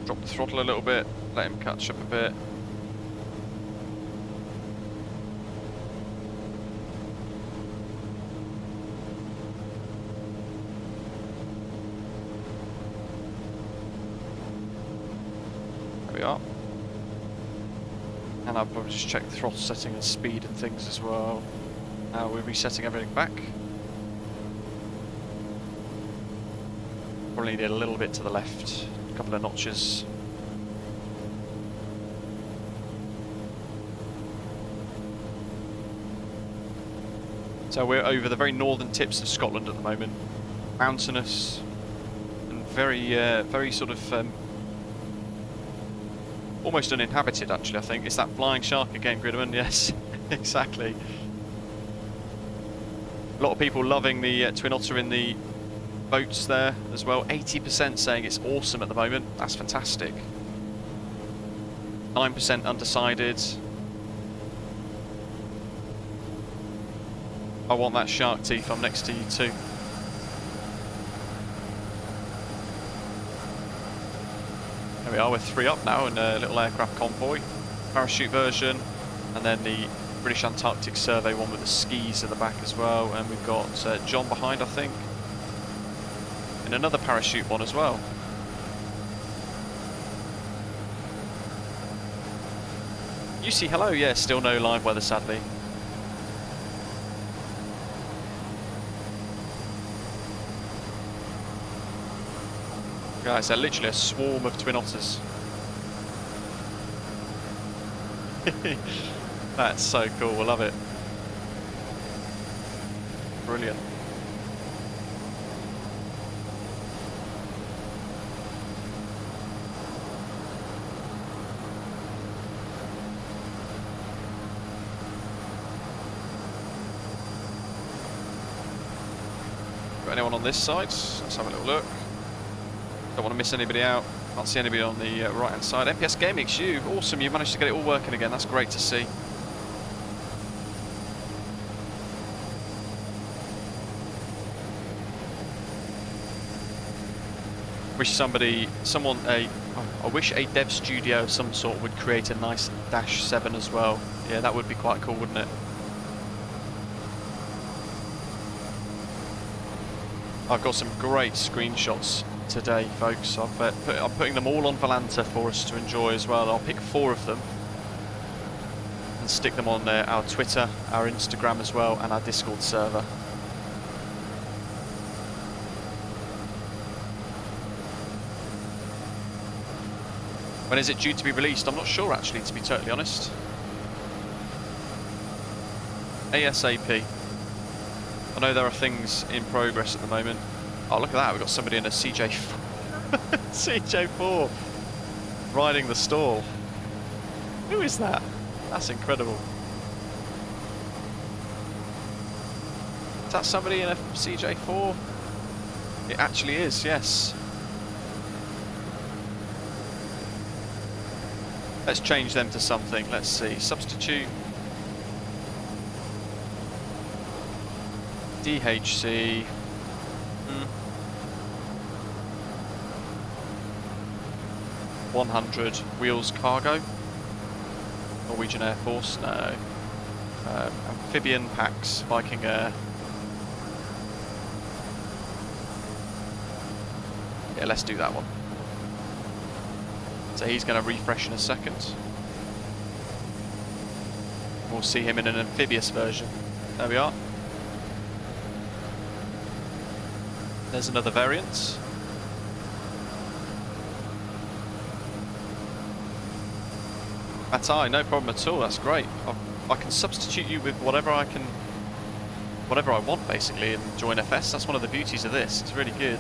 [SPEAKER 1] Drop the throttle a little bit, let him catch up a bit. There we are. And I'll probably just check the throttle setting and speed and things as well. Now we're resetting everything back. Probably need it a little bit to the left. A couple of notches. So we're over the very northern tips of Scotland at the moment. Mountainous and very sort of almost uninhabited actually, I think. It's that flying shark again, Gridman, yes, exactly. A lot of people loving the Twin Otter in the boats there as well. 80% saying it's awesome at the moment. That's fantastic. 9% undecided. I want that shark teeth. I'm next to you too. There we are, we're 3 up now in a little aircraft convoy. Parachute version, and then the British Antarctic Survey one with the skis at the back as well. And we've got John behind, I think. And another parachute one as well. You see, hello, yeah, still no live weather sadly. Guys, they're literally a swarm of Twin Otters. That's so cool, I love it. Brilliant. Got anyone on this side? Let's have a little look. Don't want to miss anybody out. Can't see anybody on the right hand side. MPS Gaming, it's you. Awesome, you managed to get it all working again. That's great to see. Wish I wish a dev studio of some sort would create a nice Dash 7 as well. Yeah, that would be quite cool, wouldn't it? I've got some great screenshots today, folks. I'm putting them all on Volanta for us to enjoy as well. I'll pick 4 of them and stick them on our Twitter, our Instagram as well, and our Discord server. When is it due to be released? I'm not sure actually, to be totally honest. ASAP. I know there are things in progress at the moment. Oh, look at that, we've got somebody in a CJ4 riding the stall. Who is that? That's incredible. Is that somebody in a CJ4? It actually is, yes. Let's change them to something. Let's see. Substitute. DHC. 100 wheels cargo. Norwegian Air Force. No. Amphibian packs. Viking Air. Yeah, let's do that one. So he's going to refresh in a second. We'll see him in an amphibious version. There we are. There's another variant. That's no problem at all. That's great. I can substitute you with whatever I want basically, and join FS. That's one of the beauties of this. It's really good.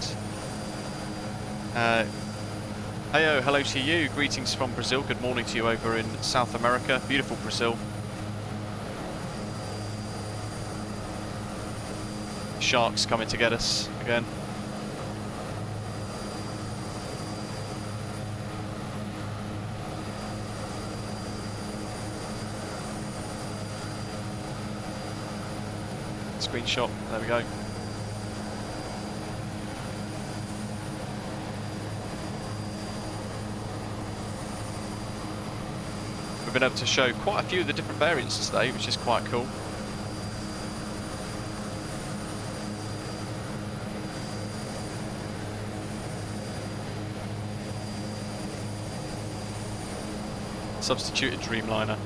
[SPEAKER 1] Heyo, hello to you. Greetings from Brazil. Good morning to you over in South America. Beautiful Brazil. Sharks coming to get us again. screenshot. There we go. We've been able to show quite a few of the different variants today, which is quite cool. Substituted Dreamliner.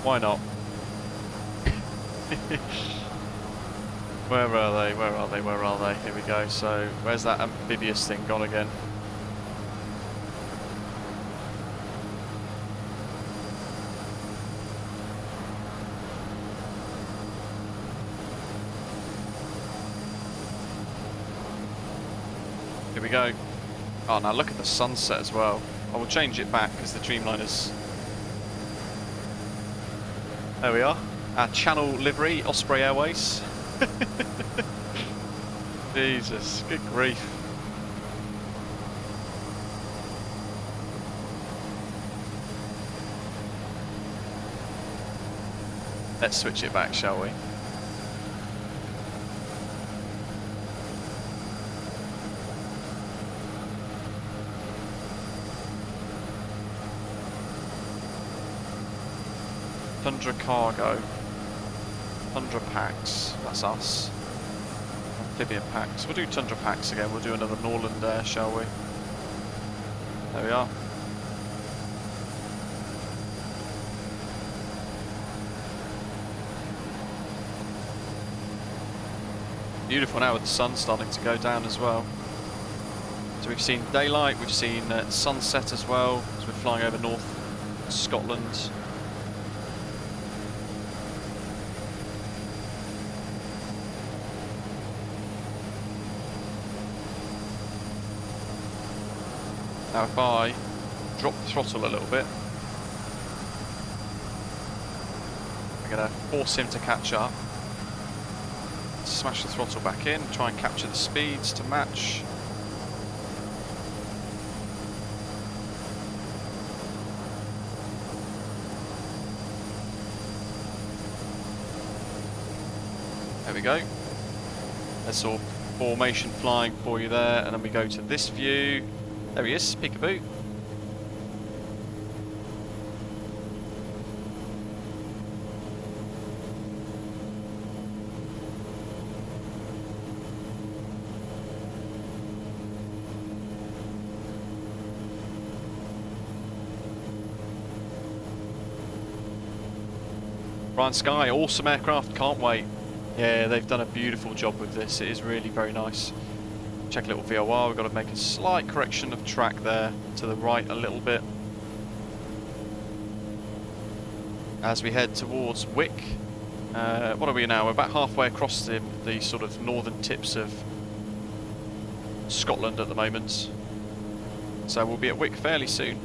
[SPEAKER 1] Why not? Where are they? Where are they? Where are they? Here we go. So, where's that amphibious thing gone again? Here we go. Oh, now look at the sunset as well. I will change it back because the Dreamliner's... There we are. Our channel livery, Osprey Airways. Jesus, good grief. Let's switch it back, shall we? Tundra Cargo. Tundra Packs, that's us. Amphibian Packs. We'll do Tundra Packs again, we'll do another Norland Air, shall we? There we are. Beautiful now with the sun starting to go down as well. So we've seen daylight, we've seen sunset as well, as we're flying over North Scotland. Now if I drop the throttle a little bit, I'm going to force him to catch up. Smash the throttle back in, try and capture the speeds to match. There we go. That's all formation flying for you there, and then we go to this view. There he is, peekaboo. Brian Sky, awesome aircraft, can't wait. Yeah, they've done a beautiful job with this, it is really very nice. Check a little VOR, we've got to make a slight correction of track there, to the right a little bit. As we head towards Wick. What are we now? We're about halfway across the sort of northern tips of Scotland at the moment. So we'll be at Wick fairly soon.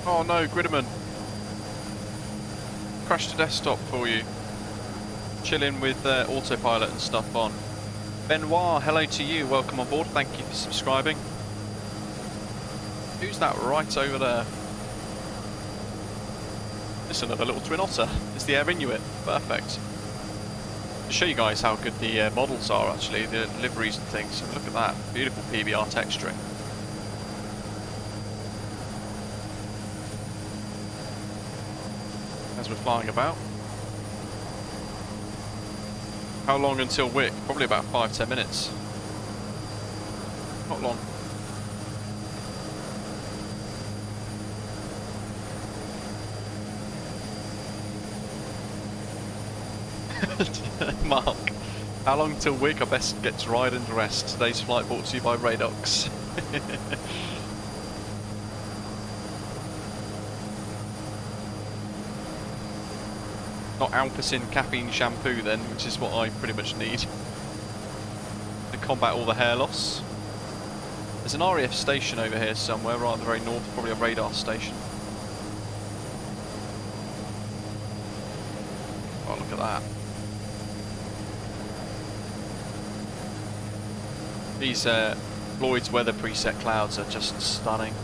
[SPEAKER 1] Oh no, Gridman. Crashed the desktop for you. Chilling with autopilot and stuff on. Benoit, hello to you. Welcome on board. Thank you for subscribing. Who's that right over there? It's another little Twin Otter. It's the Air Inuit. Perfect. To show you guys how good the models are actually, the liveries and things. Look at that. Beautiful PBR texturing. as we're flying about. How long until Wick? Probably about 5-10 minutes. Not long. Mark, how long till Wick? I best get to ride and rest. Today's flight brought to you by Radox. Not Alpacin caffeine shampoo then, which is what I pretty much need to combat all the hair loss. There's an RAF station over here somewhere, right at the very north, probably a radar station. Oh, look at that. These Lloyd's weather preset clouds are just stunning.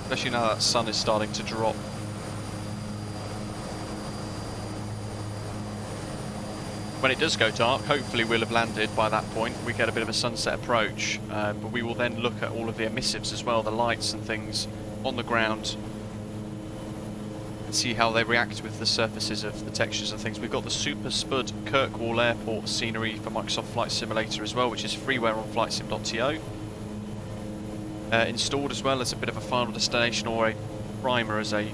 [SPEAKER 1] Especially now that sun is starting to drop. When it does go dark, hopefully we'll have landed by that point. We get a bit of a sunset approach, but we will then look at all of the emissives as well, the lights and things on the ground, and see how they react with the surfaces of the textures and things. We've got the Super Spud Kirkwall Airport scenery for Microsoft Flight Simulator as well, which is freeware on flightsim.to. Installed as well as a bit of a final destination, or a primer as a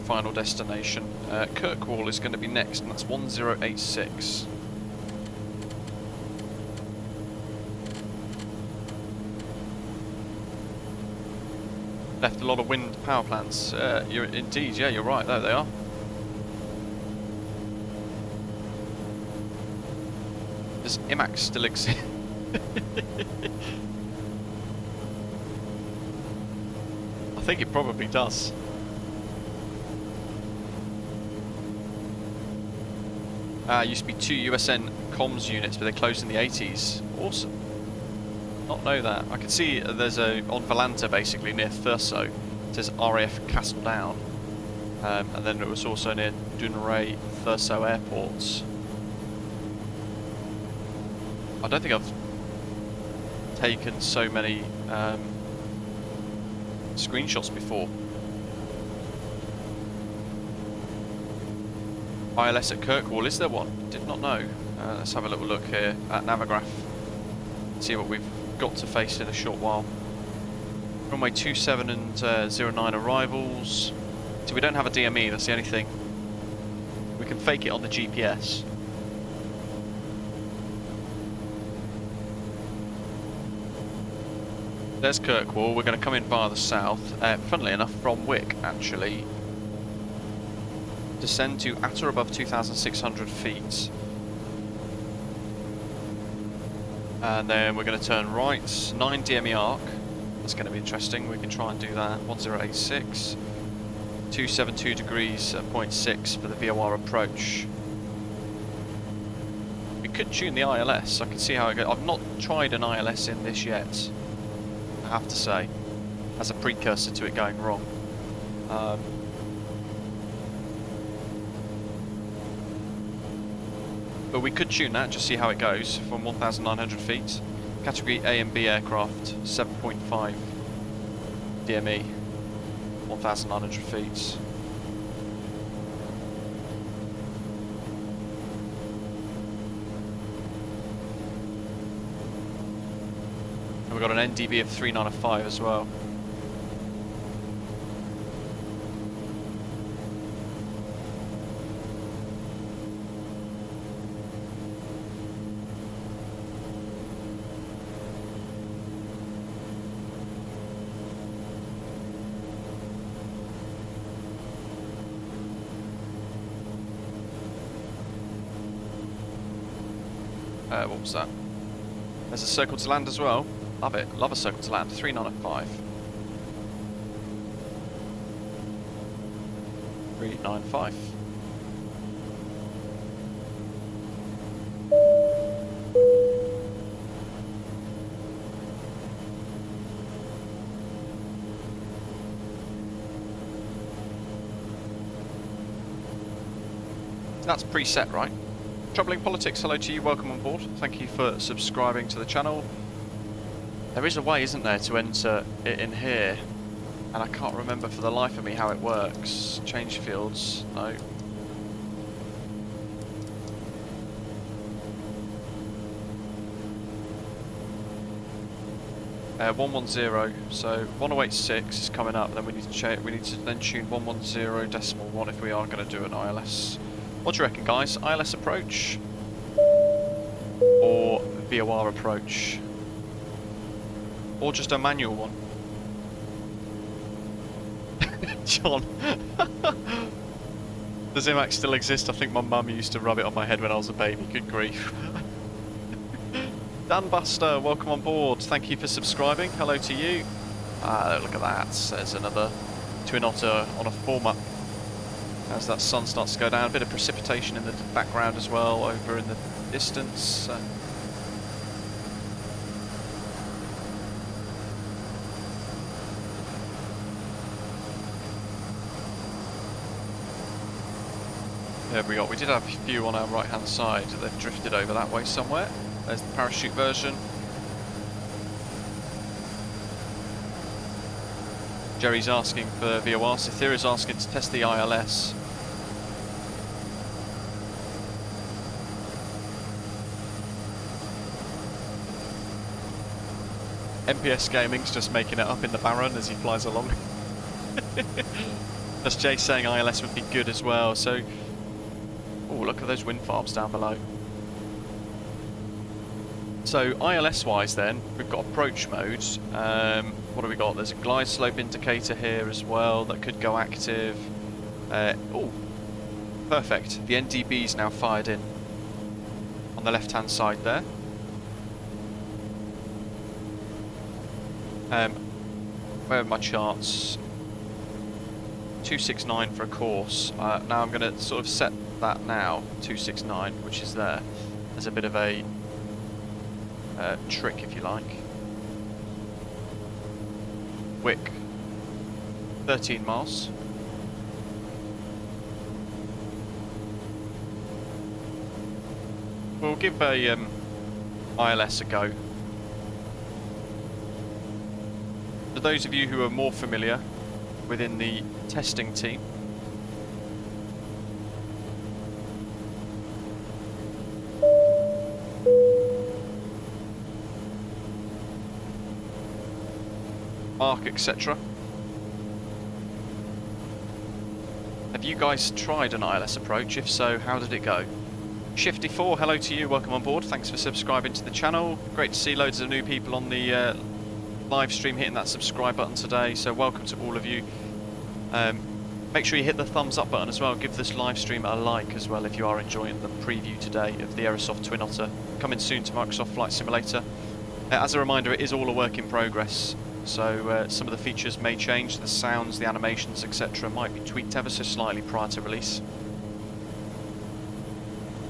[SPEAKER 1] final destination. Kirkwall is going to be next, and that's 1086. Left a lot of wind power plants. Indeed, yeah, you're right. There they are. Does IMAX still exist? I think it probably does. Used to be 2 USN comms units, but they closed in the 80s. Awesome. Not know that. I can see there's a on Valanta basically near Thurso. It says RAF Castle Down, and then it was also near Stornoway, Thurso airports. I don't think I've taken so many screenshots before. ILS at Kirkwall, is there one? Did not know. Let's have a little look here at Navigraph. See what we've got to face in a short while. Runway 27 and 09 arrivals. So we don't have a DME, that's the only thing. We can fake it on the GPS. There's Kirkwall. We're going to come in via the south. Funnily enough, from Wick, actually. Descend to at or above 2,600 feet. And then we're going to turn right, 9 DME arc. That's going to be interesting. We can try and do that. 1086. 272 degrees at 0.6 for the VOR approach. We could tune the ILS. I can see how it goes. I've not tried an ILS in this yet, I have to say, as a precursor to it going wrong. But we could tune that, just see how it goes from 1,900 feet. Category A and B aircraft, 7.5 DME, 1,900 feet. And we've got an NDB of 395 as well. What was that? There's a circle to land as well. Love it. Love a circle to land. 395. 395. That's preset, right? Troubling Politics, hello to you, welcome on board. Thank you for subscribing to the channel. There is a way, isn't there, to enter it in here. And I can't remember for the life of me how it works. Change fields, no. Uh, 110, so 1086 is coming up, then we need to then tune 110.1 if we are going to do an ILS. What do you reckon, guys? ILS approach or VOR approach? Or just a manual one? John. Does IMAX still exist? I think my mum used to rub it on my head when I was a baby. Good grief. Dan Buster, welcome on board. Thank you for subscribing. Hello to you. Look at that. There's another Twin Otter on a form-up. As that sun starts to go down, a bit of precipitation in the background as well, over in the distance. There we go. We did have a few on our right-hand side. They've drifted over that way somewhere. There's the parachute version. Jerry's asking for VOR. Cythera's asking to test the ILS. MPS Gaming's just making it up in the Barra as he flies along. That's Jay saying ILS would be good as well. So, oh, look at those wind farms down below. So ILS wise then, we've got approach mode. What have we got? There's a glide slope indicator here as well that could go active. Oh, perfect. The NDB is now fired in on the left hand side there. Where are my charts? 269 for a course. Now I'm going to sort of set that now, 269, which is there. There's a bit of a trick, if you like. Wick, 13 miles. We'll give a ILS a go. For those of you who are more familiar within the testing team, Mark, etc. Have you guys tried an ILS approach? If so, how did it go? Shifty4, hello to you, welcome on board. Thanks for subscribing to the channel. Great to see loads of new people on the live stream hitting that subscribe button today, so welcome to all of you. Make sure you hit the thumbs up button as well. Give this live stream a like as well if you are enjoying the preview today of the Aerosoft Twin Otter. Coming soon to Microsoft Flight Simulator. As a reminder, it is all a work in progress. So some of the features may change, the sounds, the animations, etc. might be tweaked ever so slightly prior to release.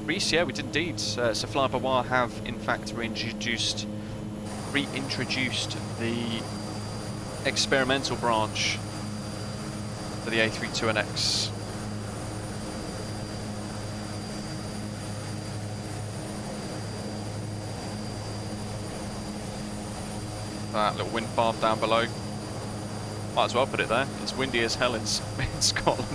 [SPEAKER 1] Reese, yeah, we did indeed. So Flyby have in fact reintroduced the experimental branch for the A32NX. That little wind farm down below. Might as well put it there. It's windy as hell in Scotland.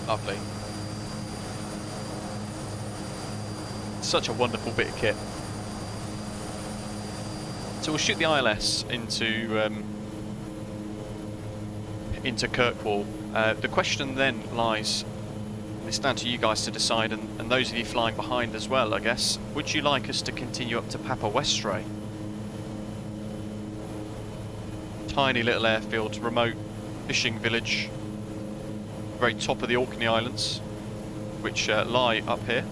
[SPEAKER 1] Lovely. Such a wonderful bit of kit. So we'll shoot the ILS into Kirkwall. The question then lies, it's down to you guys to decide, and those of you flying behind as well, I guess. Would you like us to continue up to Papa Westray? Tiny little airfield, remote fishing village, very top of the Orkney Islands, which lie up here.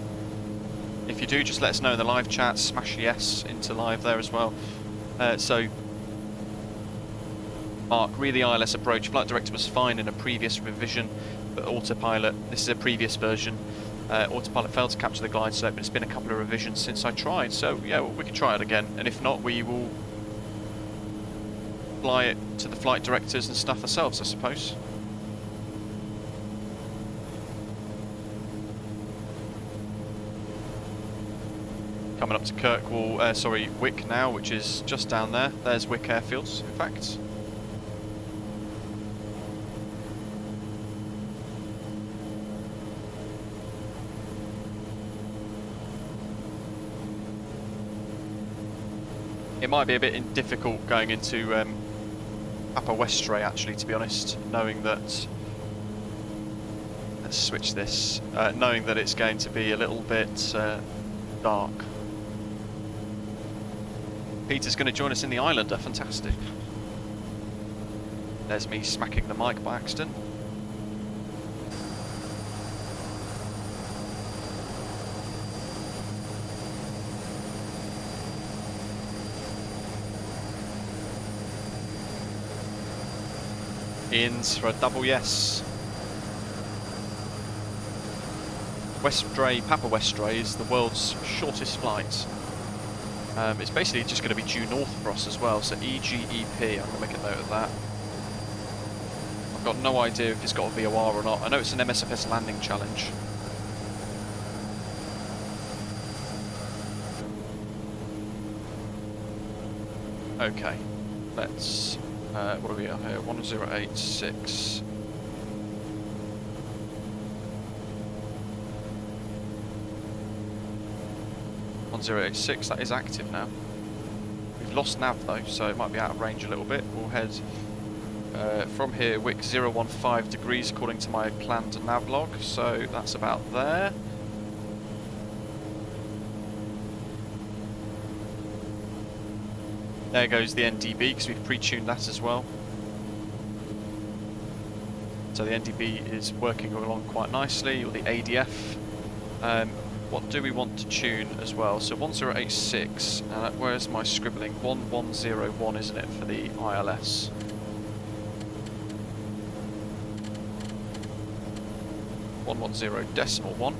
[SPEAKER 1] If you do, just let us know in the live chat, smash yes into live there as well. So, Mark, re the ILS approach. Flight director was fine in a previous revision, but autopilot, this is a previous version, autopilot failed to capture the glide slope, but it's been a couple of revisions since I tried, so yeah, well, we can try it again, and if not, we will fly it to the flight directors and stuff ourselves, I suppose. Coming up to Kirkwall, sorry, Wick now, which is just down there. There's Wick Airfields, in fact. It might be a bit difficult going into Papa Westray, actually, to be honest, knowing that... Let's switch this. Knowing that it's going to be a little bit dark. Peter's going to join us in the Islander, fantastic. There's me smacking the mic by accident. Ins for a double yes. Westray, Papa Westray is the world's shortest flight. It's basically just going to be due north for us as well, so EGEP, I'm going to make a note of that. I've got no idea if it's got a VOR or not. I know it's an MSFS landing challenge. Okay, let's... what are we at here? 1086. That is active now. We've lost nav though, so it might be out of range a little bit. We'll head from here, wick 015 degrees according to my planned nav log, so that's about there. There goes the NDB, because we've pre-tuned that as well. So the NDB is working along quite nicely, or the ADF. What do we want to tune as well? So 1086, where's my scribbling? 1101, isn't it, for the ILS? .1.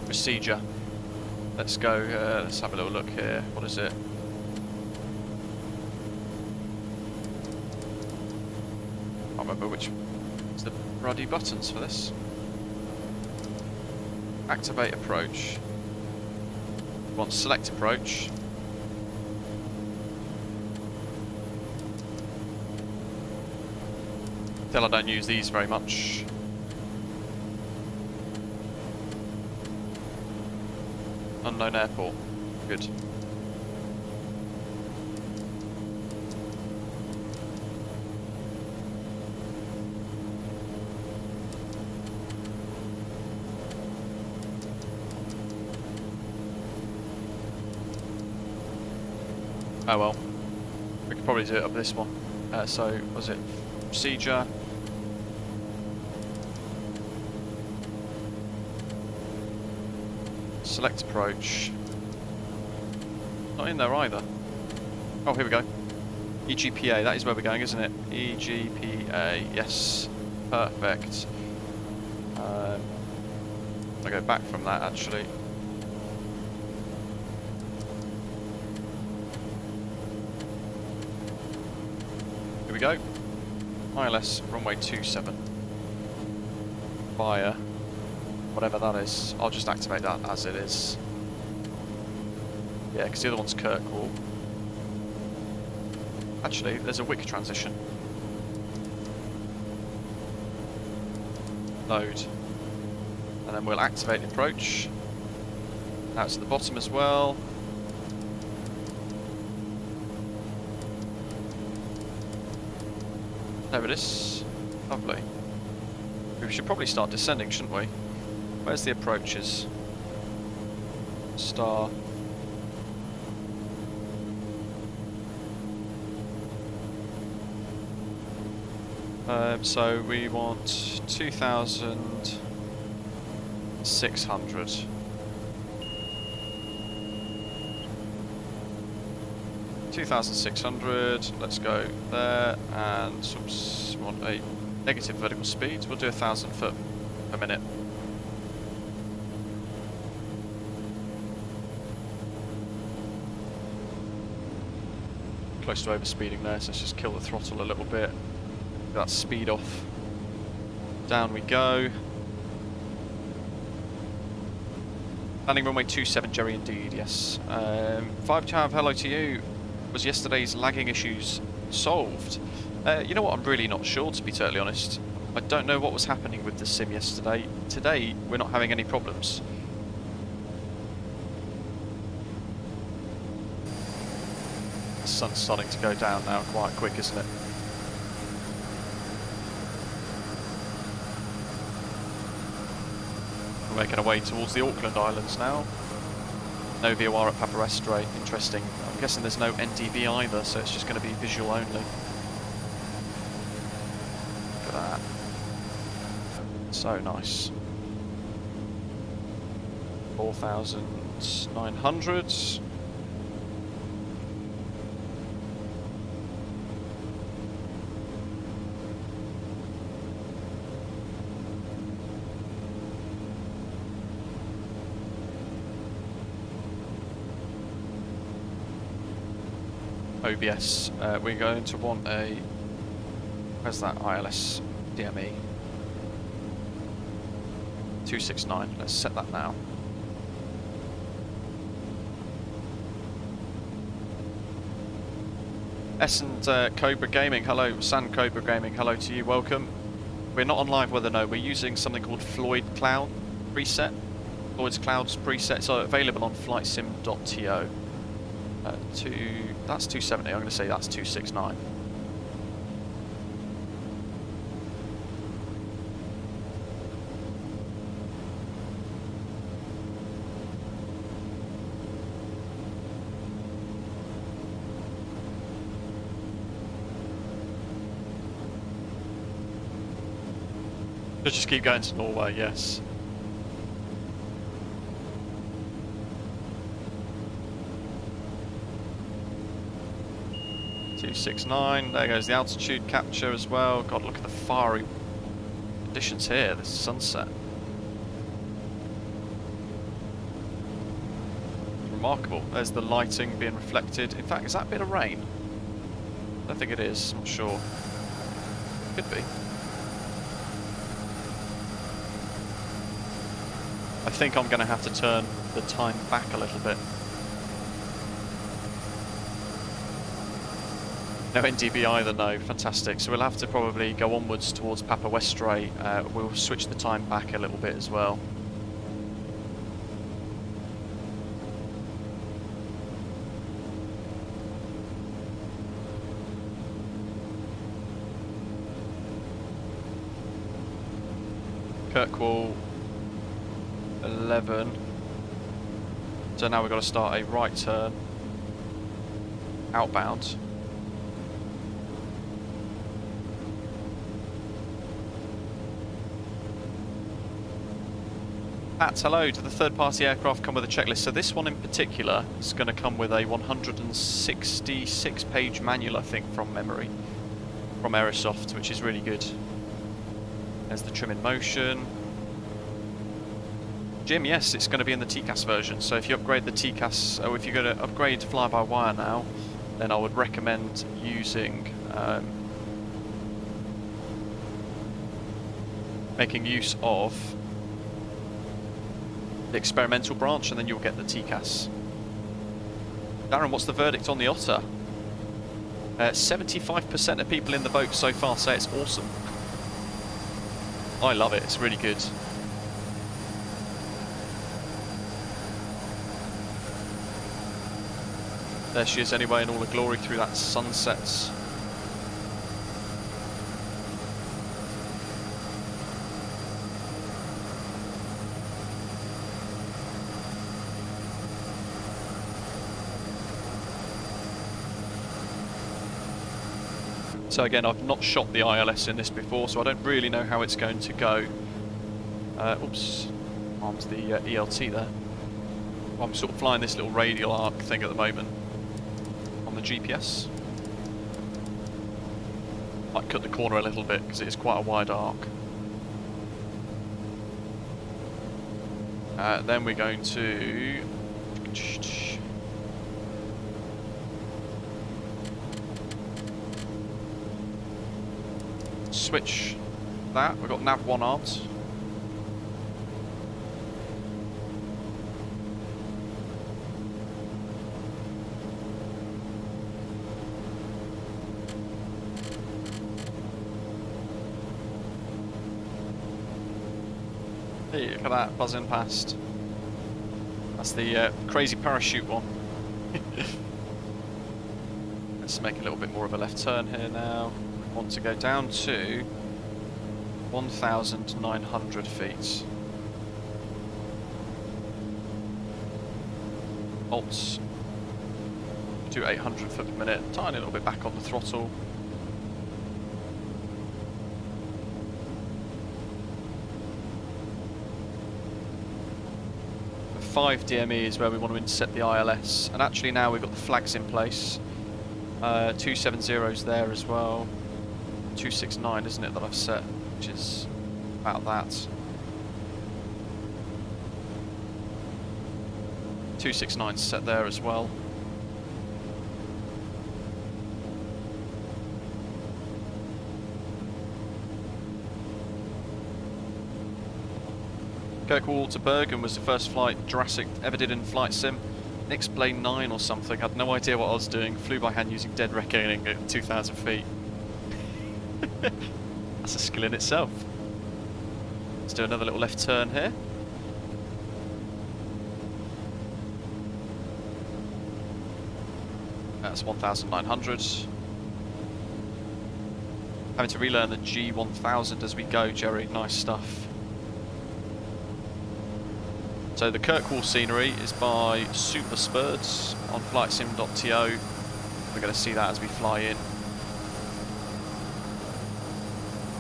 [SPEAKER 1] Procedure. Let's go, let's have a little look here. What is it? I can't remember which is the ruddy buttons for this. Activate approach. We want select approach. Tell I don't use these very much. Unknown airport. Good. Oh well. We could probably do it up this one. So, was it procedure? Select approach. Not in there either. Oh, here we go. EGPA, that is where we're going, isn't it? EGPA, yes. Perfect. I'll go back from that actually. Here we go. ILS runway 27. Via whatever that is. I'll just activate that as it is. Yeah, because the other one's Kirkwall. Actually, there's a wick transition. Load. And then we'll activate the approach. Now it's at the bottom as well. There it is. Lovely. We should probably start descending, shouldn't we? Where's the approaches? Star. So we want 2,600. 2,600, let's go there, and oops, we want a negative vertical speed. We'll do 1,000 foot per minute. Close to overspeeding there, so let's just kill the throttle a little bit. Get that speed off. Down we go. Landing runway 27, Jerry indeed, yes. 5 Chav, hello to you. Was yesterday's lagging issues solved? You know what, I'm really not sure, to be totally honest. I don't know what was happening with the sim yesterday. Today, we're not having any problems. The sun's starting to go down now quite quick, isn't it? We're making our way towards the Auckland Islands now. No VOR at Papa Estre, interesting. I'm guessing there's no NDV either, so it's just going to be visual only. Look at that. So nice. 4,900. OBS, we're going to want a, where's that ILS DME? 269, let's set that now. S and Cobra Gaming, hello, San Cobra Gaming, hello to you, welcome. We're not on live weather, no, we're using something called Floyd Cloud preset. Floyd's Clouds preset, so available on flightsim.to. That's 270, I'm going to say that's 269. Let's just keep going to Norway, yes. .269, there goes the altitude capture as well. God, look at the fiery conditions here, this sunset. Remarkable. There's the lighting being reflected. In fact, is that a bit of rain? I don't think it is, I'm not sure. Could be. I think I'm going to have to turn the time back a little bit. No NDB either, no. Fantastic. So we'll have to probably go onwards towards Papa Estre. We'll switch the time back a little bit as well. Kirkwall 11. So now we've got to start a right turn outbound. Pat, hello. Do the third-party aircraft come with a checklist? So this one in particular is going to come with a 166-page manual, I think, from memory, from Aerosoft, which is really good. There's the trim in motion. Jim, yes, it's going to be in the TCAS version. So if you upgrade the TCAS, or if you're going to upgrade fly-by-wire now, then I would recommend using, making use of the experimental branch, and then you'll get the TCAS. Darren, what's the verdict on the Otter? 75% of people in the vote so far say it's awesome. I love it, it's really good. There she is anyway in all her glory through that sunset. So again, I've not shot the ILS in this before, so I don't really know how it's going to go. Oops, arms the ELT there. I'm sort of flying this little radial arc thing at the moment on the GPS. Might cut the corner a little bit because it is quite a wide arc. Then we're going to switch that. We've got nav 1 armed. Hey, look at that, buzzing past. That's the crazy parachute one. Let's make a little bit more of a left turn here now. We want to go down to 1,900 feet. Alt to 800 foot per minute. Tiny little bit back on the throttle. 5 DME is where we want to intercept the ILS, and actually now we've got the flags in place. 270's there as well. 269, isn't it, that I've set, which is about that. 269's set there as well. Kirkwall to Bergen was the first flight Jurassic ever did in flight sim. X-Plane 9 or something, had no idea what I was doing, flew by hand using dead reckoning at 2,000 feet. That's a skill in itself. Let's do another little left turn here. That's 1,900. Having to relearn the G1000 as we go, Jerry, nice stuff. So the Kirkwall scenery is by Super Spurs on flightsim.to. We're going to see that as we fly in.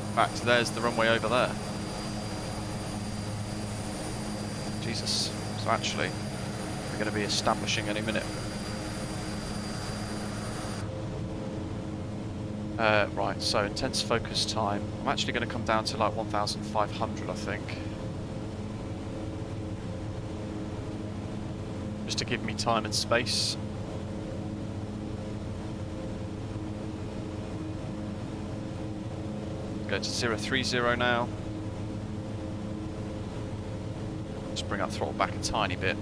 [SPEAKER 1] In fact, there's the runway over there. Jesus. So actually, we're going to be establishing any minute. Right, so intense focus time. I'm actually going to come down to like 1,500, I think. Just to give me time and space. Go to 030 now. Just bring that throttle back a tiny bit.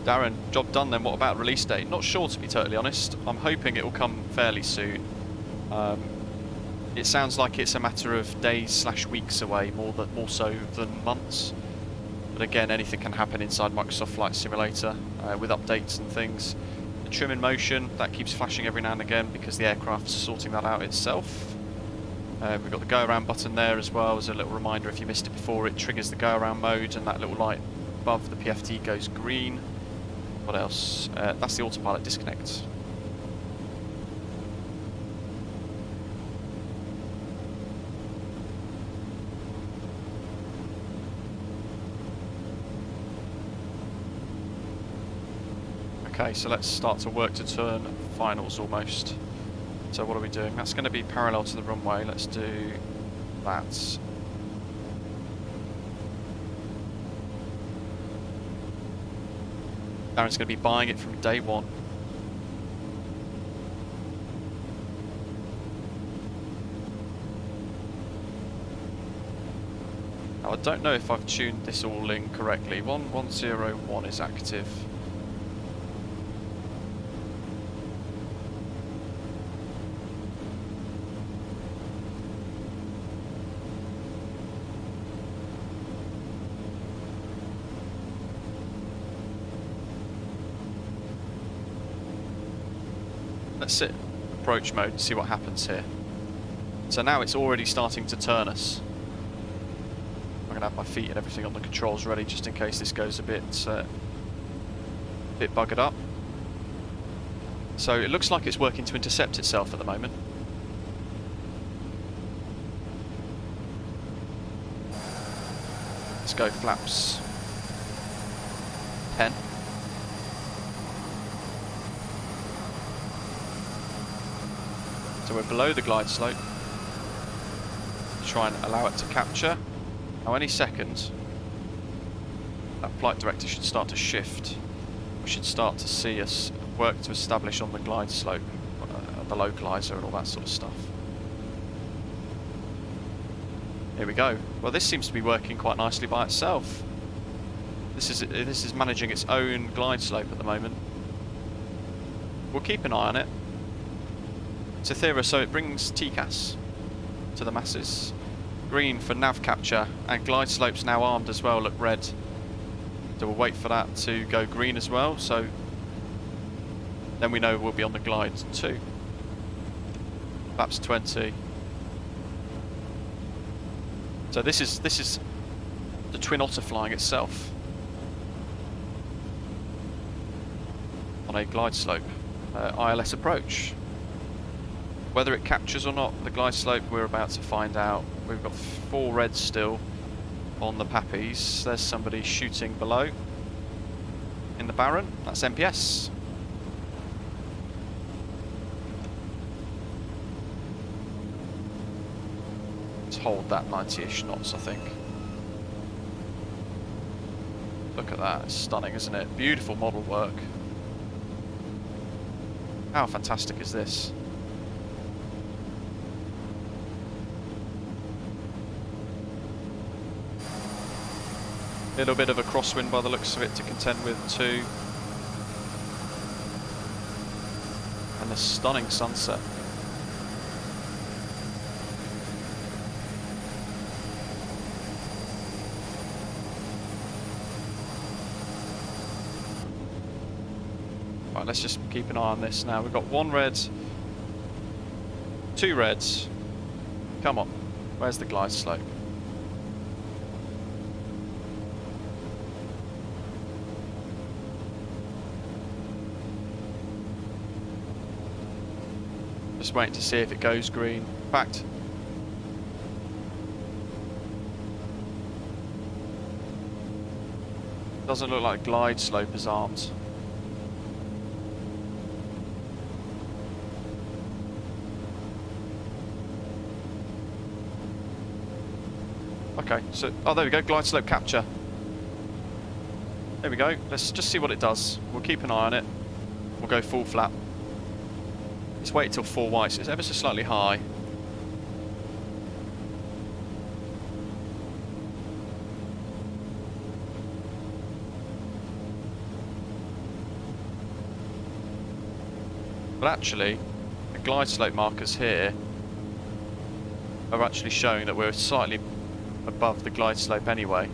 [SPEAKER 1] Darren, job done then. What about release date? Not sure, to be totally honest. I'm hoping it will come fairly soon. It sounds like it's a matter of days / weeks away, more so than months. But again, anything can happen inside Microsoft Flight Simulator with updates and things. The trim in motion, that keeps flashing every now and again because the aircraft's sorting that out itself. We've got the go around button there as well as a little reminder. If you missed it before, it triggers the go around mode and that little light above the PFT goes green. What else? That's the autopilot disconnect. Okay, so let's start to work to turn finals almost. So what are we doing? That's going to be parallel to the runway. Let's do that. Darren's going to be buying it from day one. Now I don't know if I've tuned this all in correctly. 1101 is active. Let's sit approach mode and see what happens here. So now it's already starting to turn us. I'm going to have my feet and everything on the controls ready just in case this goes a bit buggered up. So it looks like it's working to intercept itself at the moment. Let's go flaps 10. So we're below the glide slope. Try and allow it to capture. Now any second, that flight director should start to shift. We should start to see us work to establish on the glide slope, the localizer and all that sort of stuff. Here we go. Well, this seems to be working quite nicely by itself. This is managing its own glide slope at the moment. We'll keep an eye on it. It's Aethera, so it brings TCAS to the masses. Green for nav capture, and glide slopes now armed as well, look red. So we'll wait for that to go green as well, so then we know we'll be on the glide too. Flaps 20. So this is the Twin Otter flying itself on a glide slope, ILS approach. Whether it captures or not the glide slope, we're about to find out. We've got 4 reds still on the Pappies. There's somebody shooting below in the Barra. That's MPS. Let's hold that 90-ish knots, I think. Look at that, it's stunning, isn't it? Beautiful model work. How fantastic is this? Little bit of a crosswind by the looks of it to contend with too. And a stunning sunset. Right, let's just keep an eye on this now. We've got 1 red, 2 reds. Come on, where's the glide slope? Just waiting to see if it goes green. In fact, doesn't look like glide slope is armed. Okay, so oh, there we go, glide slope capture. There we go. Let's just see what it does. We'll keep an eye on it. We'll go full flap. Let's wait till 4 whites. It's ever so slightly high. But actually, the glide slope markers here are actually showing that we're slightly above the glide slope anyway.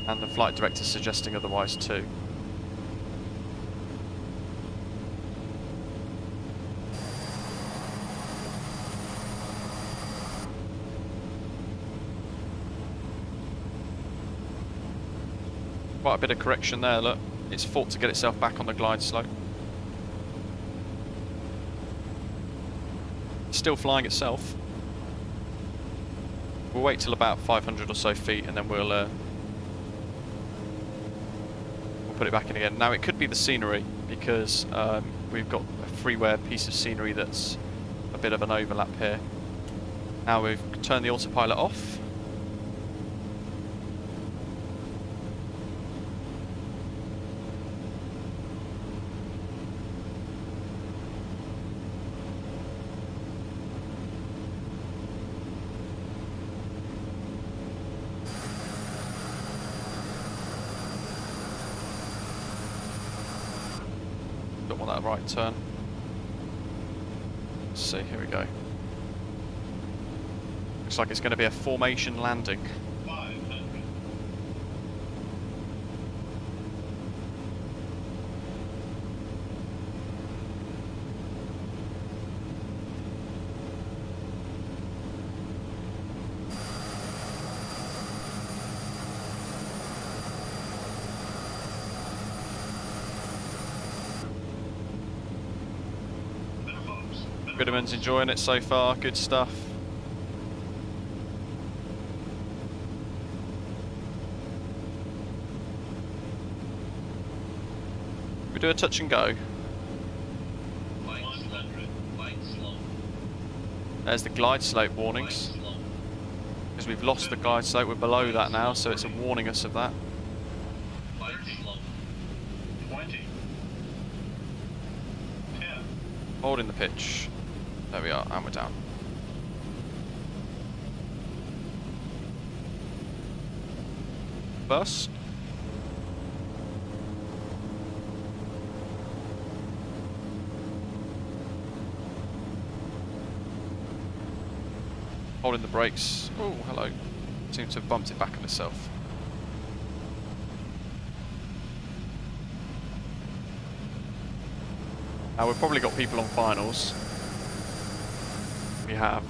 [SPEAKER 1] And the flight director's suggesting otherwise too. Quite a bit of correction there, look. It's fought to get itself back on the glide slope. It's still flying itself. We'll wait till about 500 or so feet and then we'll put it back in again. Now it could be the scenery because we've got a freeware piece of scenery that's a bit of an overlap here. Now we've turned the autopilot off. Don't want that right turn. Let's see, here we go. Looks like it's going to be a formation landing.
[SPEAKER 2] 500.
[SPEAKER 1] Goodman's enjoying it so far, good stuff. We do a touch and go.
[SPEAKER 2] Light 100, light slow.
[SPEAKER 1] There's the glide slope warnings. Because we've lost the glide slope, we're below that now, so it's warning us of that.
[SPEAKER 2] 20. 10.
[SPEAKER 1] Holding the pitch. There we are, and we're down. Bus. Holding the brakes. Oh, hello. Seems to have bumped it back on itself. Now we've probably got people on finals. We have.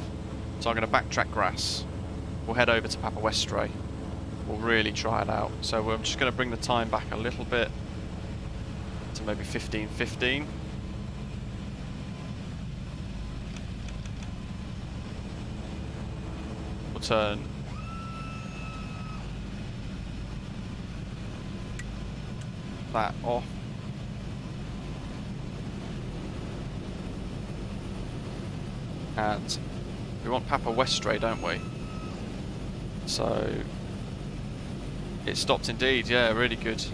[SPEAKER 1] So I'm going to backtrack grass. We'll head over to Papa Westray. We'll really try it out. So I'm just going to bring the time back a little bit to maybe 15:15. We'll turn that off. And we want Papa Westray, don't we? So it stopped indeed, yeah, really good.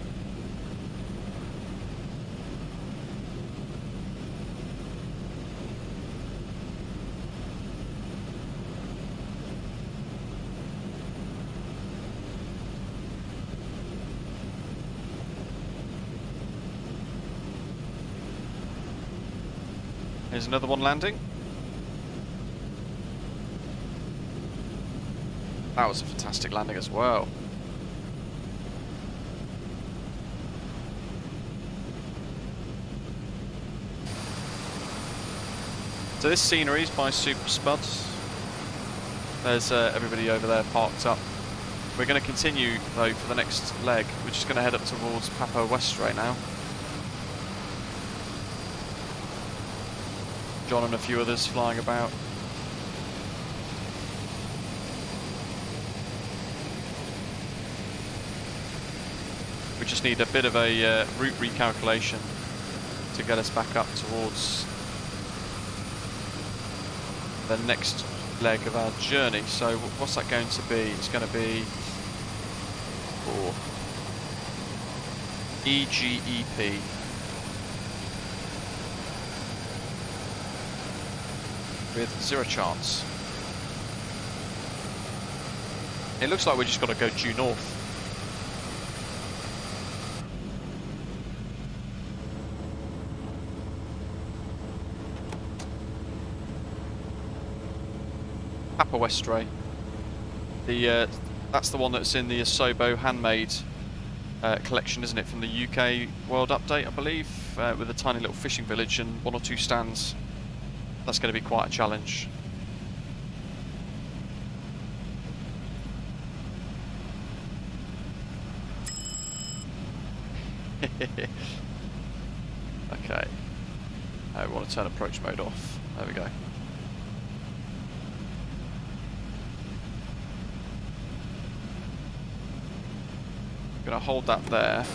[SPEAKER 1] Here's another one landing. That was a fantastic landing as well. So this scenery is by Super Spuds. There's everybody over there parked up. We're going to continue though for the next leg. We're just going to head up towards Papa Westray now. John and a few others flying about. We just need a bit of a route recalculation to get us back up towards the next leg of our journey. So what's that going to be? It's going to be for EGEP. With 0 chance. It looks like we just got to go due north. Papa Westray. That's the one that's in the Asobo handmade collection, isn't it? From the UK World Update, I believe, with a tiny little fishing village and 1 or 2 stands. That's going to be quite a challenge. Okay. We want to turn approach mode off. There we go. Going to hold that there.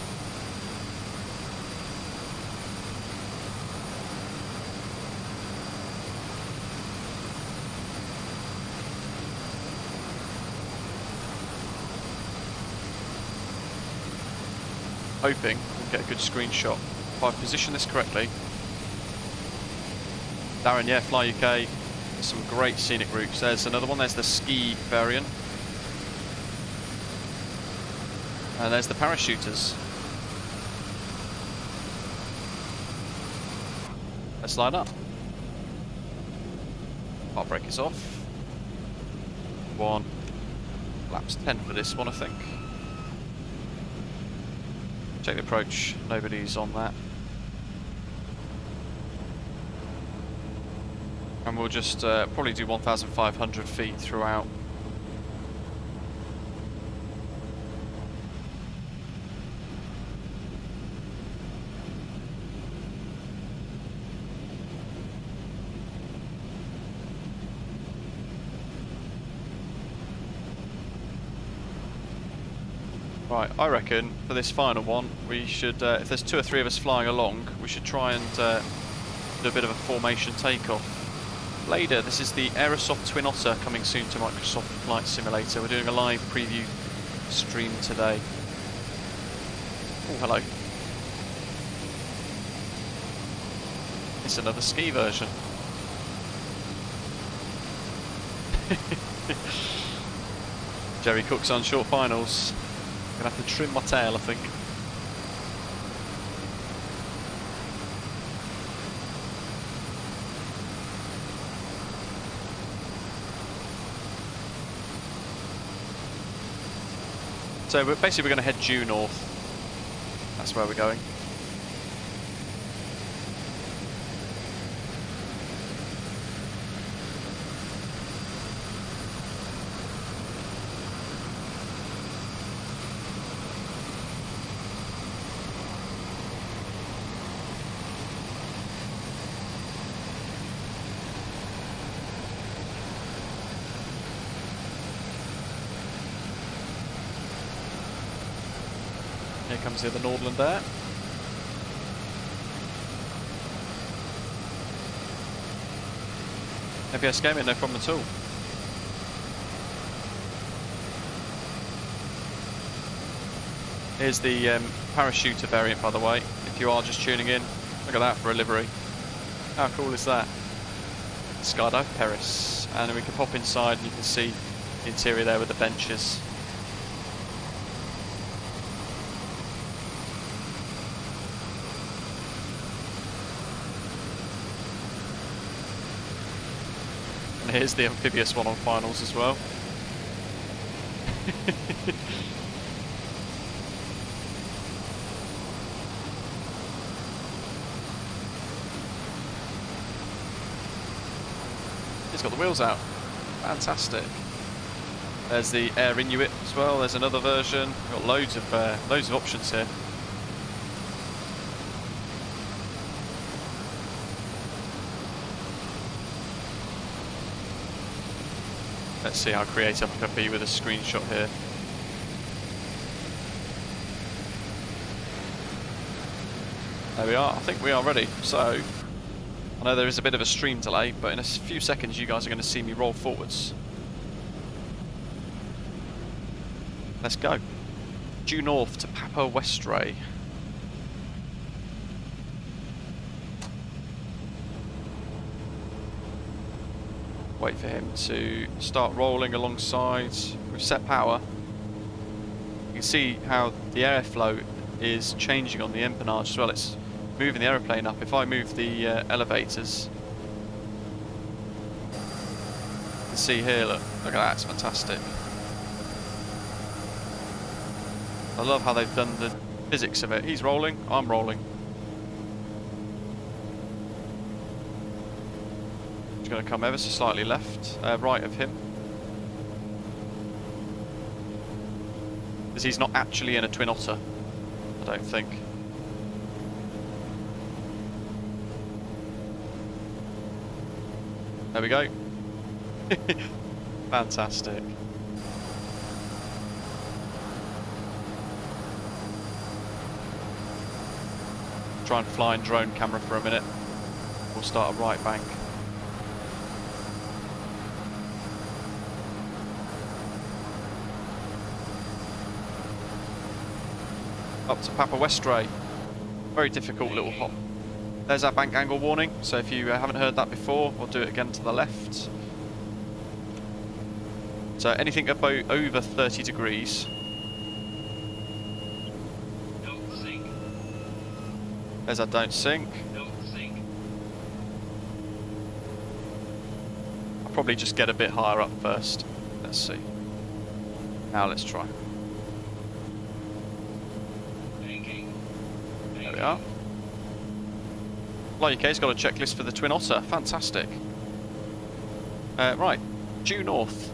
[SPEAKER 1] Hoping we'll get a good screenshot. If I position this correctly. Darren, yeah, Fly UK. Some great scenic routes. There's another one. There's the ski variant. And there's the parachuters. Let's line up. Park brake is off. 1. Laps 10 for this one, I think. Check the approach, nobody's on that. And we'll just probably do 1,500 feet throughout. Right, I reckon for this final one, we should, if there's 2 or 3 of us flying along, we should try and do a bit of a formation takeoff. Later, this is the Aerosoft Twin Otter coming soon to Microsoft Flight Simulator. We're doing a live preview stream today. Oh, hello. It's another ski version. Jerry Cook's on short finals. Gonna have to trim my tail, I think. So we're basically going to head due north. That's where we're going. Here comes the other Nordland there. ABS gaming, no problem at all. Here's the parachuter variant, by the way, if you are just tuning in. Look at that for a livery. How cool is that? Skydive Paris. And we can pop inside and you can see the interior there with the benches. And here's the amphibious one on finals as well. He's got the wheels out. Fantastic. There's the Air Inuit as well. There's another version. We've got loads of options here. Let's see how creative I can be with a screenshot here. There we are. I think we are ready. So, I know there is a bit of a stream delay, but in a few seconds you guys are going to see me roll forwards. Let's go. Due north to Papa Westray. Wait for him to start rolling alongside. We've set power. You can see how the airflow is changing on the empennage as well. It's moving the aeroplane up. If I move the elevators, you can see here, look at that, it's fantastic. I love how they've done the physics of it. He's rolling, I'm rolling. Just going to come ever so slightly left, right of him. Because he's not actually in a Twin Otter, I don't think. There we go. Fantastic. Try and fly in drone camera for a minute. We'll start a right bank. Up to Papa Westray. Very difficult little hop. There's our bank angle warning, so if you haven't heard that before, we'll do it again to the left. So anything about over 30 degrees.
[SPEAKER 2] Don't sink.
[SPEAKER 1] There's our don't sink.
[SPEAKER 2] Don't sink.
[SPEAKER 1] I'll probably just get a bit higher up first. Let's see. Now let's try.
[SPEAKER 2] Banking.
[SPEAKER 1] There we are. Like UK's got a checklist for the Twin Otter. Fantastic. Right, due north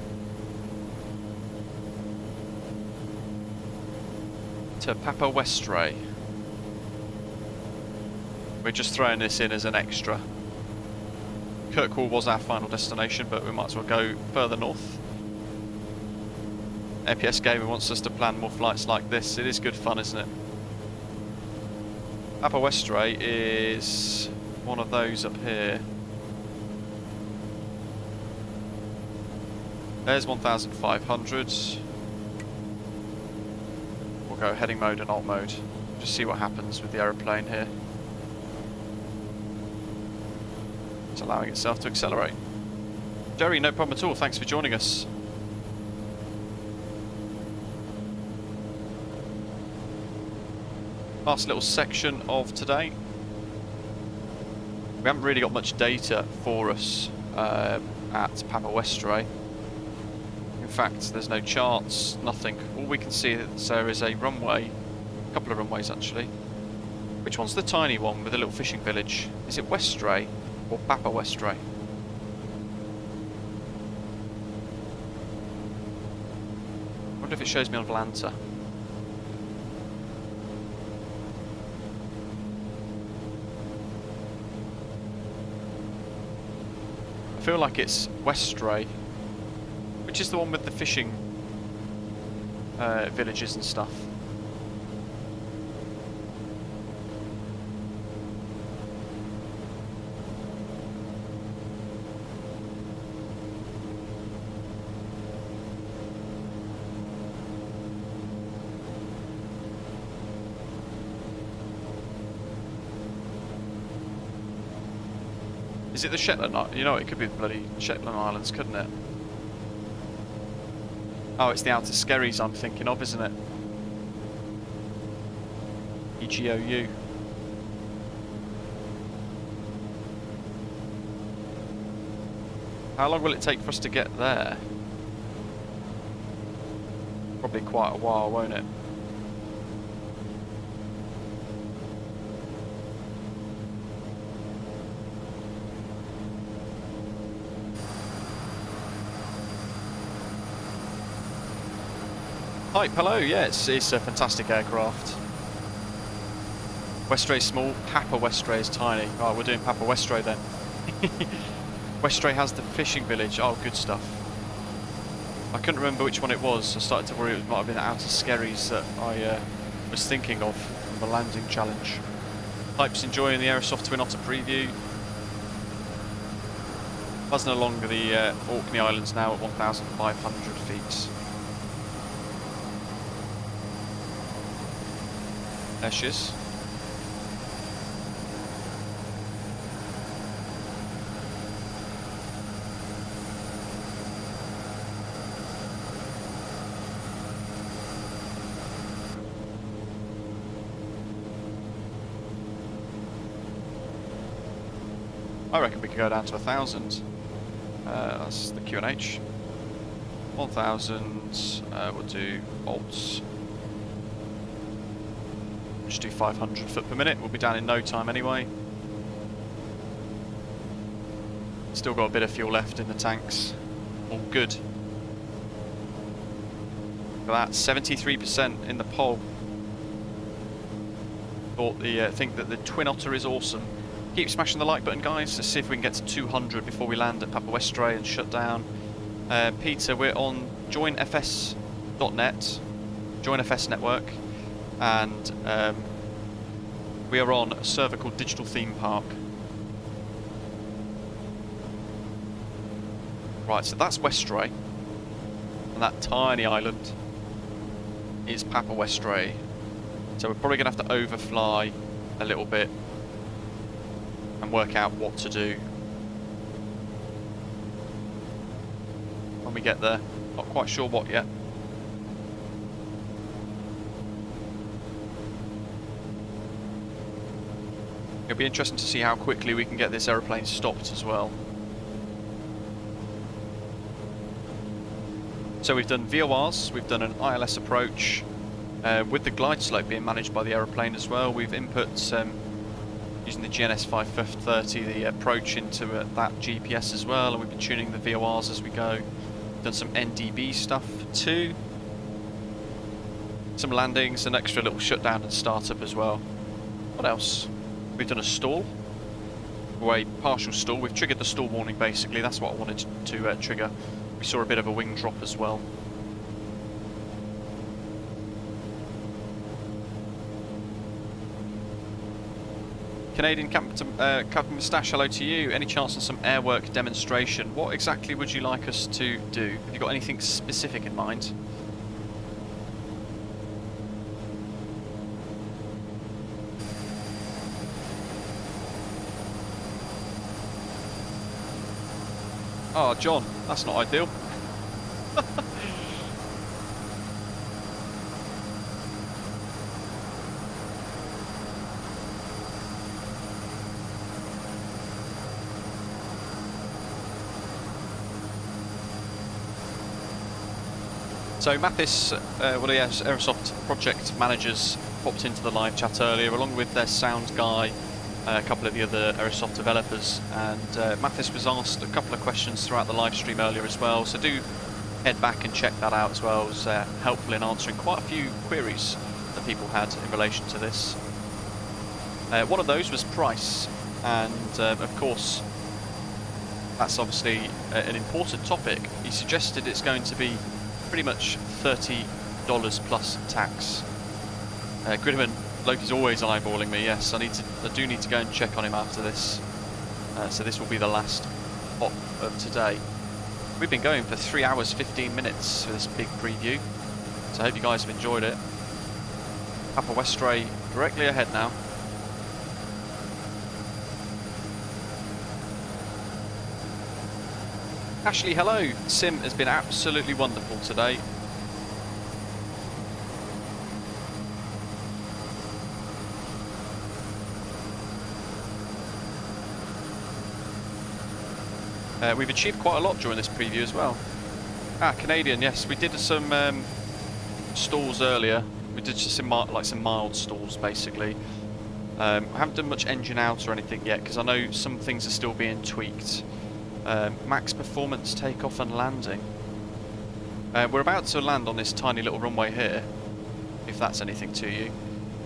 [SPEAKER 1] to Papa Westray. We're just throwing this in as an extra. Kirkwall was our final destination, but we might as well go further north. APS Gamer wants us to plan more flights like this. It is good fun, isn't it? Papa Westray is one of those up here. There's 1,500. We'll go heading mode and alt mode. Just see what happens with the aeroplane here. It's allowing itself to accelerate. Jerry, no problem at all. Thanks for joining us. Last little section of today. We haven't really got much data for us at Papa Westray. In fact, there's no charts, nothing. All we can see is there is a runway, a couple of runways actually. Which one's the tiny one with the little fishing village? Is it Westray or Papa Westray? I wonder if it shows me on Volanta. I feel like it's Westray, which is the one with the fishing villages and stuff. Is it the Shetland? You know, it could be the bloody Shetland Islands, couldn't it? Oh, it's the Outer Skerries I'm thinking of, isn't it? EGOU. How long will it take for us to get there? Probably quite a while, won't it? Hype, hello, yeah, it's a fantastic aircraft. Westray's small, Papa Westray is tiny. Oh, we're doing Papa Westray then. Westray has the fishing village, oh, good stuff. I couldn't remember which one it was. I started to worry it might have been the Outer Skerries that I was thinking of from the landing challenge. Hype's enjoying the Aerosoft Twin Otter preview. Buzzing along the Orkney Islands now at 1,500 feet. There she is. I reckon we could go down to 1,000. That's the QNH. 1,000. We'll do bolts. Just do 500 foot per minute. We'll be down in no time anyway. Still got a bit of fuel left in the tanks. All good. Look at that, 73% in the poll. Think that the Twin Otter is awesome. Keep smashing the like button, guys. Let's see if we can get to 200 before we land at Papa Westray and shut down. Peter, we're on joinfs.net, JoinFS network, and we are on a server called Digital Theme Park. Right, so that's Westray, and that tiny island is Papa Westray. So we're probably going to have to overfly a little bit and work out what to do when we get there. Not quite sure what yet. It'll be interesting to see how quickly we can get this aeroplane stopped as well. So we've done VORs, we've done an ILS approach, with the glide slope being managed by the aeroplane as well. We've input using the GNS 530 the approach into that GPS as well, and we've been tuning the VORs as we go. Done some NDB stuff too. Some landings, an extra little shutdown and startup as well. What else? We've done a stall, or a partial stall. We've triggered the stall warning basically, that's what I wanted to trigger. We saw a bit of a wing drop as well. Canadian Captain Moustache, hello to you. Any chance on some airwork demonstration? What exactly would you like us to do? Have you got anything specific in mind? Oh, John, that's not ideal. So Mathis, well, yes, Aerosoft project managers popped into the live chat earlier, along with their sound guy, a couple of the other Aerosoft developers, and Mathis was asked a couple of questions throughout the live stream earlier as well. So do head back and check that out as well. It was helpful in answering quite a few queries that people had in relation to this. One of those was price, and of course, that's obviously an important topic. He suggested it's going to be pretty much $30 plus tax. Gridman, Loki's always eyeballing me. Yes, I do need to go and check on him after this. So this will be the last hop of today. We've been going for 3 hours 15 minutes for this big preview, so I hope you guys have enjoyed it. Papa Westray directly ahead now. Ashley, hello. Sim has been absolutely wonderful today. We've achieved quite a lot during this preview as well. Canadian, yes, we did some stalls earlier. We did just some mild stalls basically. I haven't done much engine out or anything yet because I know some things are still being tweaked. Max performance takeoff and landing. We're about to land on this tiny little runway here, if that's anything to you,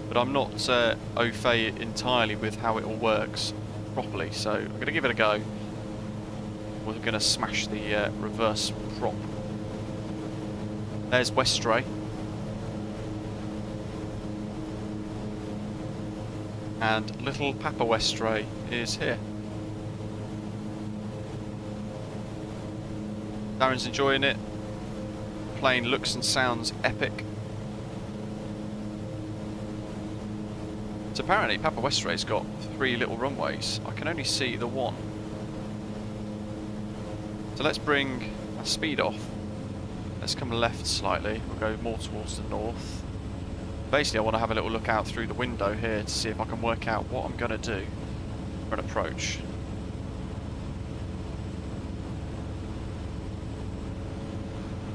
[SPEAKER 1] but I'm not au fait entirely with how it all works properly, so I'm going to give it a go. We're going to smash the reverse prop. There's Westray. And little Papa Westray is here. Darren's enjoying it. Plane looks and sounds epic. So apparently Papa Westray's got 3 little runways. I can only see the one. So let's bring our speed off. Let's come left slightly. We'll go more towards the north. Basically I want to have a little look out through the window here to see if I can work out what I'm going to do for an approach.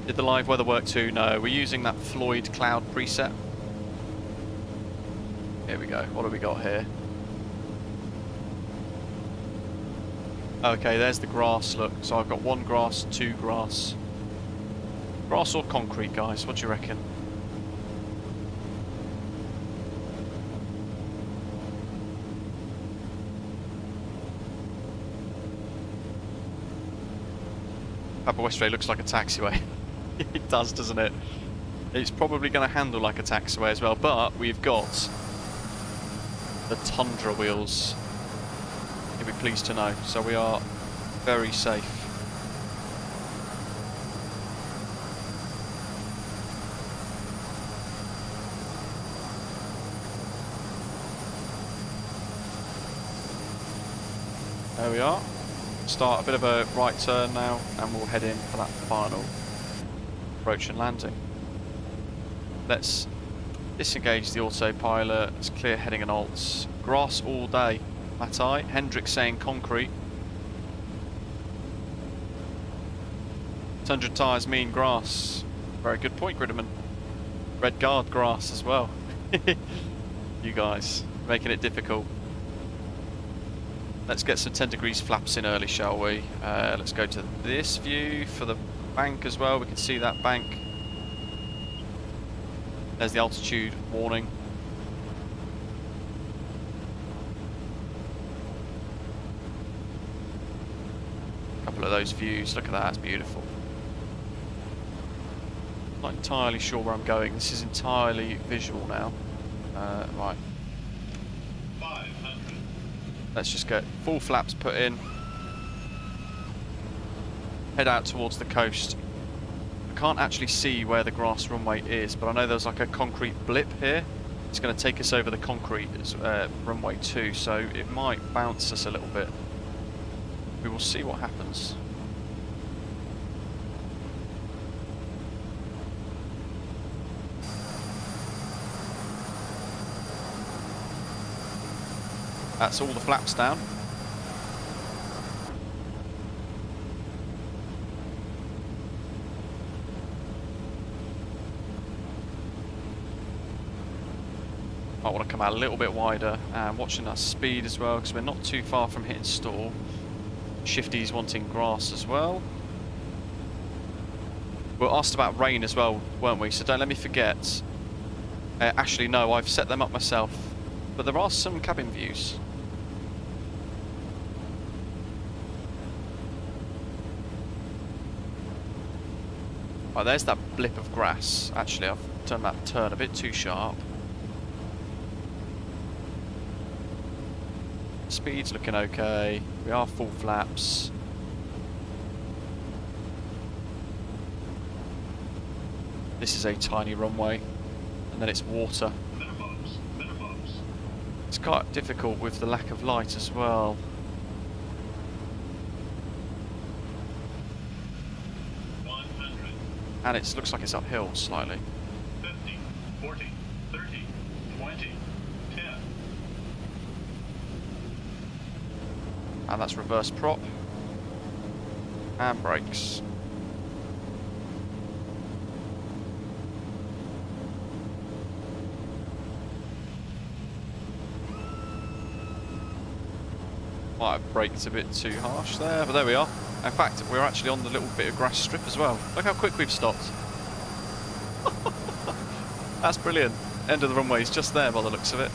[SPEAKER 1] Did the live weather work too? No, we're using that Floyd cloud preset. Here we go. What have we got here? Okay, there's the grass, look. So I've got 1 grass, 2 grass. Grass or concrete, guys? What do you reckon? Papa Westray looks like a taxiway. It does, doesn't it? It's probably going to handle like a taxiway as well, but we've got the Tundra wheels. You'll be pleased to know. So we are very safe. There we are. Start a bit of a right turn now, and we'll head in for that final approach and landing. Let's disengage the autopilot. Let's clear heading and alts. Grass all day. Matai. Hendrick saying concrete. 100 tyres mean grass. Very good point, Gridman. Red guard grass as well. You guys making it difficult. Let's get some 10 degrees flaps in early, shall we? Let's go to this view for the bank as well. We can see that bank. There's the altitude warning. A couple of those views. Look at that, it's beautiful. Not entirely sure where I'm going. This is entirely visual now. Right.
[SPEAKER 2] 500.
[SPEAKER 1] Let's just get full flaps put in. Head out towards the coast. I can't actually see where the grass runway is, but I know there's like a concrete blip here. It's going to take us over the concrete runway too, so it might bounce us a little bit. We will see what happens. That's all the flaps down. I want to come out a little bit wider and watching that speed as well, because we're not too far from hitting stall. Shifty's wanting grass as well. We were asked about rain as well, weren't we? So don't let me forget. Actually, no, I've set them up myself. But there are some cabin views. Right, there's that blip of grass. Actually, I've done that turn a bit too sharp. Speed's looking okay. We are full flaps. This is a tiny runway, and then it's water. It's quite difficult with the lack of light as well. And it looks like it's uphill slightly.
[SPEAKER 2] 50, 40, 30, 20, 10.
[SPEAKER 1] And that's reverse prop. And brakes. Might have braked a bit too harsh there, but there we are. In fact, we're actually on the little bit of grass strip as well. Look how quick we've stopped. That's brilliant. End of the runway is just there by the looks of it.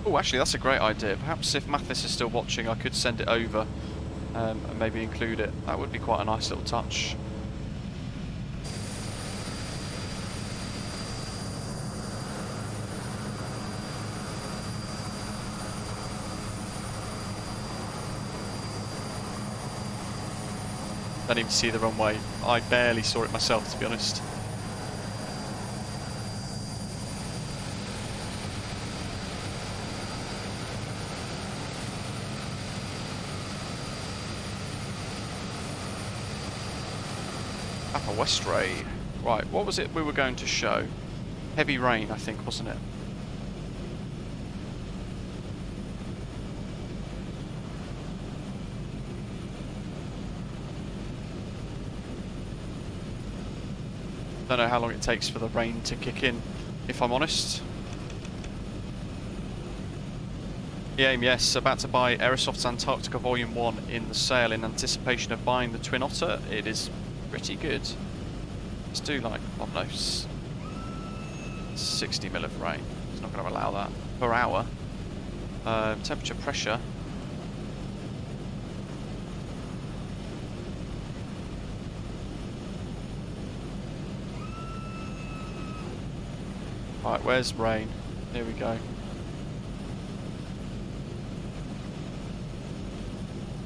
[SPEAKER 1] Oh, actually, that's a great idea. Perhaps if Mathis is still watching, I could send it over and maybe include it. That would be quite a nice little touch. Don't even see the runway. I barely saw it myself, to be honest. Upper West Ray. Right, what was it we were going to show? Heavy rain, I think, wasn't it? Don't know how long it takes for the rain to kick in, if I'm honest. Yes, about to buy Aerosoft's Antarctica Volume 1 in the sale in anticipation of buying the Twin Otter. It is pretty good. Let's do like, I don't know, 60 mil of rain. It's not going to allow that per hour. Temperature, pressure. Right, where's rain? Here we go.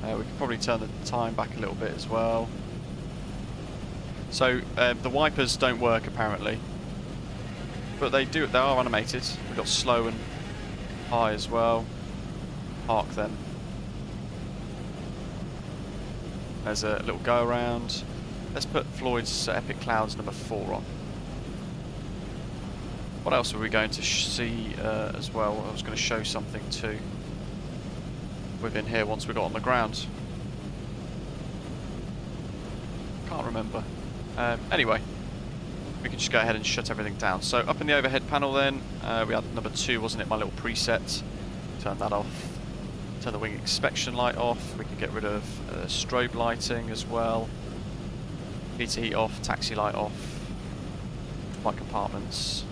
[SPEAKER 1] We could probably turn the time back a little bit as well. So the wipers don't work apparently, but they do. They are animated. We've got slow and high as well. Park then. There's a little go around. Let's put Floyd's Epic Clouds number 4 on. What else are we going to see as well? I was going to show something too within here once we got on the ground. Can't remember. Anyway, we can just go ahead and shut everything down. So up in the overhead panel then, we had number 2, wasn't it? My little preset. Turn that off. Turn the wing inspection light off. We can get rid of strobe lighting as well. Heater heat off, taxi light off. Flight compartments.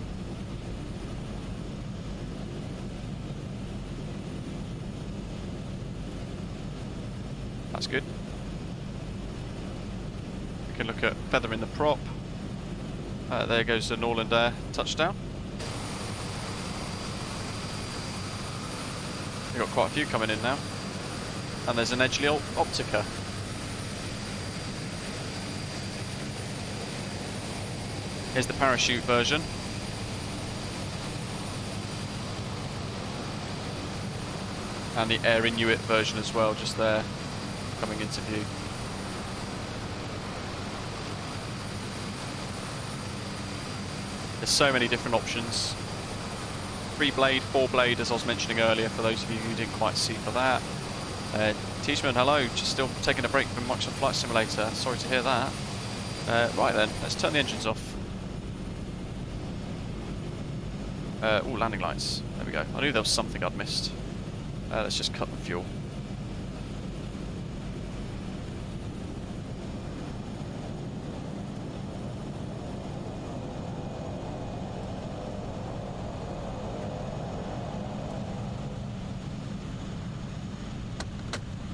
[SPEAKER 1] That's good. We can look at feathering the prop. There goes the Norland Air touchdown. We've got quite a few coming in now. And there's an Edgeley Optica. Here's the parachute version. And the Air Inuit version as well, just there, coming into view. There's so many different options. 3-blade, 4-blade, as I was mentioning earlier, for those of you who didn't quite see for that. Teachman, hello, just still taking a break from Microsoft Flight Simulator. Sorry to hear that. Right then, let's turn the engines off. Oh, landing lights. There we go. I knew there was something I'd missed. Let's just cut the fuel.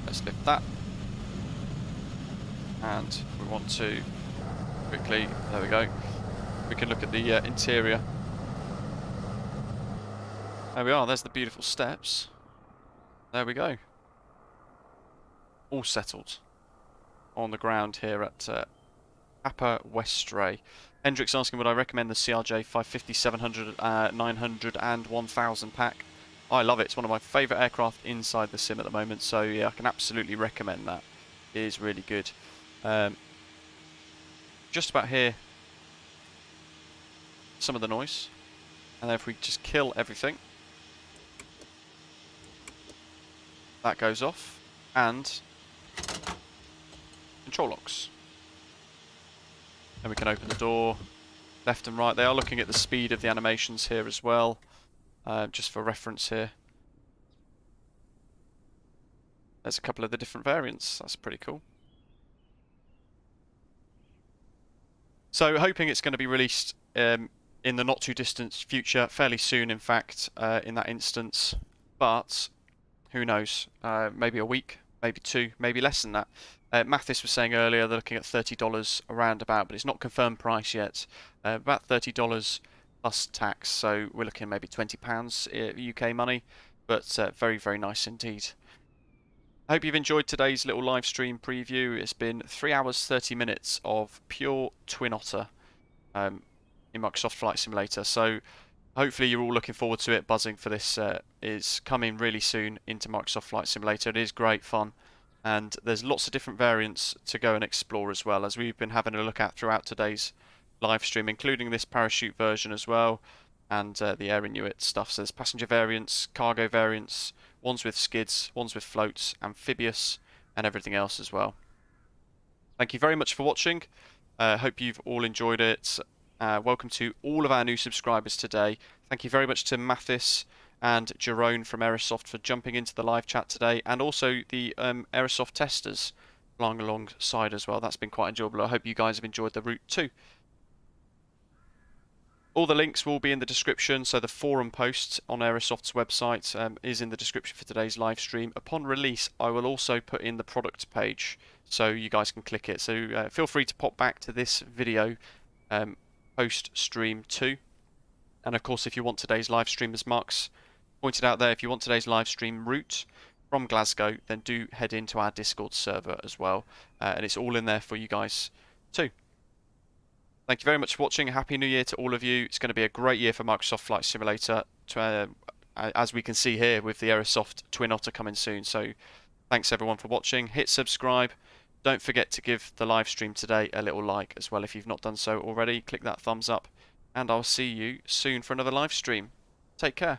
[SPEAKER 1] Let's lift that. And we want to quickly, there we go. We can look at the interior. There we are, there's the beautiful steps. There we go. All settled on the ground here at Kappa Westray. Hendrick's asking, would I recommend the CRJ 550, 700, 900 and 1000 pack? I love it. It's one of my favourite aircraft inside the sim at the moment, so yeah, I can absolutely recommend that. It is really good. Just about here, some of the noise. And then if we just kill everything, that goes off, and control locks. Then we can open the door left and right. They are looking at the speed of the animations here as well, just for reference here. There's a couple of the different variants. That's pretty cool. So hoping it's going to be released in the not too distant future, fairly soon in fact, in that instance, but who knows, maybe a week, maybe two, maybe less than that. Mathis was saying earlier they're looking at $30 around about, but it's not confirmed price yet. About $30 plus tax, so we're looking maybe £20 UK money, but very, very nice indeed. I hope you've enjoyed today's little live stream preview. It's been 3 hours 30 minutes of pure Twin Otter in Microsoft Flight Simulator, so hopefully you're all looking forward to it. Buzzing for this is coming really soon into Microsoft Flight Simulator. It is great fun, and there's lots of different variants to go and explore as well, as we've been having a look at throughout today's live stream, including this parachute version as well, and the Air Inuit stuff. So there's passenger variants, cargo variants, ones with skids, ones with floats, amphibious, and everything else as well. Thank you very much for watching. Hope you've all enjoyed it. Welcome to all of our new subscribers today. Thank you very much to Mathis and Jerome from Aerosoft for jumping into the live chat today, and also the Aerosoft testers flying alongside as well. That's been quite enjoyable. I hope you guys have enjoyed the route too. All the links will be in the description, so the forum post on Aerosoft's website is in the description for today's live stream. Upon release, I will also put in the product page, so you guys can click it. So feel free to pop back to this video post-stream too. And of course, if you want today's live stream, as Mark's pointed out there, if you want today's live stream route from Glasgow, then do head into our Discord server as well. And it's all in there for you guys too. Thank you very much for watching. Happy New Year to all of you. It's going to be a great year for Microsoft Flight Simulator, as we can see here with the Aerosoft Twin Otter coming soon. So thanks everyone for watching. Hit subscribe. Don't forget to give the live stream today a little like as well if you've not done so already. Click that thumbs up, and I'll see you soon for another live stream. Take care.